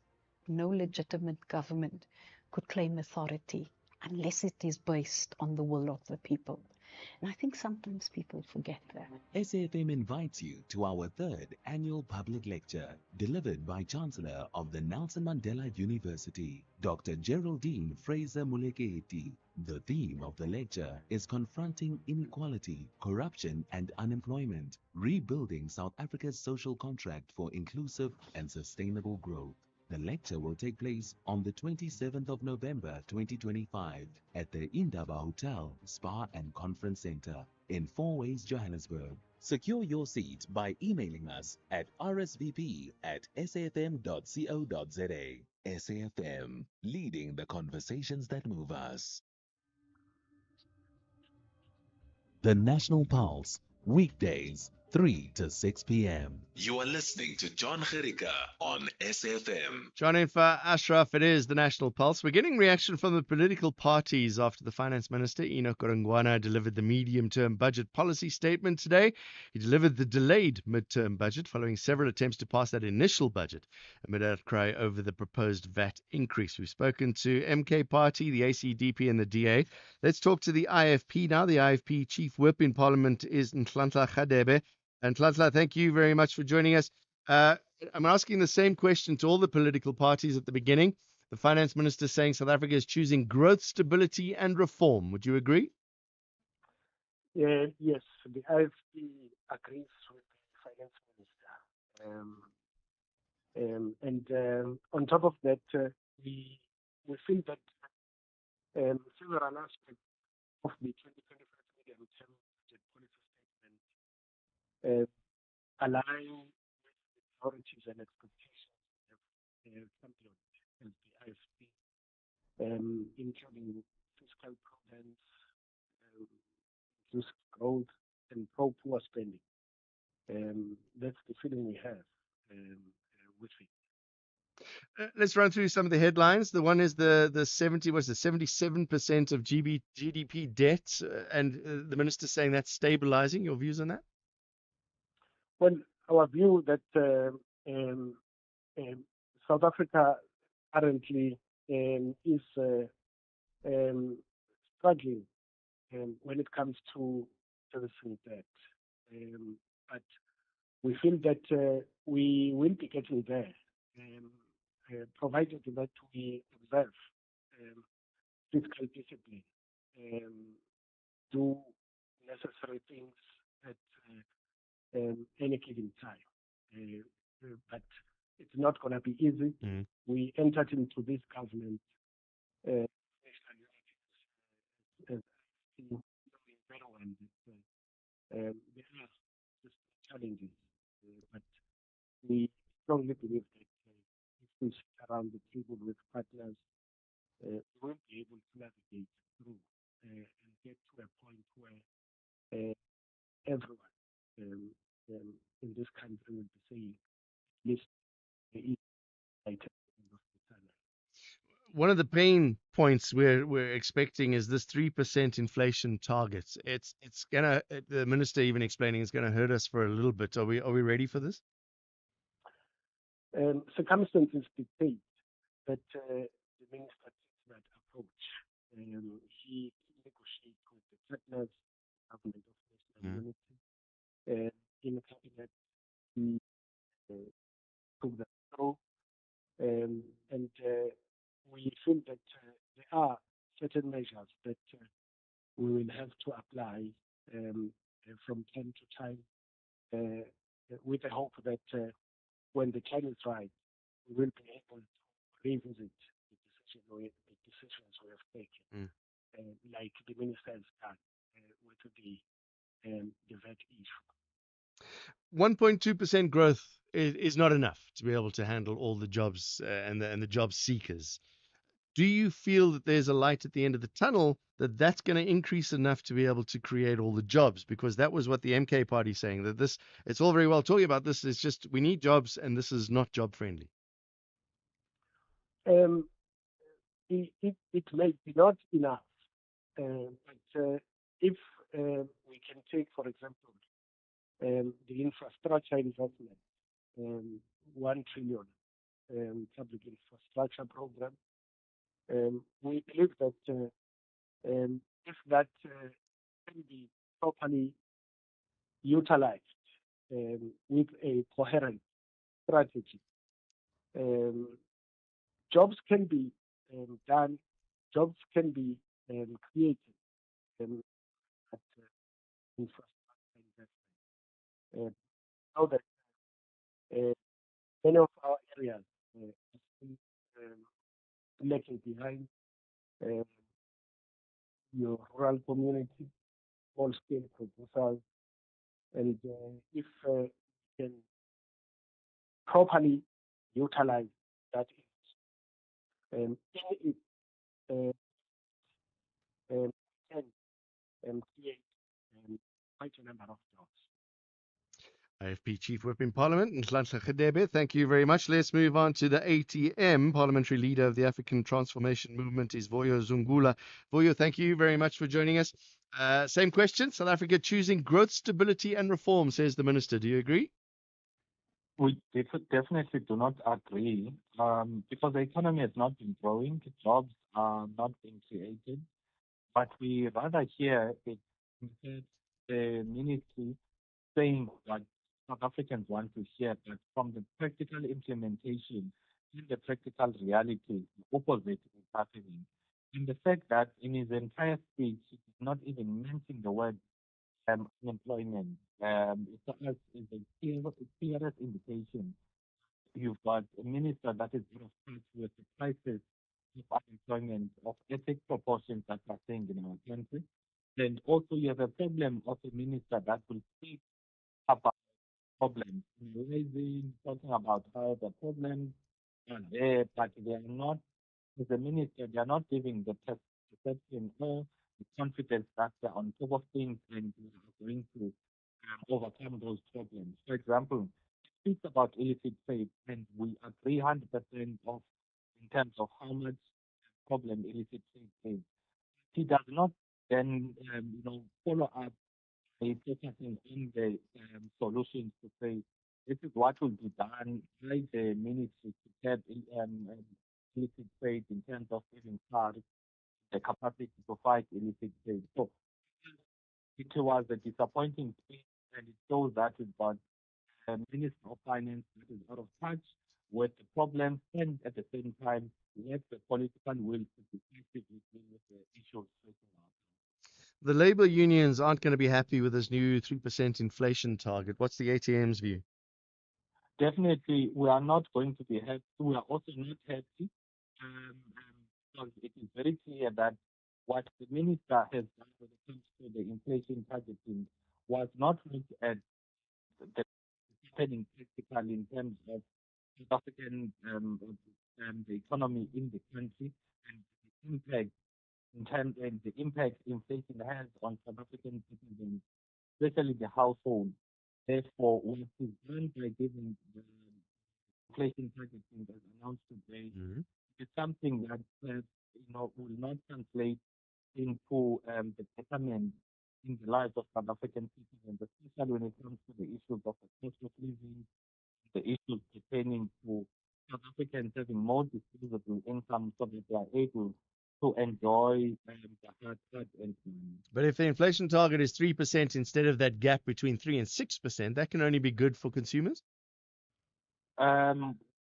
Speaker 11: no legitimate government could claim authority unless it is based on the will of the people. And I think sometimes people forget that.
Speaker 7: SAFM invites you to our 3rd annual public lecture, delivered by Chancellor of the Nelson Mandela University, Dr. Geraldine Fraser-Moleketi. The theme of the lecture is confronting inequality, corruption and unemployment, rebuilding South Africa's social contract for inclusive and sustainable growth. The lecture will take place on the 27th of November 2025 at the Indaba Hotel, Spa and Conference Center in Four Ways, Johannesburg. Secure your seat by emailing us at rsvp@safm.co.za. SAFM, leading the conversations that move us. The National Pulse, weekdays, 3 to 6 p.m. You are listening to John Gericka on SAFM.
Speaker 5: John and for Ashraf, it is the National Pulse. We're getting reaction from the political parties after the Finance Minister, Enoch Godongwana, delivered the medium-term budget policy statement today. He delivered the delayed mid-term budget following several attempts to pass that initial budget amid outcry over the proposed VAT increase. We've spoken to MK Party, the ACDP and the DA. Let's talk to the IFP now. The IFP Chief Whip in Parliament is Nhlanhla Radebe. And Nhlanhla, thank you very much for joining us. I'm asking the same question to all the political parties at the beginning. The Finance Minister saying South Africa is choosing growth, stability and reform. Would you agree?
Speaker 16: Yes, the IFP agrees with the Finance Minister. On top of that, we feel that several aspects of the 2025 medium-term budget policy statement align with the priorities and expectations we have championed as the IFP, including fiscal prudence, inclusive growth, and pro-poor spending. That's the feeling we have with it.
Speaker 5: Let's run through some of the headlines. The one is the 77% of GDP debt, and the minister saying that's stabilizing. Your views on that?
Speaker 16: Well, our view that South Africa currently is struggling when it comes to servicing debt, but we feel that we will be getting there, provided that we observe fiscal discipline, do necessary things at any given time. But it's not going to be easy. We entered into this government knowing very well that there are just challenges, but we strongly believe that if we sit around the table with partners, we will be able to navigate through and get to a point where everyone in this country will be saying, at least there is light at the end of the tunnel.
Speaker 5: One of the pain points we're expecting is this 3% inflation target. It's gonna, the minister even explaining, it's gonna hurt us for a little bit. Are we ready for this?
Speaker 16: Circumstances dictate that the minister takes that approach. He negotiates with the partners, government of national unity, and in cabinet he took that through. And we feel that there are certain measures that we will have to apply from time to time with the hope that when the time is right, we will be able to revisit the decisions we have taken, like the minister has done with the VAT issue.
Speaker 5: 1.2% growth is not enough to be able to handle all the jobs and the job seekers. Do you feel that there's a light at the end of the tunnel that that's going to increase enough to be able to create all the jobs? Because that was what the MK party is saying, that this, it's all very well talking about this, it's just we need jobs and this is not job friendly.
Speaker 16: It may be not enough, but if we can take, for example, the infrastructure investment, 1 trillion public infrastructure program, we believe that if that can be properly utilized with a coherent strategy, jobs can be done, jobs can be created at infrastructure investment. Now that many of our areas are still lagging behind your rural community, small-scale producers, and if we can properly utilize that, in it can create quite a number of jobs.
Speaker 5: AFP Chief Whip in Parliament, Nhlanhla Gedebe, thank you very much. Let's move on to the ATM. Parliamentary Leader of the African Transformation Movement is Voyo Zungula. Voyo, thank you very much for joining us. Same question. South Africa choosing growth, stability and reform, says the Minister. Do you agree?
Speaker 10: We definitely do not agree because the economy has not been growing, jobs are not being created, but we rather hear it, the ministry saying what South Africans want to hear, but from the practical implementation in the practical reality, the opposite is happening. And the fact that in his entire speech, he did not even mention the word unemployment, it is the clearest indication. You've got a minister that is out of touch with the crisis of unemployment of ethnic proportions that we're seeing in our country. And also you have a problem of a minister that will speak about problems, talking about how the problems are there, but they are not, as a minister, they are not giving the perception or the confidence that they're on top of things and they are going to overcome those problems. For example, speaks about illicit trade, and we agree 100% of in terms of how much problem illicit trade is. He does not then, follow up by focusing on the solutions to say this is what will be done by the ministry to curb illicit trade in terms of giving SARS the capacity to fight illicit trade. So it was a disappointing speech, and it shows that we've got a Minister of Finance that is out of touch with the problem and at the same time lacks the political will to decisively deal with the issues facing us.
Speaker 5: The labour unions aren't going to be happy with this new 3% inflation target. What's the ATM's view?
Speaker 10: Definitely, we are not going to be happy. We are also not happy because it is very clear that what the minister has done when it comes to the inflation targeting was not looked at the happening practically in terms of South African the economy in the country and the impact in terms and the impact inflation has on South African citizens, especially the household. Therefore, what is done by giving the inflation targeting as announced today is something that will not translate into the betterment in the lives of South African citizens, especially when it comes to the issues of the cost of living, the issues pertaining to South Africans having more disposable income so that they are able to enjoy the hard and
Speaker 5: But if the inflation target is 3% instead of that gap between 3 and 6%, that can only be good for consumers?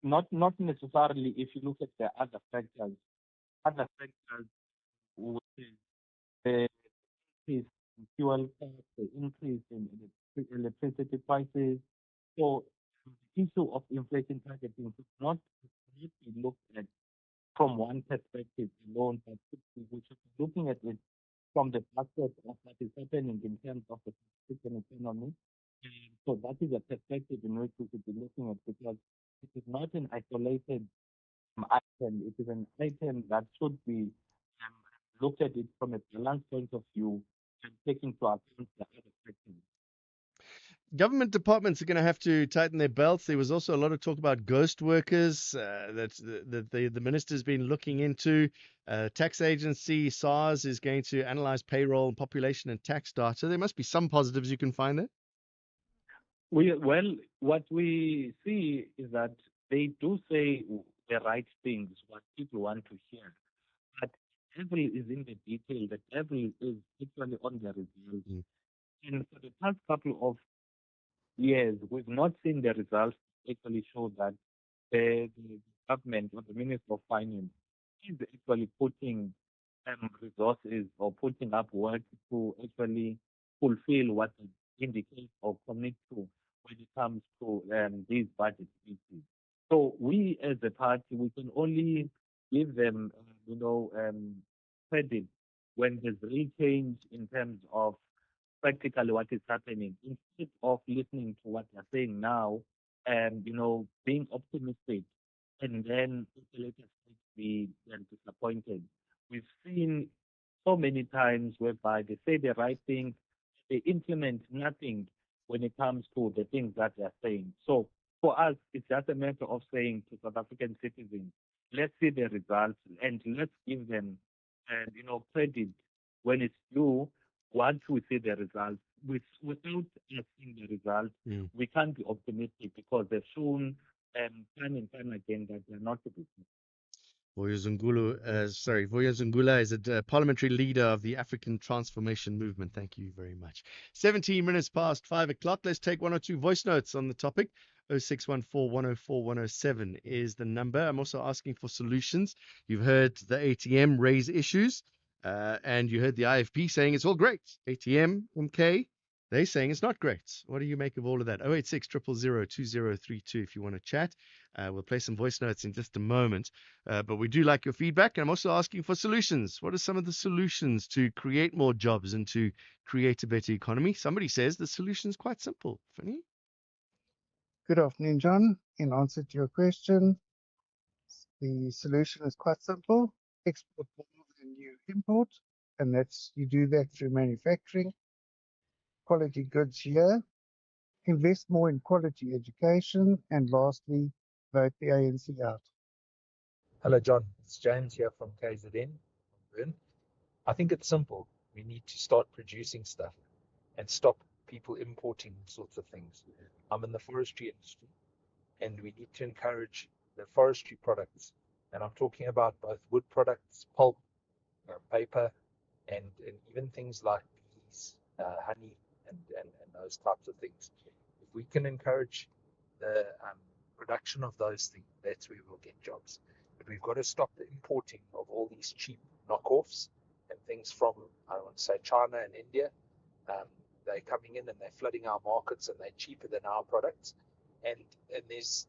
Speaker 10: not necessarily if you look at the other factors. Other factors would be the increase in fuel costs, the increase in electricity prices. So the issue of inflation targeting should not be looked at from one perspective alone, but we should be looking at it from the basket of what is happening in terms of the African economy. So that is a perspective in which we should be looking at, because it is not an isolated item. It is an item that should be looked at it from a balanced point of view and taking into account the other factors.
Speaker 5: Government departments are going to have to tighten their belts. There was also a lot of talk about ghost workers that the minister's been looking into. Tax agency, SARS, is going to analyze payroll, population, and tax data. There must be some positives you can find there.
Speaker 10: What we see is that they do say the right things, what people want to hear. But the devil is in the detail. The devil is actually on the results. And for the past couple of years, we've not seen the results actually show that the government or the Minister of Finance is actually putting resources or putting up work to actually fulfill what they indicate or commit to when it comes to these budget issues. So we as a party, we can only give them, credit when there's real change in terms of practically what is happening, instead of listening to what they're saying now and, being optimistic and then at the later stage be disappointed. We've seen so many times whereby they say the right thing, they implement nothing when it comes to the things that they're saying. So for us, it's just a matter of saying to South African citizens, let's see the results and let's give them, credit when it's due. Once we see the results, without us seeing the results, we can't be optimistic because they've shown time and time again that they're not to be.
Speaker 5: Voya Zungula is a parliamentary leader of the African Transformation Movement. Thank you very much. 17 minutes past 5 o'clock. Let's take one or two voice notes on the topic. 0614 104 107 is the number. I'm also asking for solutions. You've heard the ATM raise issues, and you heard the IFP saying it's all great. ATM, MK, they're saying it's not great. What do you make of all of that? 086 000 2032 if you want to chat. We'll play some voice notes in just a moment. But we do like your feedback. And I'm also asking for solutions. What are some of the solutions to create more jobs and to create a better economy? Somebody says the solution is quite simple. Funny?
Speaker 14: Good afternoon, John. In answer to your question, the solution is quite simple. Export more than you import. And you do that through manufacturing, quality goods here, invest more in quality education, and lastly, vote the ANC out.
Speaker 15: Hello, John. It's James here from KZN. I think it's simple. We need to start producing stuff and stop people importing sorts of things. I'm in the forestry industry, and we need to encourage the forestry products. And I'm talking about both wood products, pulp, paper, and even things like bees, honey, and those types of things. If we can encourage the production of those things, that's where we'll get jobs. But we've got to stop the importing of all these cheap knockoffs and things from, I want to say, China and India. They're coming in and they're flooding our markets, and they're cheaper than our products. And there's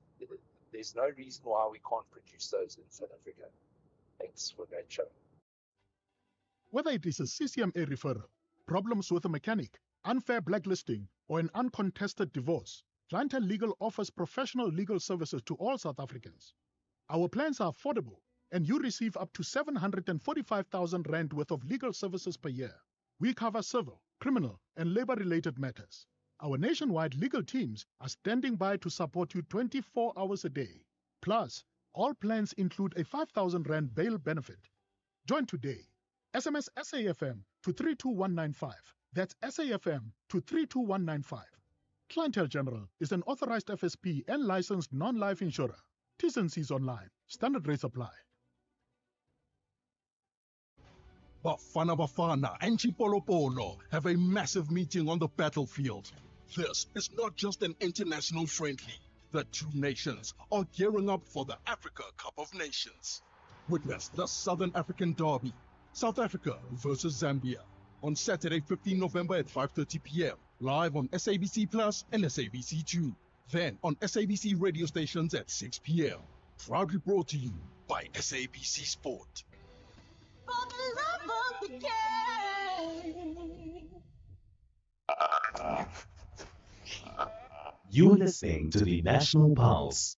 Speaker 15: no reason why we can't produce those in South Africa. Thanks for a great show.
Speaker 17: Whether it is a CCMA referral, problems with a mechanic, unfair blacklisting, or an uncontested divorce, Clientele Legal offers professional legal services to all South Africans. Our plans are affordable, and you receive up to 745,000 Rand worth of legal services per year. We cover civil, criminal, and labor-related matters. Our nationwide legal teams are standing by to support you 24 hours a day. Plus, all plans include a 5,000 Rand bail benefit. Join today. SMS SAFM to 32195. That's SAFM to 32195. Clientele General is an authorized FSP and licensed non-life insurer. T's and C's online. Standard rates apply.
Speaker 2: Bafana Bafana and Chipolopolo have a massive meeting on the battlefield. This is not just an international friendly. The two nations are gearing up for the Africa Cup of Nations. Witness the Southern African Derby, South Africa versus Zambia, on Saturday, 15 November at 5:30 p.m. live on SABC Plus and SABC2. Then on SABC radio stations at 6 p.m. Proudly brought to you by SABC Sport.
Speaker 7: You're listening to the National Pulse.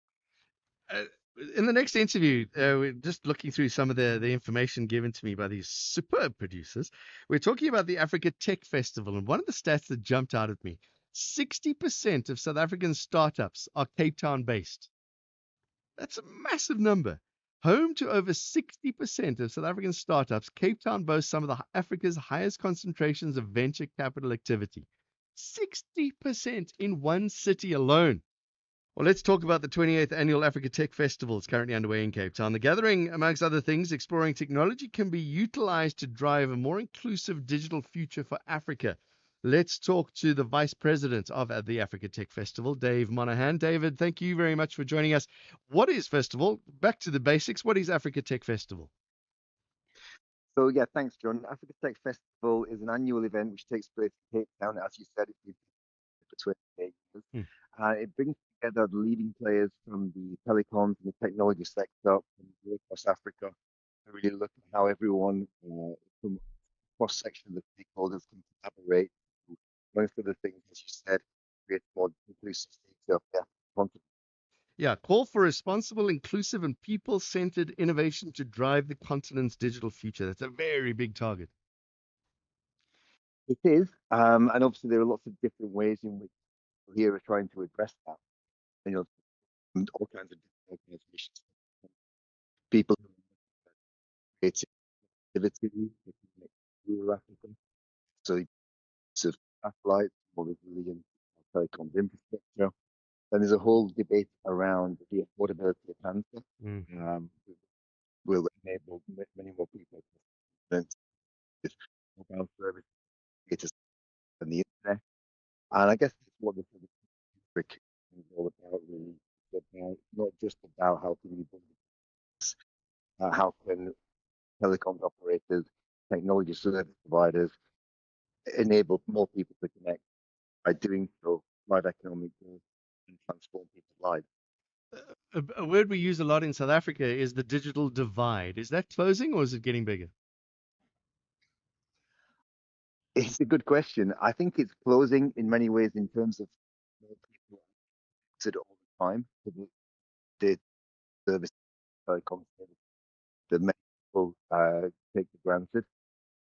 Speaker 5: In the next interview, we're just looking through some of the information given to me by these superb producers. We're talking about the Africa Tech Festival, and one of the stats that jumped out at me, 60% of South African startups are Cape Town based. That's a massive number. Home to over 60% of South African startups, Cape Town boasts some of Africa's highest concentrations of venture capital activity. 60% in one city alone. Well, let's talk about the 28th Annual Africa Tech Festival. It's currently underway in Cape Town. The gathering, amongst other things, exploring technology can be utilized to drive a more inclusive digital future for Africa. Let's talk to the Vice President of the Africa Tech Festival, Dave Monahan. David, thank you very much for joining us. What is Festival? Back to the basics. What is Africa Tech Festival?
Speaker 18: So yeah, thanks, John. Africa Tech Festival is an annual event which takes place in Cape Town. As you said, it's been for 28 years. It brings together the leading players from the telecoms and the technology sector from across Africa to really look at how everyone from cross section of the stakeholders can collaborate. Amongst other things, as you said, create more inclusive future of the African continent.
Speaker 5: Yeah, call for responsible, inclusive, and people-centered innovation to drive the continent's digital future. That's a very big target.
Speaker 18: It is, and obviously there are lots of different ways in which people here are trying to address that. You know, and all kinds of different organizations, people who create activity rural Africa. So it's of satellites, more resilient telecoms infrastructure. Then there's a whole debate around the affordability of handset. Will enable many more people to with mobile service, data, and the internet. And I guess that's what the is all about, really. It's about, not just about how can you build this, how can telecoms operators, technology service providers enable more people to connect. By doing so, drive economic growth and transform people's lives.
Speaker 5: A word we use a lot in South Africa is the digital divide. Is that closing or is it getting bigger?
Speaker 18: It's a good question. I think it's closing in many ways in terms of more people connected all the time to the service telecom service that many people take for granted.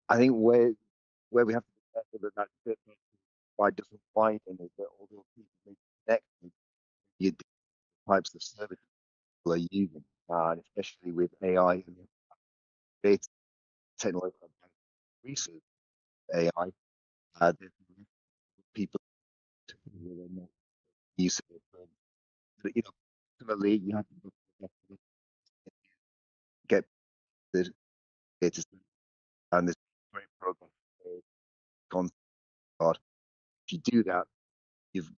Speaker 18: I think where we have to be careful that divide doesn't widen is that although people may connect with the types of services people are using, and especially with AI and data technological research, AI, there's people who are not using it. But, you know, ultimately, you have to get the data and there's great progress on God. If you do that, you've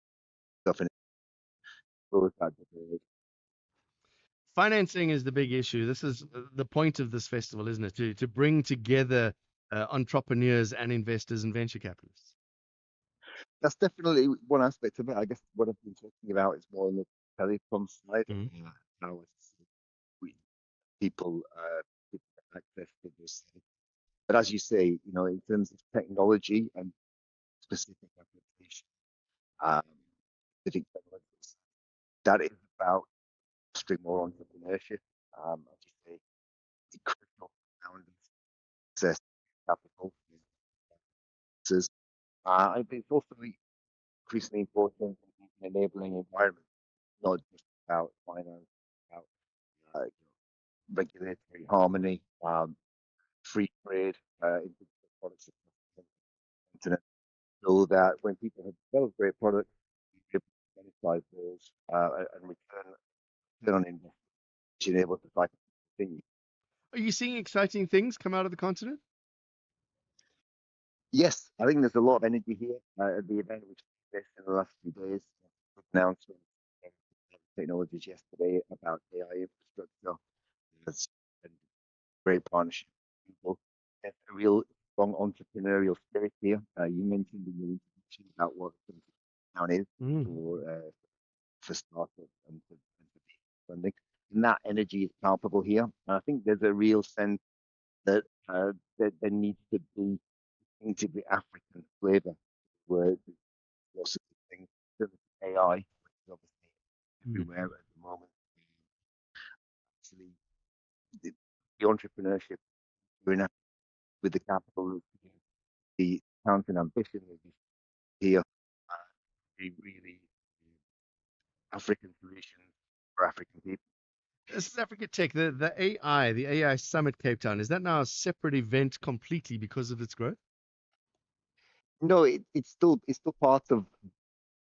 Speaker 18: got an
Speaker 5: Financing is the big issue. This is the point of this festival, isn't it? To bring together entrepreneurs and investors and venture capitalists.
Speaker 18: That's definitely one aspect of it. I guess what I've been talking about is more on the telecom side. How people have access to this. But as you say, you know, in terms of technology and specific application, specific technologies, that is about fostering more entrepreneurship. As you say, critical around access to capital. I think it's also increasingly important in enabling environment, not just about finance, about regulatory harmony, free trade, into the products of the internet, so that when people have developed great products, monetize those and return on investment, being able to cycle continue.
Speaker 5: Are you seeing exciting things come out of the continent?
Speaker 18: Yes, I think there's a lot of energy here at the event, which took place in the last few days. Announcement technologies yesterday about AI infrastructure. There's a great partnership with people. There's a real strong entrepreneurial spirit here. You mentioned in your introduction about what town is for startups and for funding, and that energy is palpable here. And I think there's a real sense that that there needs to be distinctively African flavour where there's lots of things. AI, which is obviously everywhere at the moment. Actually, the entrepreneurship we're in with the capital, the talent and ambition that is here, really African solutions for African people.
Speaker 5: This is Africa Tech, the AI Summit Cape Town. Is that now a separate event completely because of its growth?
Speaker 18: No, it's still part of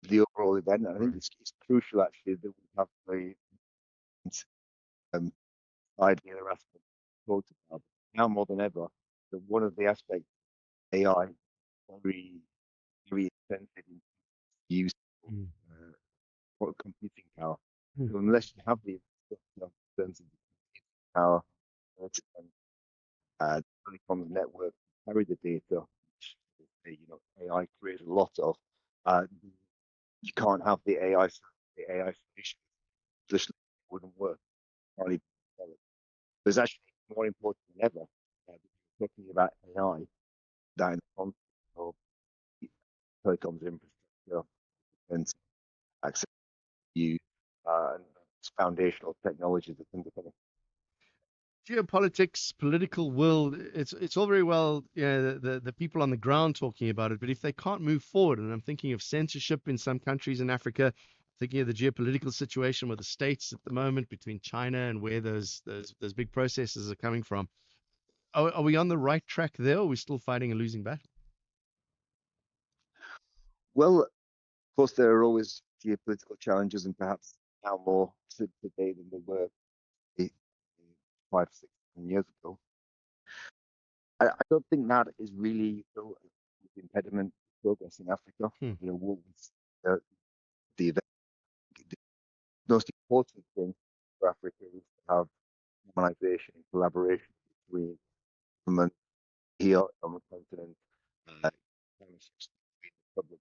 Speaker 18: the overall event. I think it's crucial actually that we have the idea aspect talked about now more than ever. That one of the aspects of AI very very expensive in use for computing power. So unless you have the infrastructure in terms of computing power, telecoms network to carry the data, which AI creates a lot of, you can't have the AI solution. Just wouldn't work. Can't even sell it. So it's actually more important than ever talking about AI than the concept of telecoms infrastructure and access to you and foundational technologies that underpin it.
Speaker 5: Geopolitics, political will, it's all very well, the people on the ground talking about it, but if they can't move forward, and I'm thinking of censorship in some countries in Africa, thinking of the geopolitical situation with the states at the moment between China and where those big processes are coming from. Are we on the right track there, or are we still fighting a losing battle?
Speaker 18: Well, of course, there are always geopolitical challenges, and perhaps now more today than they were 5, 6, 7 years ago. I don't think that is really the impediment to progress in Africa. The most important thing for Africa is to have harmonization and collaboration between government here on the continent, partnerships between the public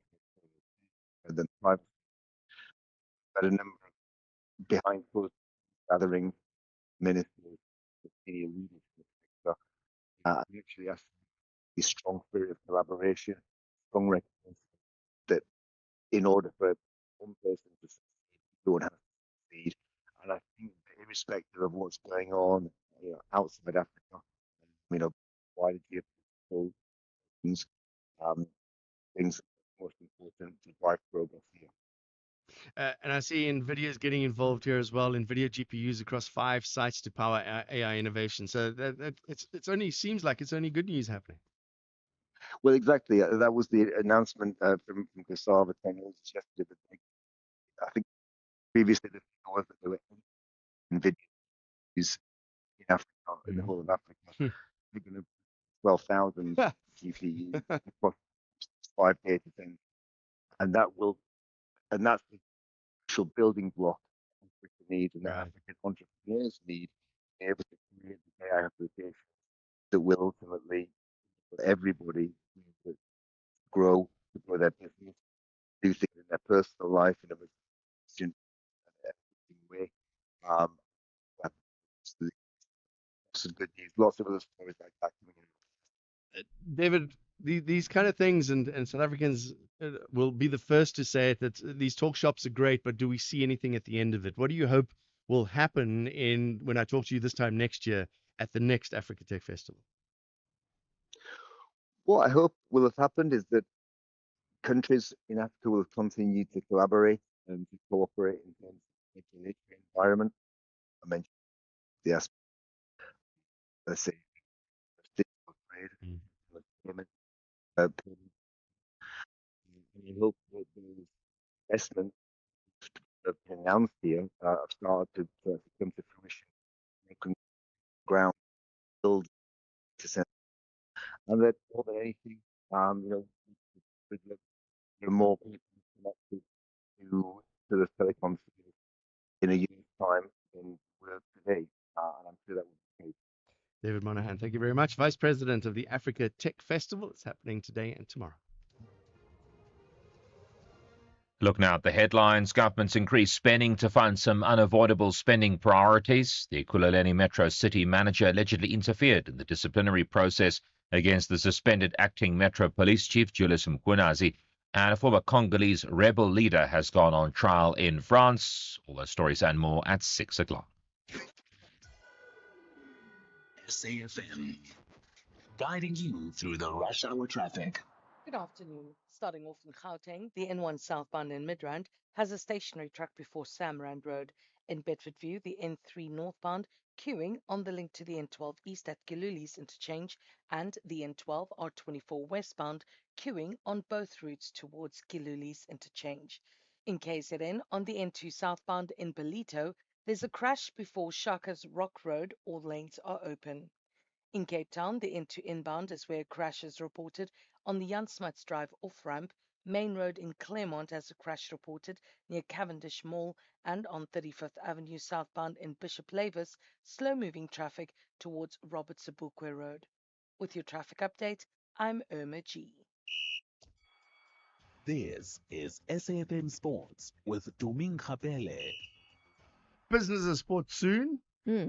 Speaker 18: and the private. But a number of behind closed gatherings, ministers, senior leaders in the sector, actually have a strong spirit of collaboration, strong recognition that in order for one person to succeed, everyone has to succeed. And I think that irrespective of what's going on, outside Africa, wider geopolitical things, things most important to drive progress here.
Speaker 5: And I see NVIDIA is getting involved here as well. NVIDIA GPUs across 5 sites to power AI innovation. So it's only seems like it's only good news happening.
Speaker 18: Well, exactly. That was the announcement from Cassava Technologies yesterday. I think previously the thing was that there were NVIDIA GPUs in Africa, in the whole of Africa. They're going to 12,000 GPUs across 5 data centers, and that's the actual building block Africa needs and that African entrepreneurs need to be able to create the AI applications that will ultimately for everybody to grow their business, do things in their personal life in a efficient way. That's some good news. Lots of other stories like that coming in.
Speaker 5: David, these kind of things, and South Africans will be the first to say it, that these talk shops are great, but do we see anything at the end of it? What do you hope will happen when I talk to you this time next year at the next Africa Tech Festival?
Speaker 18: What I hope will have happened is that countries in Africa will continue to collaborate and to cooperate in terms of regulatory environment. I mentioned the aspect, let's say, digital trade, payment, and I hope that the investment have been announced here have started to come to fruition, making ground build to send. And that more than anything, with more people connected to the telecom field in a year's time than we're today. And I'm sure that will be the case.
Speaker 5: David Monahan, thank you very much. Vice President of the Africa Tech Festival. It's happening today and tomorrow.
Speaker 1: Look now at the headlines. Government's increased spending to fund some unavoidable spending priorities. The Ekurhuleni Metro City manager allegedly interfered in the disciplinary process against the suspended acting Metro Police Chief Julius Mkhwanazi, and a former Congolese rebel leader has gone on trial in France. All those stories and more at 6 o'clock.
Speaker 7: SAFM, guiding you through the rush hour traffic.
Speaker 9: Good afternoon. Starting off in Gauteng, the N1 southbound in Midrand has a stationary track before Samrand Road. In Bedfordview, the N3 northbound queuing on the link to the N12 east at Giluli's interchange, and the N12 R24 westbound queuing on both routes towards Giluli's interchange. In KZN, on the N2 southbound in Belito, there's a crash before Shaka's Rock Road. All lanes are open. In Cape Town, the N2 inbound is where a crash is reported on the Jan Smuts Drive off-ramp. Main Road in Claremont has a crash reported near Cavendish Mall, and on 35th Avenue southbound in Bishop Lavis, slow-moving traffic towards Robert Sobukwe Road. With your traffic update, I'm Irma G.
Speaker 7: This is SAFM Sports with Tuming Khapele.
Speaker 5: Business and sports soon.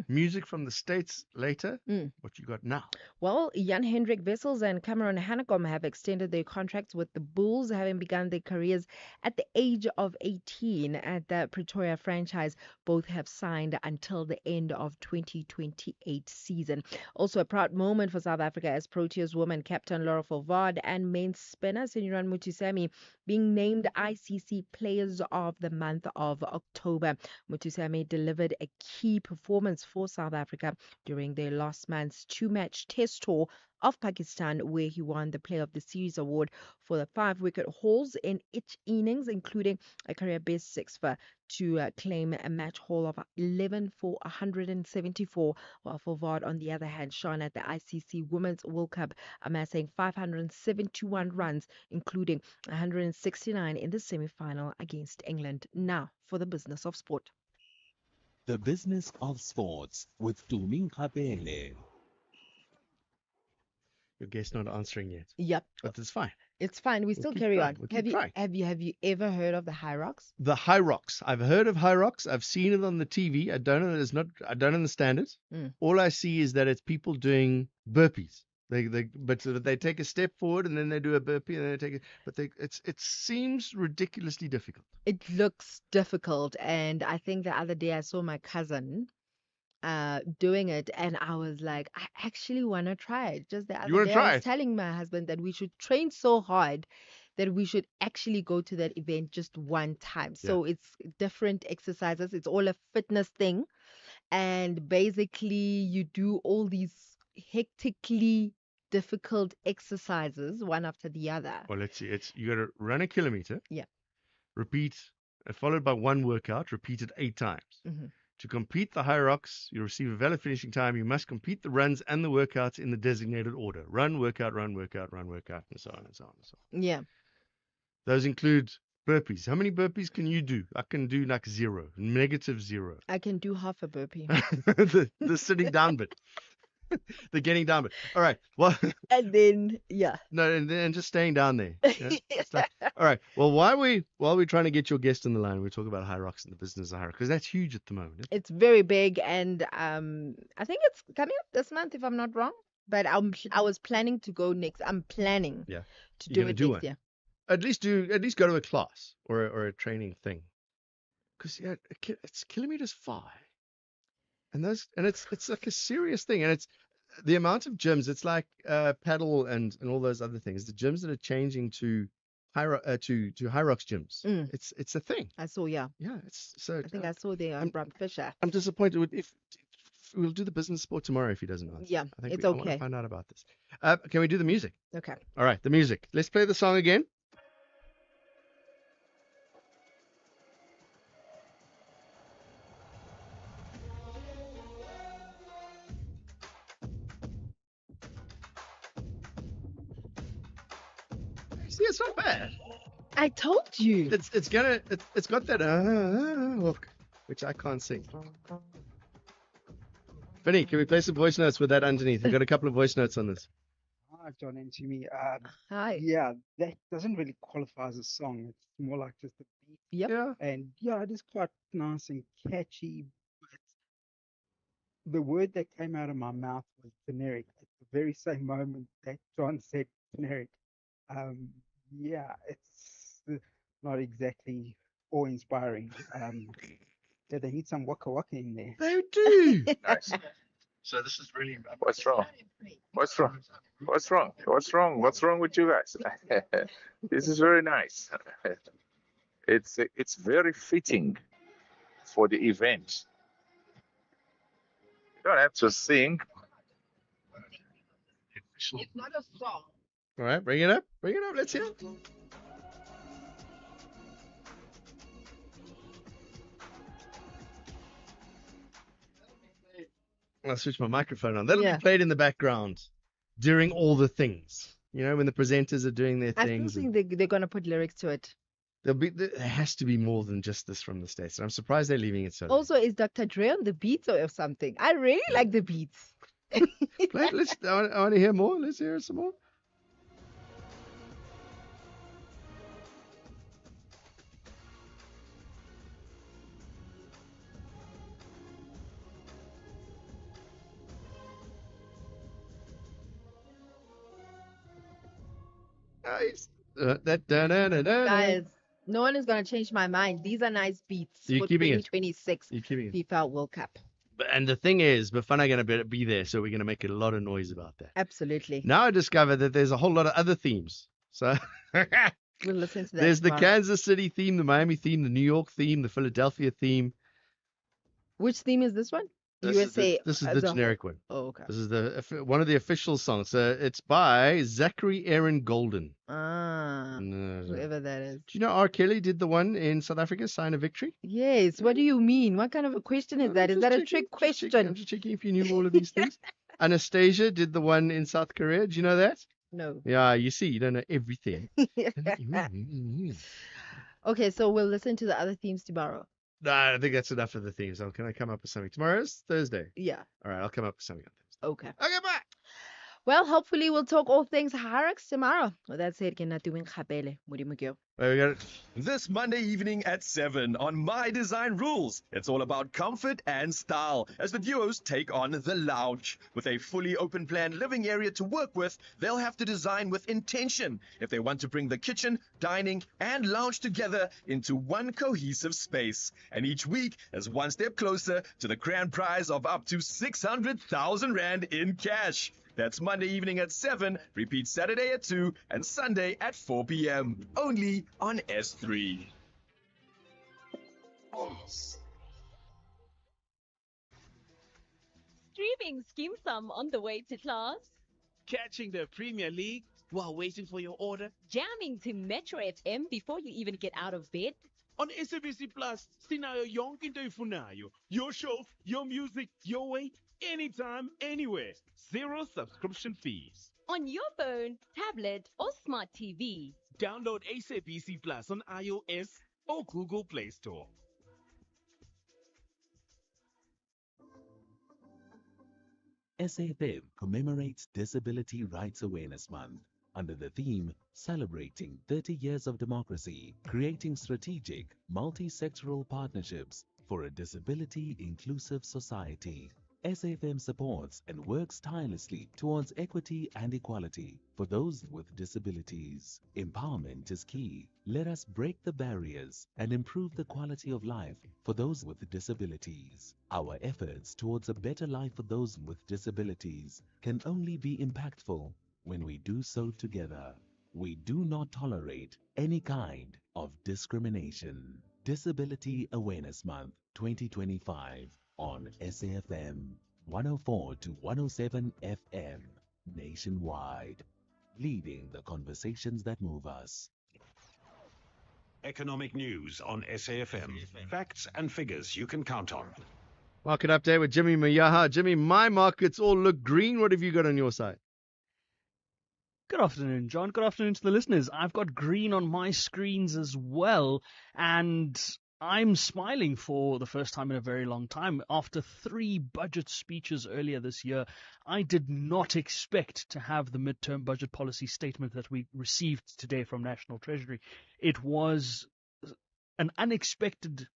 Speaker 5: Music from the States later. What you got now?
Speaker 3: Well, Jan-Hendrik Wessels and Cameron Hanekom have extended their contracts with the Bulls, having begun their careers at the age of 18 at the Pretoria franchise. Both have signed until the end of 2028 season. Also a proud moment for South Africa as Proteas woman captain Laura Forvard and men's spinner Seniran Mutusami being named ICC Players of the Month of October. Mutusami delivered a key performance for South Africa during their last month's two-match test tour of Pakistan, where he won the Player of the Series award for the 5-wicket hauls in each innings, including a career best 6 to claim a match haul of 11 for 174, while Forvard, on the other hand, shone at the ICC Women's World Cup, amassing 571 runs, including 169 in the semi-final against England. Now for the business of sport.
Speaker 7: The business of sports with Tuming Khapele.
Speaker 5: Your guest not answering yet.
Speaker 3: Yep.
Speaker 5: But it's fine.
Speaker 3: It's fine. We still
Speaker 5: keep
Speaker 3: carry
Speaker 5: trying.
Speaker 3: on.
Speaker 5: We'll keep trying.
Speaker 3: Have you ever heard of the High Rocks?
Speaker 5: The High Rocks. I've heard of High Rocks. I've seen it on the TV. I don't know. I don't understand it. All I see is that it's people doing burpees. But they take a step forward and then they do a burpee and then they take it. But it seems ridiculously difficult.
Speaker 3: It looks difficult, and I think the other day I saw my cousin doing it, and I was like, I actually want to try it. Just the other day I was telling my husband that we should train so hard that we should actually go to that event just one time. So it's different exercises. It's all a fitness thing, and basically you do all these hectically difficult exercises one after the other.
Speaker 5: Well, let's see. You got to run a kilometer.
Speaker 3: Yeah.
Speaker 5: Repeat, followed by one workout, repeated 8 times. To complete the High Rocks, you receive a valid finishing time. You must complete the runs and the workouts in the designated order. Run, workout, run, workout, run, workout, and so on and so on and so on.
Speaker 3: Yeah.
Speaker 5: Those include burpees. How many burpees can you do? I can do like 0, -0.
Speaker 3: I can do half a burpee.
Speaker 5: the sitting down bit. The getting down bit. All right. Well,
Speaker 3: and then
Speaker 5: No, and then just staying down there. Yeah? All right. Well, while we're trying to get your guest on the line, we talk about High Rocks and the business of High Rocks, because that's huge at the moment.
Speaker 3: It's very big, and I think it's coming up this month if I'm not wrong. But I was planning to go next. I'm planning to do it next year.
Speaker 5: At least go to a class or a training thing, because it's kilometers far. And it's like a serious thing, and it's the amount of gyms. It's like paddle and all those other things. The gyms that are changing to High Rocks gyms. It's a thing.
Speaker 3: I saw,
Speaker 5: yeah. It's so.
Speaker 3: I think I saw the Bram Fisher.
Speaker 5: I'm disappointed if we'll do the business sport tomorrow if he doesn't answer.
Speaker 3: Yeah,
Speaker 5: I think
Speaker 3: it's
Speaker 5: I
Speaker 3: okay.
Speaker 5: want to find out about this. Can we do the music?
Speaker 3: Okay.
Speaker 5: All right, the music. Let's play the song again. See, it's not bad.
Speaker 3: I told you.
Speaker 5: It's got that hook, which I can't sing. Vinny, can we play some voice notes with that underneath? We've got a couple of voice notes on this.
Speaker 19: Hi, John and Jimmy.
Speaker 3: Hi.
Speaker 19: Yeah, that doesn't really qualify as a song. It's more like just a beat.
Speaker 3: Yep.
Speaker 5: Yeah.
Speaker 19: And yeah, it is quite nice and catchy. But the word that came out of my mouth was generic at the very same moment that John said generic. Um, yeah, it's not exactly awe-inspiring. Yeah, they need some waka waka in there.
Speaker 5: They do.
Speaker 20: Nice. So this is really. What's wrong? What's wrong? What's wrong? What's wrong? What's wrong with you guys? This is very nice. It's very fitting for the event. You don't have to sing.
Speaker 3: It's not a song.
Speaker 5: All right, bring it up. Bring it up. Let's hear it. I'll switch my microphone on. That'll be played in the background during all the things. You know, when the presenters are doing their
Speaker 3: I still
Speaker 5: things.
Speaker 3: think they're going to put lyrics to it.
Speaker 5: There has to be more than just this from the States. And I'm surprised they're leaving it so.
Speaker 3: Also, is Dr. Dre on the beats or something? I really like the beats.
Speaker 5: Play it. I want to hear more. Let's hear some more. Nice.
Speaker 3: Guys, no one is going to change my mind. These are nice beats
Speaker 5: You're
Speaker 3: for
Speaker 5: keeping it.
Speaker 3: 2026
Speaker 5: You're keeping it.
Speaker 3: FIFA World Cup.
Speaker 5: And the thing is, Bafana going to be there, so we're going to make a lot of noise about that.
Speaker 3: Absolutely.
Speaker 5: Now I discover that there's a whole lot of other themes. So
Speaker 3: we'll listen to that.
Speaker 5: There's the
Speaker 3: tomorrow.
Speaker 5: Kansas City theme, the Miami theme, the New York theme, the Philadelphia theme.
Speaker 3: Which theme is this one?
Speaker 5: This
Speaker 3: USA.
Speaker 5: is the
Speaker 3: as a
Speaker 5: generic
Speaker 3: whole.
Speaker 5: one.
Speaker 3: Oh, okay.
Speaker 5: This is one of the official songs. It's by Zachary Aaron Golden.
Speaker 3: Ah,
Speaker 5: No.
Speaker 3: whoever that is.
Speaker 5: Do you know R. Kelly did the one in South Africa, Sign of Victory?
Speaker 3: Yes. What do you mean? What kind of a question is that? Is that a trick question?
Speaker 5: I'm just checking if you knew all of these things. Anastasia did the one in South Korea. Do you know that?
Speaker 3: No.
Speaker 5: Yeah, you see, you don't know everything.
Speaker 3: Okay, so we'll listen to the other themes tomorrow.
Speaker 5: No, I think that's enough of the themes. Can I come up with something? Tomorrow's Thursday.
Speaker 3: Yeah.
Speaker 5: All right, I'll come up with something on
Speaker 3: Okay.
Speaker 5: Thursday. Okay, bye.
Speaker 3: Well, hopefully we'll talk all things Hyrax tomorrow. With that said, ke na tuwing kgapele, Modimo ke o.
Speaker 5: We got it.
Speaker 21: This Monday evening at 7 on My Design Rules. It's all about comfort and style as the duos take on the lounge. With a fully open plan living area to work with, they'll have to design with intention if they want to bring the kitchen, dining, and lounge together into one cohesive space. And each week is one step closer to the grand prize of up to 600,000 Rand in cash. That's Monday evening at 7, repeat Saturday at 2, and Sunday at 4 p.m. Only on S3.
Speaker 22: Streaming Skim Sum on the way to class.
Speaker 23: Catching the Premier League while waiting for your order.
Speaker 22: Jamming to Metro FM before you even get out of bed.
Speaker 23: On SABC Plus, sinayo yonke into ifunayo. Your show, your music, your way, anytime, anywhere. Zero subscription fees.
Speaker 22: On your phone, tablet, or smart TV.
Speaker 23: Download SABC Plus on iOS or Google Play Store.
Speaker 7: SAFM commemorates Disability Rights Awareness Month under the theme Celebrating 30 Years of Democracy, Creating Strategic, Multi-Sectoral Partnerships for a Disability-Inclusive Society. SAFM supports and works tirelessly towards equity and equality for those with disabilities. Empowerment is key. Let us break the barriers and improve the quality of life for those with disabilities. Our efforts towards a better life for those with disabilities can only be impactful when we do so together. We do not tolerate any kind of discrimination. Disability Awareness Month 2025 on SAFM 104 to 107 FM nationwide, leading the conversations that move us.
Speaker 24: Economic news on SAFM. Facts and figures you can count on.
Speaker 5: Market update with Jimmy Mayaha. Jimmy, my markets all look green. What have you got on your side?
Speaker 4: Good afternoon, John. Good afternoon to the listeners. I've got green on my screens as well, and I'm smiling for the first time in a very long time. After 3 budget speeches earlier this year, I did not expect to have the midterm budget policy statement that we received today from National Treasury. It was an unexpected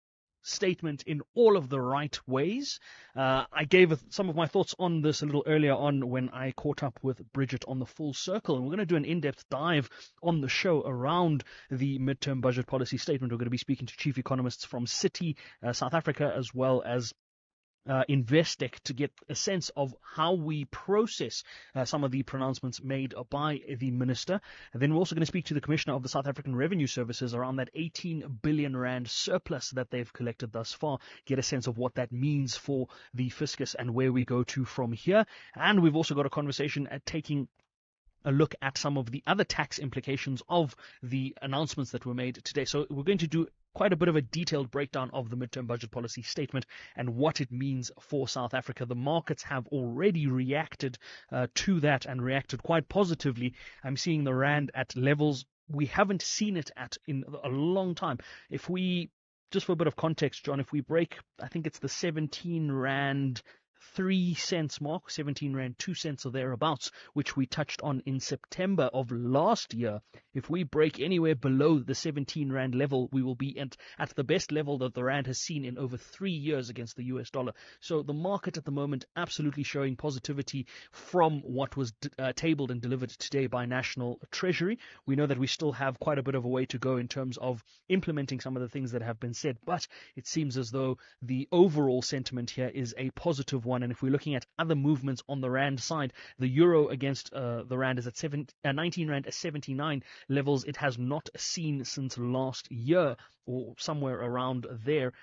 Speaker 4: statement in all of the right ways. I gave some of my thoughts on this a little earlier on when I caught up with Bridget on the Full Circle, and we're going to do an in-depth dive on the show around the midterm budget policy statement. We're going to be speaking to chief economists from Citi, South Africa, as well as Investec to get a sense of how we process some of the pronouncements made by the minister. And then we're also going to speak to the Commissioner of the South African Revenue Services around that 18 billion rand surplus that they've collected thus far, get a sense of what that means for the fiscus and where we go to from here. And we've also got a conversation at taking a look at some of the other tax implications of the announcements that were made today. So we're going to do quite a bit of a detailed breakdown of the midterm budget policy statement and what it means for South Africa. The markets have already reacted to that and reacted quite positively. I'm seeing the rand at levels we haven't seen it at in a long time. If we, just for a bit of context, John, if we break, I think it's the 17 rand 3 cents mark, 17 rand 2 cents or thereabouts, which we touched on in September of last year. If we break anywhere below the 17 rand level, we will be at the best level that the rand has seen in over 3 years against the US dollar. So the market at the moment absolutely showing positivity from what was tabled and delivered today by National Treasury. We know that we still have quite a bit of a way to go in terms of implementing some of the things that have been said, but it seems as though the overall sentiment here is a positive one. And if we're looking at other movements on the rand side, the euro against the rand is at 19 rand 79 levels it has not seen since last year, or somewhere around there.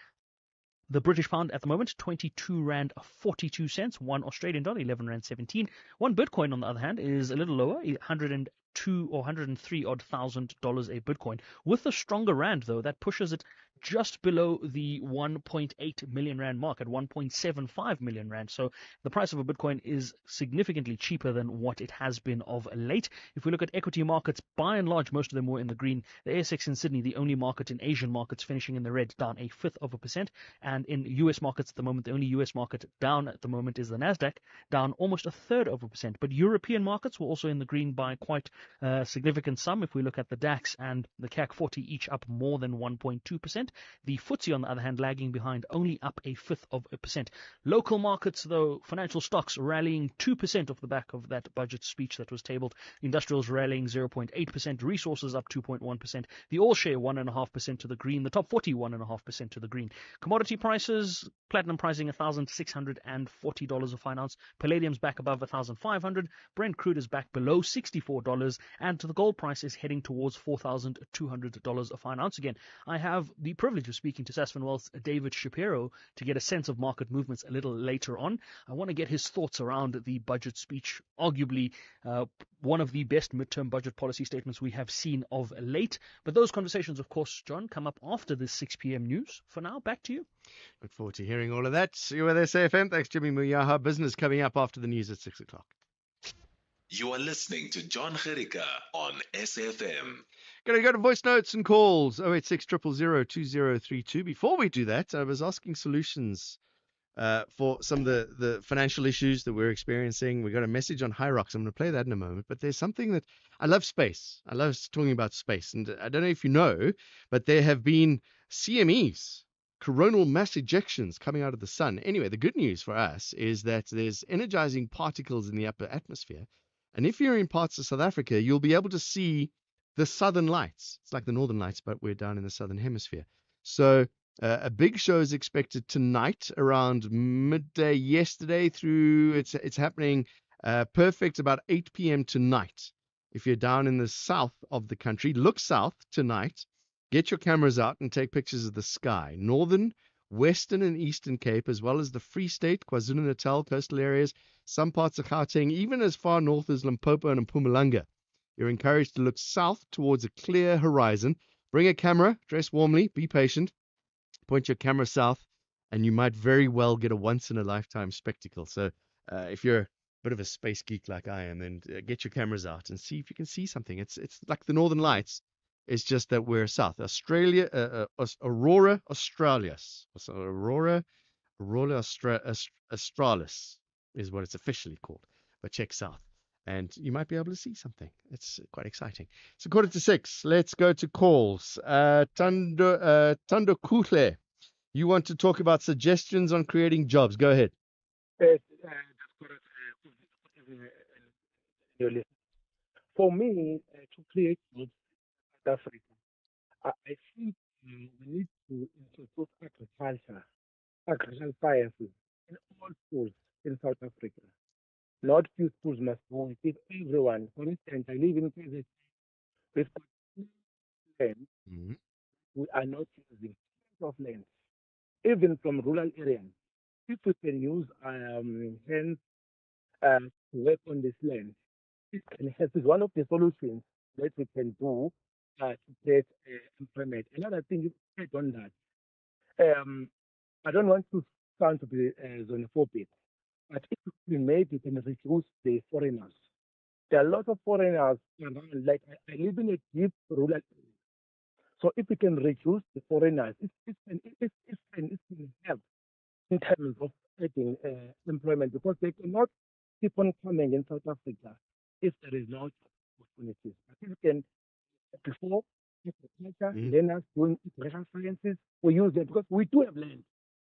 Speaker 4: The British pound at the moment, 22 rand 42 cents. 1 Australian dollar, 11 rand 17. 1 Bitcoin, on the other hand, is a little lower, 102 or 103 odd $1,000 a Bitcoin. With a stronger rand, though, that pushes it just below the 1.8 million rand mark at 1.75 million rand. So the price of a Bitcoin is significantly cheaper than what it has been of late. If we look at equity markets, by and large, most of them were in the green. The ASX in Sydney, the only market in Asian markets, finishing in the red, down 0.1%. And in US markets at the moment, the only US market down at the moment is the Nasdaq, down almost 0.33%. But European markets were also in the green by quite a significant sum. If we look at the DAX and the CAC 40, each up more than 1.2%. The FTSE, on the other hand, lagging behind, only up 0.1%. Local markets, though, financial stocks rallying 2% off the back of that budget speech that was tabled. Industrials rallying 0.8%. Resources up 2.1%. The all share 1.5% to the green. The top 40 1.5% to the green. Commodity prices, platinum pricing $1,640 a fine ounce. Palladium's back above 1,500. Brent crude is back below $64, and the gold price is heading towards $4,200 a fine ounce again. I have the privilege of speaking to Sasfin Wealth's David Shapiro to get a sense of market movements a little later on. I want to get his thoughts around the budget speech, arguably one of the best midterm budget policy statements we have seen of late. But those conversations, of course, John, come up after the 6 p.m. news. For now, back to you.
Speaker 5: Look forward to hearing all of that. See you with SAFM. Thanks, Jimmy Muyaha. Business coming up after the news at 6 o'clock.
Speaker 7: You are listening to John Gericka on SAFM.
Speaker 5: Going to go to voice notes and calls, 086 000 2032. Before we do that, I was asking solutions for some of the financial issues that we're experiencing. We got a message on Hyrox. I'm going to play that in a moment. But there's something that I love space. I love talking about space. And I don't know if you know, but there have been CMEs, coronal mass ejections, coming out of the sun. Anyway, the good news for us is that there's energizing particles in the upper atmosphere. And if you're in parts of South Africa, you'll be able to see the southern lights. It's like the northern lights, but we're down in the southern hemisphere. So a big show is expected tonight around midday yesterday through. It's happening perfect about 8 p.m. tonight. If you're down in the south of the country, look south tonight. Get your cameras out and take pictures of the sky. Northern, Western and Eastern Cape, as well as the Free State, KwaZulu-Natal, coastal areas, some parts of Gauteng, even as far north as Limpopo and Mpumalanga. You're encouraged to look south towards a clear horizon. Bring a camera, dress warmly, be patient. Point your camera south, and you might very well get a once-in-a-lifetime spectacle. So if you're bit of a space geek like I am, then get your cameras out and see if you can see something. It's like the Northern Lights. It's just that we're south. Aurora Australis. So Aurora Australis is what it's officially called. But check south, and you might be able to see something. It's quite exciting. It's 5:45. Let's go to calls. Tando Kuhle, you want to talk about suggestions on creating jobs? Go ahead.
Speaker 16: That's correct. Really. For me, to create jobs in South Africa, I think we need to introduce agricultural sciences in all schools in South Africa. Not few schools must go it. If everyone, for instance, I live in KZN, we've got land we are not using, of land, even from rural areas. If we can use hands to work on this land, it can help. It's one of the solutions that we can do to create employment. Another thing is add on that. I don't want to sound to be xenophobic, but if we maybe can reduce the foreigners. There are a lot of foreigners around. Like I live in a deep rural area. So if we can reduce the foreigners, it can help in terms of creating employment because they cannot keep on coming in South Africa if there is no job opportunities. But if we can, before agriculture, learners doing agricultural sciences, we use them because we do have land.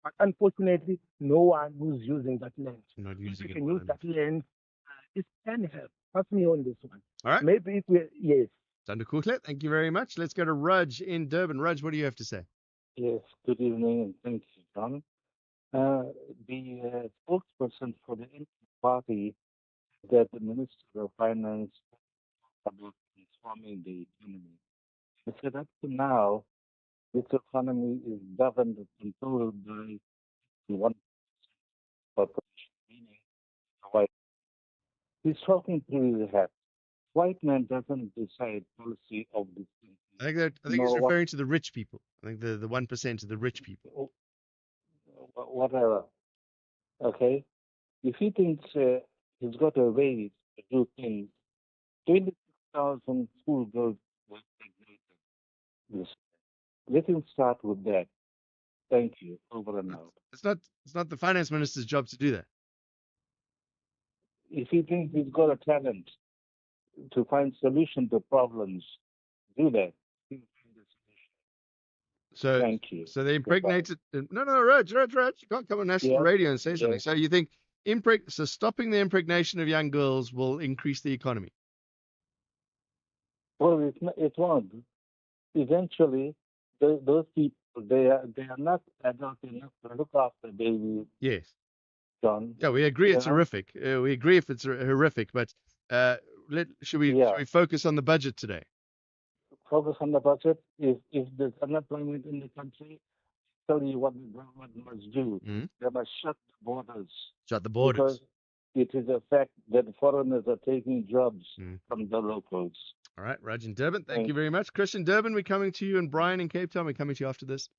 Speaker 16: But unfortunately, no one who's using that land.
Speaker 5: Not
Speaker 16: If
Speaker 5: using
Speaker 16: we
Speaker 5: it
Speaker 16: can
Speaker 5: well
Speaker 16: use
Speaker 5: enough.
Speaker 16: that land, it can help. Pass me on this one.
Speaker 5: All right.
Speaker 16: Maybe if we, yes.
Speaker 5: Tando Kuhle, thank you very much. Let's go to Raj in Durban. Raj, what do you have to say?
Speaker 10: Yes, good evening and thank you, John. The spokesperson for the NP party that the Minister of Finance about transforming the economy. He said up to now, this economy is governed and controlled by one corporation, meaning the white. He's talking through his hat. White man doesn't decide policy of this country.
Speaker 5: I think he's referring to the rich people. I think the 1% of the rich people.
Speaker 10: Whatever. Okay? If he thinks he's got a way to do things, 26,000 schoolgirls were graduated. Let him start with that. Thank you. Over and out.
Speaker 5: It's not the finance minister's job to do that.
Speaker 10: If he thinks he's got a talent to find solution to problems, do that.
Speaker 5: So,
Speaker 10: Thank you.
Speaker 5: So they impregnated. No, Raj, you can't come on national radio and say something.
Speaker 10: Yes.
Speaker 5: So you think so stopping the impregnation of young girls will increase the economy?
Speaker 10: Well, it won't. Eventually, those people they are not adult enough to look after babies.
Speaker 5: Yes.
Speaker 10: John.
Speaker 5: Yeah, we agree it's horrific. We agree if it's horrific, but should we focus on the budget today?
Speaker 10: Focus on the budget. If there's unemployment in the country, tell you what the government must do. They must shut the borders.
Speaker 5: Shut the borders.
Speaker 10: Because it is a fact that foreigners are taking jobs from the locals.
Speaker 5: All right, Raj in Durban, thank you very much. Chris in Durban, we're coming to you, and Brian in Cape Town, we're coming to you after this.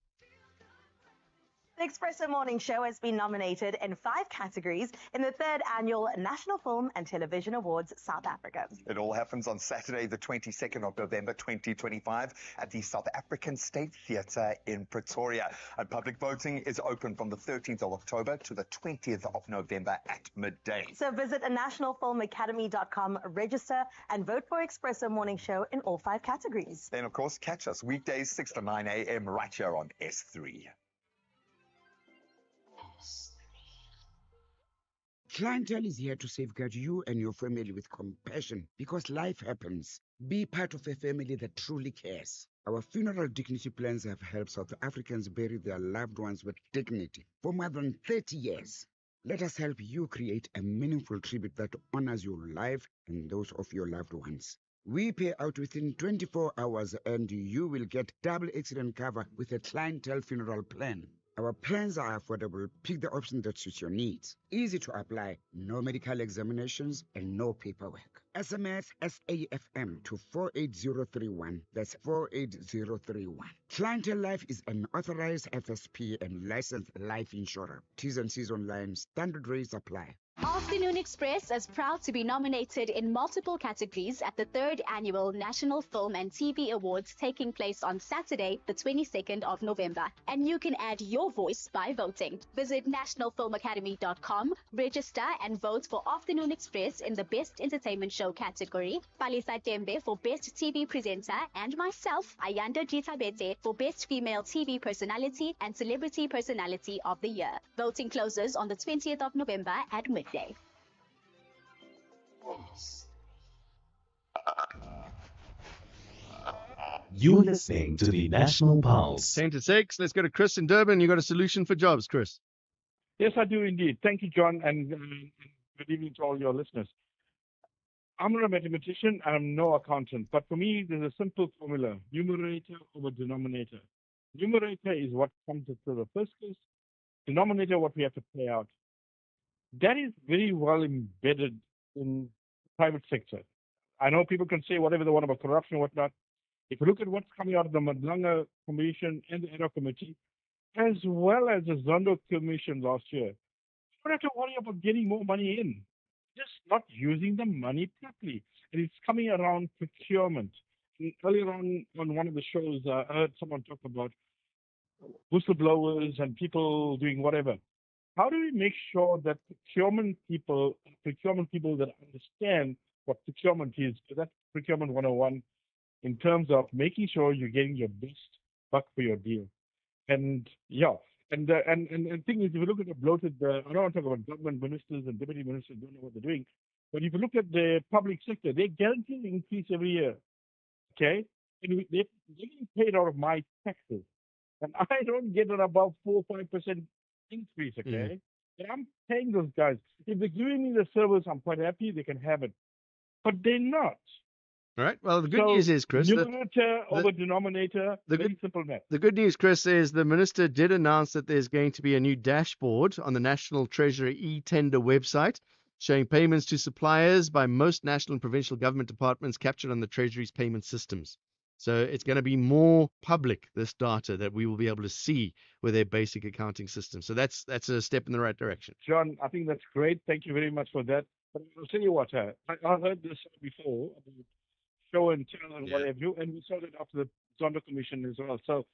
Speaker 6: The Expresso Morning Show has been nominated in 5 categories in the 3rd Annual National Film and Television Awards South Africa.
Speaker 8: It all happens on Saturday, the 22nd of November 2025 at the South African State Theatre in Pretoria. And public voting is open from the 13th of October to the 20th of November at midday.
Speaker 6: So visit nationalfilmacademy.com, register and vote for Expresso Morning Show in all 5 categories.
Speaker 8: Then, of course, catch us weekdays 6 to 9 a.m. right here on S3.
Speaker 12: Clientele is here to safeguard you and your family with compassion because life happens. Be part of a family that truly cares. Our funeral dignity plans have helped South Africans bury their loved ones with dignity for more than 30 years. Let us help you create a meaningful tribute that honors your life and those of your loved ones. We pay out within 24 hours and you will get double accident cover with a clientele funeral plan. Our plans are affordable. Pick the option that suits your needs. Easy to apply, no medical examinations, and no paperwork. SMS SAFM to 48031. That's 48031. Clientele Life is an authorized FSP and licensed life insurer. T's and C's online. Standard rates apply.
Speaker 22: Afternoon Express is proud to be nominated in multiple categories at the 3rd Annual National Film and TV Awards taking place on Saturday, the 22nd of November. And you can add your voice by voting. Visit nationalfilmacademy.com, register and vote for Afternoon Express in the Best Entertainment Show category, Palisa Tembe for Best TV Presenter, and myself, Ayanda Jitabete, for Best Female TV Personality and Celebrity Personality of the Year. Voting closes on the 20th of November at midday.
Speaker 7: You're listening to the National Pulse.
Speaker 5: 10 to 6. Let's go to Chris in Durban. You got a solution for jobs, Chris?
Speaker 11: Yes, I do indeed. Thank you, John, and good evening to all your listeners. I'm not a mathematician, I'm no accountant, but for me, there's a simple formula: numerator over denominator. Numerator is what comes to the first place, denominator, what we have to pay out. That is very well embedded in the private sector. I know people can say whatever they want about corruption and whatnot. If you look at what's coming out of the Madlanga Commission and the ERA Committee, as well as the Zondo Commission last year, you don't have to worry about getting more money in, just not using the money properly. And it's coming around procurement. And earlier on one of the shows, I heard someone talk about whistleblowers and people doing whatever. How do we make sure that procurement people that understand what procurement is, because that's procurement 101, in terms of making sure you're getting your best buck for your deal. And yeah, and the thing is, if you look at the bloated, I don't want to talk about government ministers and deputy ministers don't know what they're doing, but if you look at the public sector, they guarantee an increase every year, okay? And they're getting paid out of my taxes, and I don't get an above 4 or 5% increase, okay? And I'm paying those guys. If they're giving me the service, I'm quite happy. They can have it, but they're not.
Speaker 5: All right. Well, the good news is, Chris,
Speaker 11: numerator over denominator, very simple math.
Speaker 5: The good news, Chris, is the minister did announce that there's going to be a new dashboard on the National Treasury e-tender website showing payments to suppliers by most national and provincial government departments captured on the Treasury's payment systems. So it's going to be more public, this data, that we will be able to see with their basic accounting system. So that's a step in the right direction.
Speaker 11: John, I think that's great. Thank you very much for that. But I'll tell you what, I've heard this before about show and tell and what have you, and we saw that after the Zondo Commission as well. So,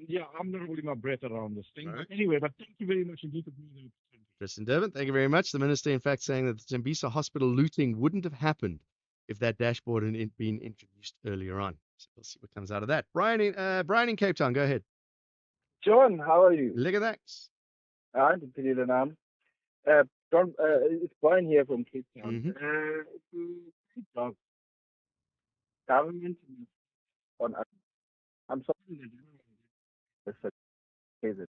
Speaker 11: yeah, I'm not holding my breath around this thing. But anyway, but thank you very much indeed for being the opportunity.
Speaker 5: Kristen Durban, thank you very much. The minister, in fact, saying that the Tembisa hospital looting wouldn't have happened if that dashboard had been introduced earlier on. So we'll see what comes out of that. Brian in Cape Town, go ahead.
Speaker 13: John, how are you?
Speaker 5: Look at that.
Speaker 13: I'm John, it's Brian here from Cape Town. Government on I'm sorry that says it.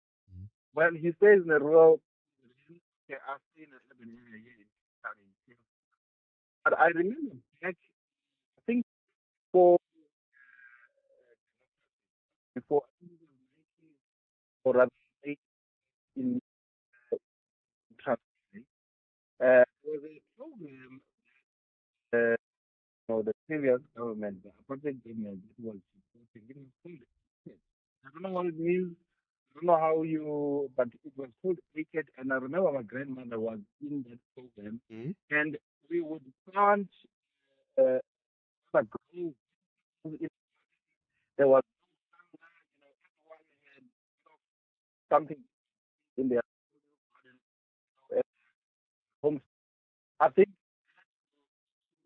Speaker 13: Well, he stays in the rural. Okay, I stay in the urban area here in Cape Town. But I remember back, I think before or rather in Transvaal, there was a program the previous government, the apartheid government, that was supporting. It was called I don't know what it means. I don't know how but it was called ACAT, and I remember my grandmother was in that program, and we would plant grove. There was something in their homes. I think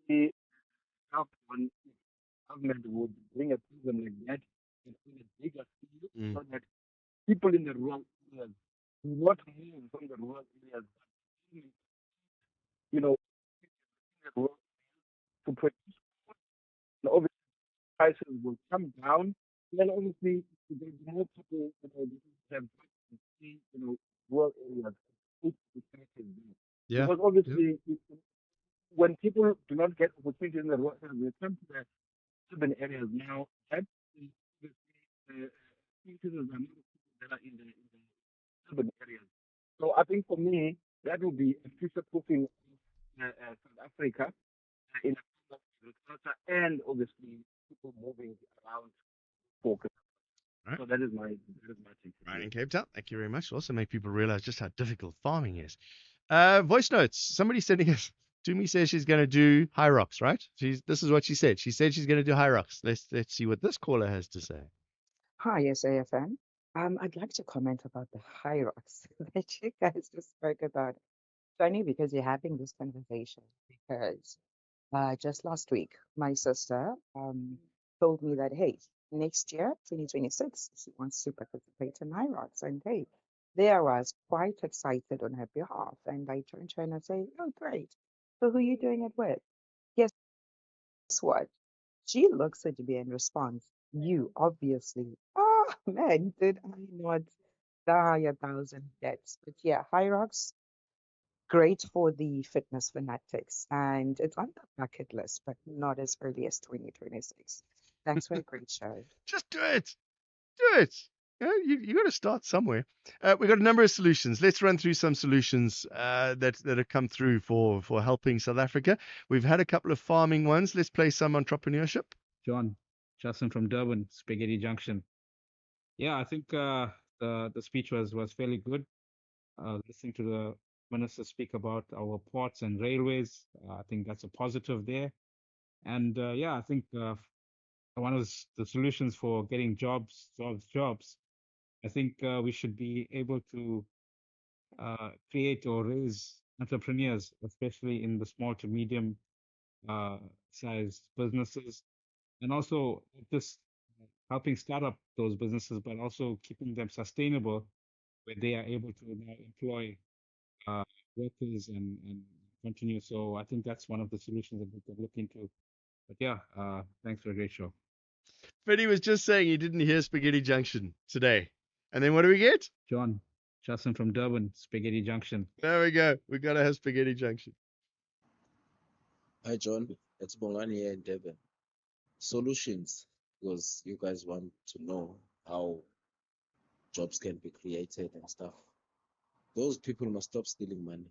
Speaker 13: the government would bring a program like that in a bigger scale so that people in the rural areas do not move from the rural areas, to produce. And obviously, prices will come down. Then obviously, there's more people, have rural areas.
Speaker 5: Yeah.
Speaker 13: Because obviously, when people do not get opportunities in the rural areas, they come to the urban areas now. That is citizens are not people that are in the urban areas. So I think for me, that would be a future-proofing South Africa in agriculture and obviously people moving around focus.
Speaker 5: Right.
Speaker 13: So that is my take.
Speaker 5: Right in Cape Town. Thank you very much. Also make people realize just how difficult farming is. Voice notes. Somebody sending us. Tumi says she's going to do high rocks, right? This is what she said. She said she's going to do high rocks. Let's see what this caller has to say.
Speaker 2: Hi, SAFM. I'd like to comment about the high rocks that you guys just spoke about. Funny because you're having this conversation because just last week my sister told me that hey, next year, 2026, she wants to participate in high rocks, and hey, there I was quite excited on her behalf, and I turned to her and I say, oh great, so who are you doing it with? Guess what? She looks at me and responds, you, obviously. Oh, man, did I not die a thousand deaths? But yeah, high rocks, great for the fitness fanatics. And it's on the bucket list, but not as early as 2026. Thanks for a great show.
Speaker 5: Just do it. Do it. You got to start somewhere. We've got a number of solutions. Let's run through some solutions that have come through for helping South Africa. We've had a couple of farming ones. Let's play some entrepreneurship.
Speaker 14: John, Justin from Durban, Spaghetti Junction. Yeah, I think the speech was fairly good. Listening to the minister speak about our ports and railways, I think that's a positive there. And yeah, I think one of the solutions for getting jobs. I think we should be able to create or raise entrepreneurs, especially in the small to medium sized businesses, and also just helping start up those businesses, but also keeping them sustainable, where they are able to now employ workers and continue. So I think that's one of the solutions that we can look into. But yeah, thanks for a great show.
Speaker 5: Freddie was just saying he didn't hear Spaghetti Junction today. And then what do we get?
Speaker 14: John, Justin from Durban, Spaghetti Junction.
Speaker 5: There we go. We got to have Spaghetti Junction.
Speaker 15: Hi, John. It's Bongani here in Durban. Solutions, because you guys want to know how jobs can be created and stuff. Those people must stop stealing money.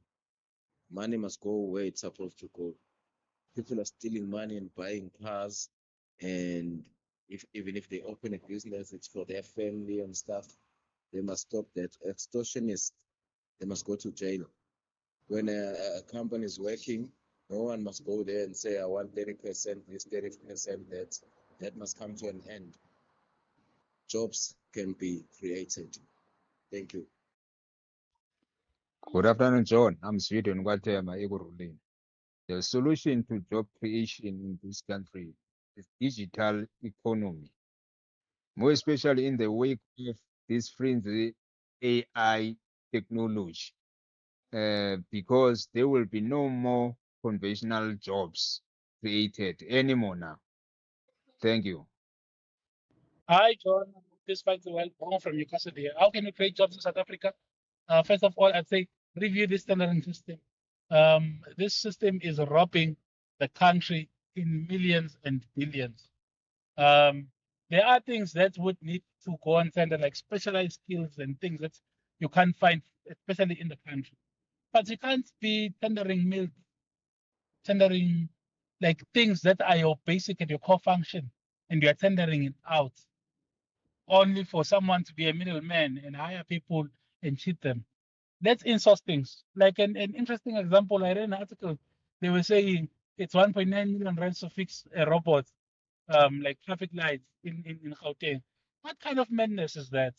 Speaker 15: Money must go where it's supposed to go. People are stealing money and buying cars, and even if they open a business, it's for their family and stuff. They must stop that. Extortionists, they must go to jail. When a company is working, no one must go there and say, I want 30% this, 30% that. That must come to an end. Jobs can be created. Thank you.
Speaker 17: Good afternoon, John. I'm Sweden, Guatemala, Igorulin. The solution to job creation in this country is digital economy, more especially in the wake of this frenzy AI technology, because there will be no more conventional jobs created anymore now. Thank you.
Speaker 25: Hi, John. This is well born from Newcastle here. How can we create jobs in South Africa? First of all, I'd say review this tendering system. This system is robbing the country in millions and billions. There are things that would need to go on tender, like specialized skills and things that you can't find, especially in the country. But you can't be tendering milk, tendering like things that are your basic and your core function, and you are tendering it out only for someone to be a middleman and hire people and cheat them. Let's insource things. Like an interesting example, I read an article. They were saying it's 1.9 million rands to fix a robot, like traffic lights in Gauteng. What kind of madness is that?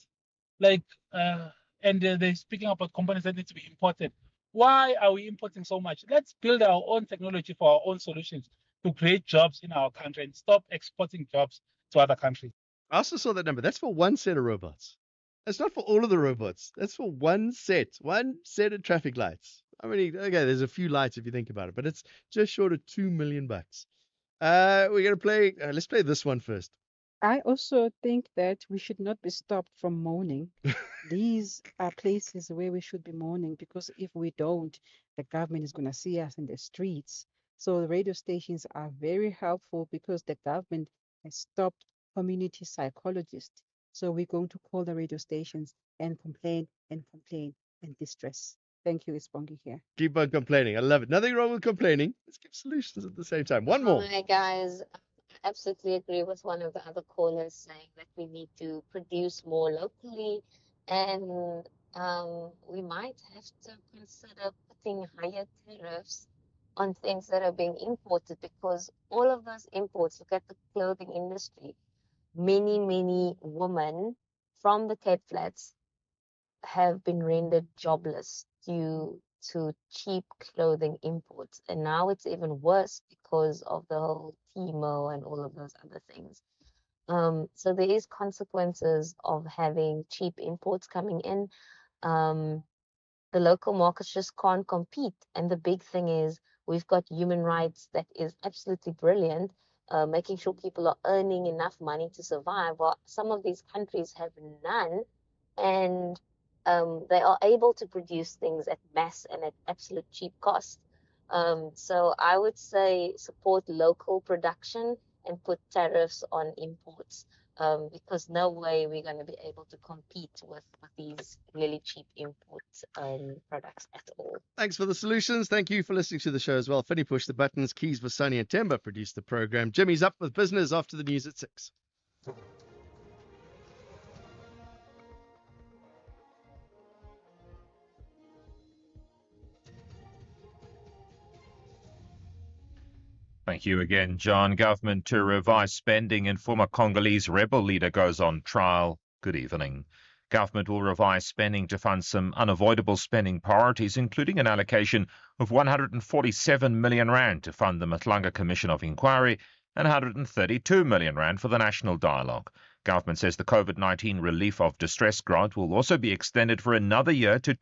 Speaker 25: Like, and they're speaking about companies that need to be imported. Why are we importing so much? Let's build our own technology for our own solutions to create jobs in our country and stop exporting jobs to other countries.
Speaker 5: I also saw that number. That's for one set of robots. That's not for all of the robots. That's for one set of traffic lights. I mean, okay, there's a few lights if you think about it, but it's just short of $2 million. We're gonna play. Let's play this one first.
Speaker 26: I also think that we should not be stopped from mourning. These are places where we should be mourning because if we don't, the government is going to see us in the streets. So the radio stations are very helpful because the government has stopped community psychologists. So we're going to call the radio stations and complain and distress. Thank you, it's Bongi here.
Speaker 5: Keep on complaining. I love it. Nothing wrong with complaining. Let's give solutions at the same time. One more.
Speaker 27: Hi, guys. I absolutely agree with one of the other callers saying that we need to produce more locally, and we might have to consider putting higher tariffs on things that are being imported, because all of those imports, look at the clothing industry, many women from the Cape Flats have been rendered jobless due to cheap clothing imports. And now it's even worse because of the whole Timo and all of those other things. So there is consequences of having cheap imports coming in. The local markets just can't compete. And the big thing is we've got human rights that is absolutely brilliant, making sure people are earning enough money to survive, while some of these countries have none, and they are able to produce things at mass and at absolute cheap cost. So I would say support local production and put tariffs on imports, because no way we're going to be able to compete with these really cheap import products at all.
Speaker 5: Thanks for the solutions. Thank you for listening to the show as well. Finny pushed the buttons. Keys for Sunny and Temba produced the program. Jimmy's up with business after the news at 6.
Speaker 1: Thank you again, John. Government to revise spending and former Congolese rebel leader goes on trial. Good evening. Government will revise spending to fund some unavoidable spending priorities, including an allocation of 147 million rand to fund the Madlanga Commission of Inquiry and 132 million rand for the National Dialogue. Government says the COVID-19 relief of distress grant will also be extended for another year to